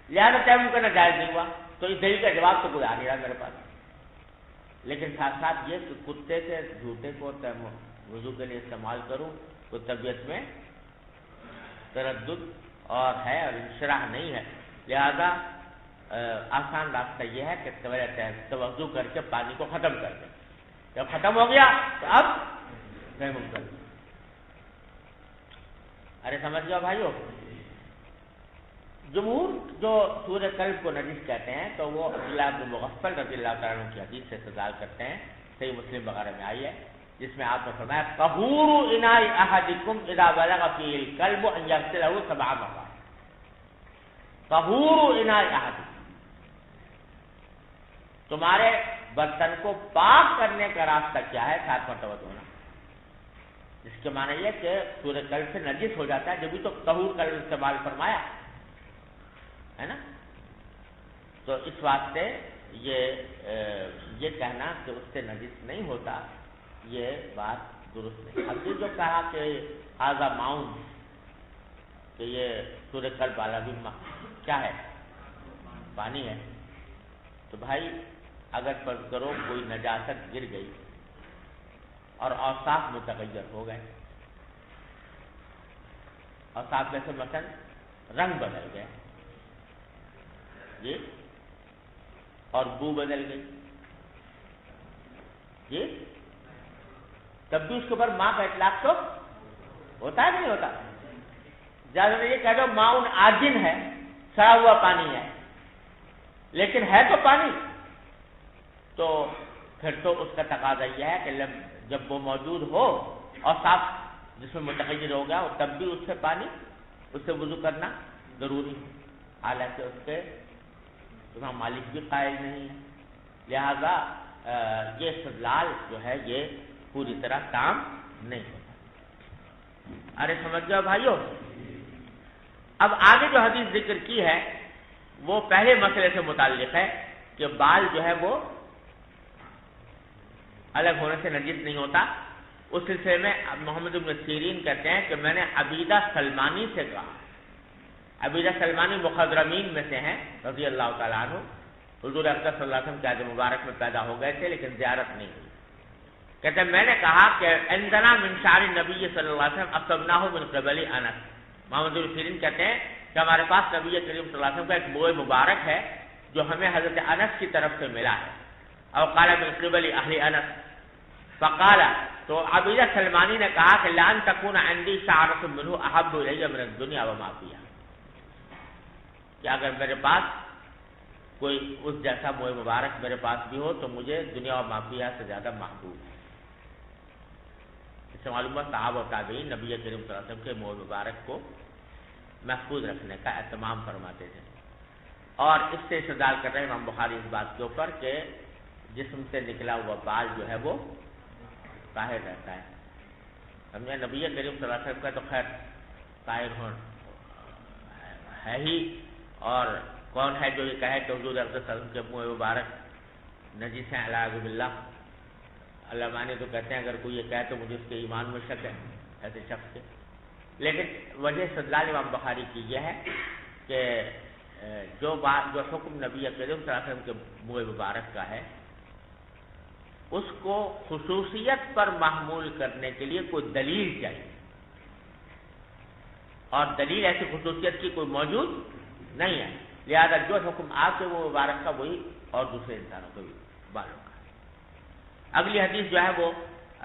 S1: لہذا تیمم کرنا جائز نہیں ہوا، تو اس دلیل کا جواب تو کوئی آ نہیں رہا میرے پاس، لیکن ساتھ ساتھ یہ کہ کتے کے جھوٹے کو وضو کے لیے استعمال کروں تو طبیعت میں تردد اور ہے اور انشراح نہیں ہے، لہذا آسان راستہ یہ ہے کہ توضو کر کے پانی کو ختم کر دیں، جب ختم ہو گیا تو اب تیمم کر دیں۔ ارے سمجھ گیا بھائیو؟ جمہور جو سورہ کلب کو نجس کہتے ہیں تو وہ عبداللہ بن مغفل رضی اللہ تعالیٰ عنہ کی حدیث سے استدلال کرتے ہیں، صحیح مسلم وغیرہ میں آئی ہے، جس میں آپ نے فرمایا طہور اناء احدکم اذا بلغ فیہ الکلب ان یغسلہ 7 مرات، طہور اناء احدکم، تمہارے برتن کو پاک کرنے کا راستہ کیا ہے؟ 7 مرتبہ دھونا، جس کے معنی یہ کہ سورہ کلب سے نجس ہو جاتا ہے، جبھی تو طہور کا استعمال فرمایا ہے نا۔ تو اس واسطے یہ کہنا کہ اس سے نجس نہیں ہوتا یہ بات درست نہیں۔ اب یہ جو کہا کہ ھذا ماء، کہ یہ سورہ کلب والا بھی کیا ہے؟ پانی ہے، تو بھائی اگر فرض کرو کوئی نجاست گر گئی اور اوصاف متغیر ہو گئے، اور ساتھ میں سے مثلا رنگ بدل گیا جی اور بو بدل گئی جی، تب بھی اس کے اوپر ماں کا اطلاق تو ہوتا ہے نہیں ہوتا؟ زیادہ یہ کہہ دو ماؤن آجن ہے، سڑا ہوا پانی ہے، لیکن ہے تو پانی، تو پھر تو اس کا تقاضا یہ ہے کہ جب وہ موجود ہو اور صاف جس میں متغیر ہو گیا تب بھی اس سے پانی، اس سے وضو کرنا ضروری ہے، حالانکہ اس کے امام مالک بھی قائل نہیں ہے، لہذا یہ استدلال جو ہے یہ پوری طرح کام نہیں ہوتا۔ ارے سمجھ جاؤ بھائیو، اب آگے جو حدیث ذکر کی ہے وہ پہلے مسئلے سے متعلق ہے کہ بال جو ہے وہ الگ ہونے سے نجس نہیں ہوتا۔ اس سلسلے میں محمد بن سیرین کہتے ہیں کہ میں نے عبیدہ سلمانی سے کہا، عبیدہ سلمانی مخضرمین میں سے ہیں رضی اللہ تعالیٰ عنہ، حضور اقدس صلی اللہ علیہ وسلم کے عہد مبارک میں پیدا ہو گئے تھے لیکن زیارت نہیں ہوئی۔ کہتے ہیں میں نے کہا کہ عندنا من شعر نبی صلی اللہ علیہ وسلم اصبناہ من قبل انس، محمد بن سیرین کہتے ہیں کہ ہمارے پاس نبی کریم صلی اللہ علیہ وسلم کا ایک بوئے مبارک ہے جو ہمیں حضرت انس کی طرف سے ملا ہے، اور قال من قبل اہل انس، فقال، تو عبیدہ سلمانی نے کہا کہ لان تکون عندی شعرۃ منہ احب الی من الدنیا وما فیہا، کہ اگر میرے پاس کوئی اس جیسا موئے مبارک میرے پاس بھی ہو تو مجھے دنیا و ما فیہا سے زیادہ محبوب ہے۔ اس سے معلوم ہے صحابہ و تابعین نبی کریم صلی اللہ علیہ وسلم کے موئے مبارک کو محفوظ رکھنے کا اہتمام فرماتے تھے، اور اس سے استدلال کر رہے ہیں امام بخاری اس بات کے اوپر کہ جسم سے نکلا ہوا بال جو ہے وہ طاہر رہتا ہے۔ سمجھے، نبی کریم صلی اللہ علیہ وسلم کا تو خیر طاہر ہے ہی، اور کون ہے جو یہ کہے کہ حضور اقدس صلی اللہ علیہ وسلم کے منہ مبارک نجس ہیں، اعوذ باللہ۔ علماء نے تو کہتے ہیں اگر کوئی یہ کہے تو مجھے اس کے ایمان میں شک ہے ایسے شخص کے، لیکن وجہ استدلال امام بخاری کی یہ ہے کہ جو حکم نبی کریم صلی اللہ علیہ وسلم کے منہ مبارک کا ہے اس کو خصوصیت پر محمول کرنے کے لیے کوئی دلیل چاہیے، اور دلیل ایسی خصوصیت کی کوئی موجود نہیں ہے، لہذا جو حکم آپ کے وہ مبارک کا وہی اور دوسرے انسانوں کے بھی بالوں کا۔ اگلی حدیث جو ہے وہ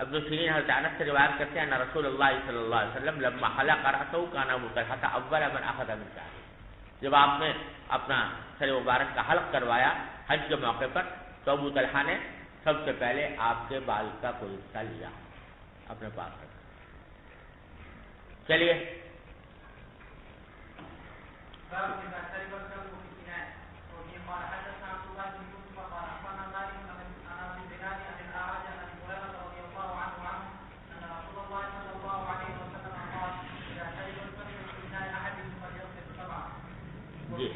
S1: ابن سیرین حضرت انس سے روایت کرتے ہیں ان رسول اللہ صلی اللہ علیہ وسلم لما حلق رأسه كان ابو طلحة اول من اخذ من شعره، جب آپ نے اپنا سر مبارک کا حلق کروایا حج کے موقع پر تو ابو طلحہ نے سب سے پہلے آپ کے بال کا کوئی حصہ لیا اپنے پاس رکھا۔ چلیے جی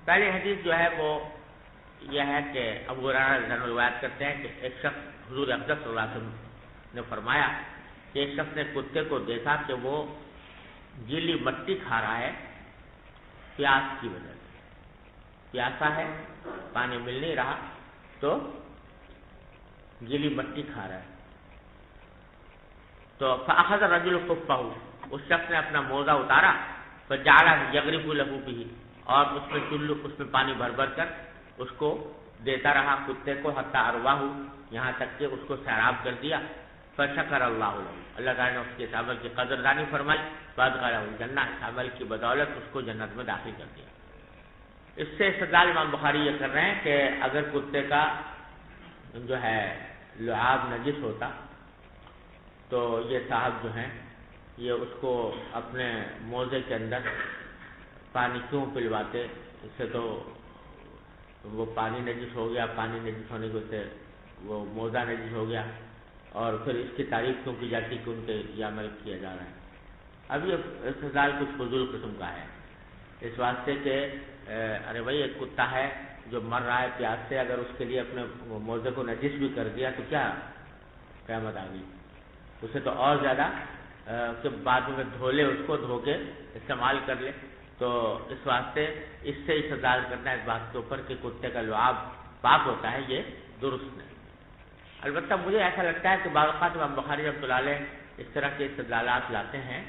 S1: پہلی حدیث جو ہے وہ یہ ہے کہ ابو ہریرہ روایت کرتے ہیں کہ ایک شخص حضور اقدس صلی اللہ علیہ وسلم نے فرمایا کہ ایک شخص نے کتے کو دیکھا کہ وہ گیلی مٹی کھا رہا ہے پیاس کی وجہ سے، پیاسا ہے پانی مل نہیں رہا تو گیلی مٹی کھا رہا ہے، تو فاخذ الرجل خفہ، اس شخص نے اپنا موزہ اتارا، فجعل یغرف له به، اور اس میں پانی بھر بھر کر اس کو دیتا رہا کتے کو، حتی ارواہ، یہاں تک کہ اس کو سیراب کر دیا، فشکر اللہ له، اللہ تعالیٰ نے اس کے اس عمل کی قدردانی فرمائی، فادخلہ الجنہ، اس عمل کی بدولت اس کو جنت میں داخل کر دیا۔ اس سے استدلال امام بخاری یہ کر رہے ہیں کہ اگر کتے کا جو ہے لعاب نجس ہوتا تو یہ صاحب جو ہیں یہ اس کو اپنے موزے کے اندر پانی کیوں پلواتے، اس سے تو وہ پانی نجس ہو گیا، پانی نجس ہونے کی وجہ سے وہ موزہ نجس ہو گیا، اور پھر اس کی تعریف کیوں کی جاتی کہ ان کے یہ عمل کیا جا رہا ہے۔ اب یہ استدلال کچھ فضول قسم کا ہے، اس واسطے کہ ارے بھائی ایک کتا ہے جو مر رہا ہے پیاس سے، اگر اس کے لیے اپنے موزے کو نجس بھی کر دیا تو کیا قیامت آ گئی، اسے تو اور زیادہ کہ بعد میں دھو لے، اس کو دھو کے استعمال کر لے۔ تو اس واسطے اس سے استدلال کرنا اس بات کے اوپر کہ کتے کا لعاب پاک ہوتا ہے، یہ درست نہیں۔ البتہ مجھے ایسا لگتا ہے کہ بعض اوقات امام بخاری رحمۃ اللہ علیہ اس طرح کے استدلالات لاتے ہیں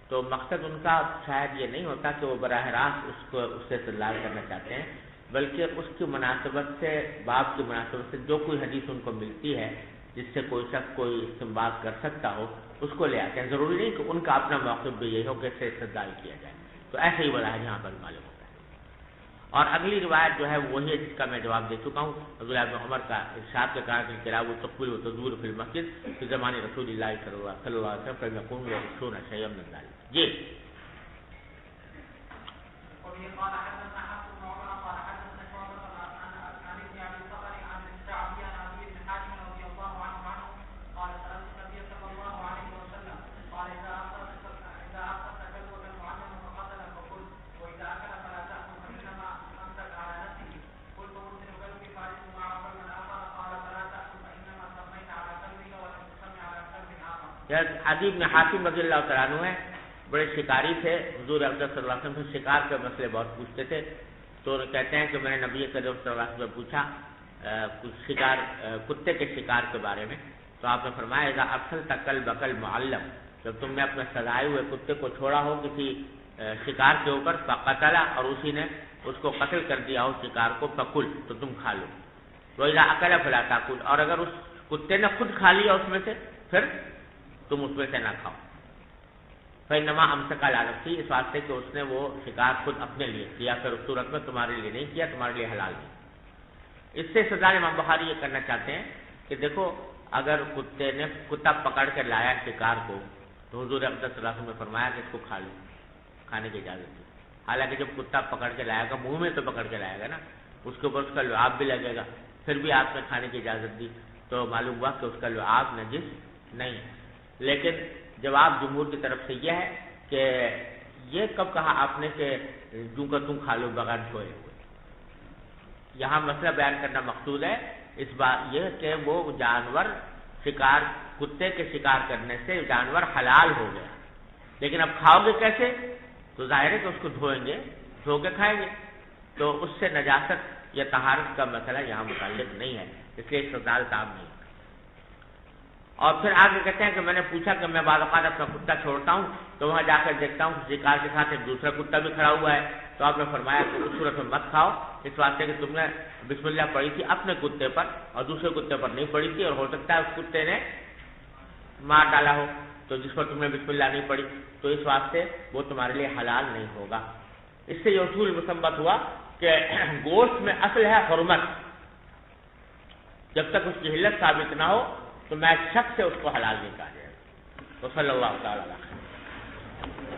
S1: تو مقصد ان کا شاید یہ نہیں ہوتا کہ وہ براہ راست اس سے استدلال کرنا چاہتے ہیں، بلکہ اس کی مناسبت سے، باب کی مناسبت سے جو کوئی حدیث ان کو ملتی ہے جس سے کوئی شخص کوئی استنباط کر سکتا ہو اس کو لے آتے ہیں۔ ضروری نہیں کہ ان کا اپنا موقف بھی یہی ہو کہ اس سے استدلال کیا جائے، تو ایسے ہی بڑا ہے جہاں پر معلوم ہوتا ہے۔ اور اگلی روایت جو ہے وہی ہے جس کا میں جواب دے چکا ہوں، عبداللہ بن عمر کا ارشاد کے کہا کہ قراءۃ التقبیر و تزور فی المسجد فی زمان رسول اللہ صلی اللہ علیہ وسلم فیکون یرشون شیئا من ذلک۔ جی عدی بن حاتم رضی اللہ تعالیٰ عنہ ہے، بڑے شکاری تھے، حضور اقدس صلی اللہ علیہ وسلم سے شکار کے مسئلے بہت پوچھتے تھے، تو کہتے ہیں کہ میں نے نبی کریم صلی اللہ علیہ وسلم سے پوچھا کچھ شکار، کتے کے شکار کے بارے میں، تو آپ نے فرمایا اذا ارسلت کلبک المعلم، جب تم نے اپنے سزائے ہوئے کتے کو چھوڑا ہو کسی شکار کے اوپر فقتل، اور اسی نے اس کو قتل کر دیا ہو شکار کو، فکل، تو تم کھا لو، واذا اکل فلا تاکل، اور اگر اس کتے نے خود کھا لیا اس میں سے پھر تم اس میں سے نہ کھاؤ، فإنما امسک علی نفسہ، اس واسطے کہ اس نے وہ شکار خود اپنے لیے کیا، پھر اس صورت میں تمہارے لیے نہیں کیا، تمہارے لیے حلال نہیں۔ اس سے استدلال امام بخاری یہ کرنا چاہتے ہیں کہ دیکھو اگر کتے نے کتا پکڑ کے لایا شکار کو تو حضور اقدس صلی اللہ علیہ وسلم نے فرمایا کہ اس کو کھا لو، کھانے کی اجازت دی، حالانکہ جب کتا پکڑ کے لائے گا منہ میں تو پکڑ کے لائے گا نا، اس کے اوپر اس کا لعاب بھی لگے گا، پھر بھی آپ نے کھانے کی اجازت دی، تو معلوم ہوا کہ اس کا لعاب نجس نہیں ہے۔ لیکن جواب جمہور کی طرف سے یہ ہے کہ یہ کب کہا آپ نے کہ جو کا تم کھا لو بغیر دھوئے ہوئے، یہاں مسئلہ بیان کرنا مقصود ہے اس بات یہ کہ وہ جانور شکار، کتے کے شکار کرنے سے جانور حلال ہو گیا، لیکن اب کھاؤ گے کیسے، تو ظاہر ہے کہ اس کو دھوئیں گے، دھو کے کھائیں گے، تو اس سے نجاست یا طہارت کا مسئلہ یہاں متعلق نہیں ہے، اس لیے استدلال تام نہیں۔ اور پھر آگے کہتے ہیں کہ میں نے پوچھا کہ میں بعض اوقات اپنا کتا چھوڑتا ہوں تو وہاں جا کر دیکھتا ہوں شکار کے ساتھ ایک دوسرا کتا بھی کھڑا ہوا ہے، تو آپ نے فرمایا کہ اس صورت میں مت کھاؤ، اس واسطے کہ تم نے بسم اللہ پڑھی تھی اپنے کتے پر اور دوسرے کتے پر نہیں پڑھی تھی، اور ہو سکتا ہے اس کتے نے مار ڈالا ہو تو جس پر تم نے بسم اللہ نہیں پڑھی، تو اس واسطے وہ تمہارے لیے حلال نہیں ہوگا۔ اس سے یہ اصول مستنبط ہوا کہ گوشت میں اصل ہے حرمت، جب تک اس کی حلت ثابت نہ ہو تو میں شک سے اس کو حلال نہیں کہا جائے گا۔ تو صلی اللہ تعالی علیہ وسلم۔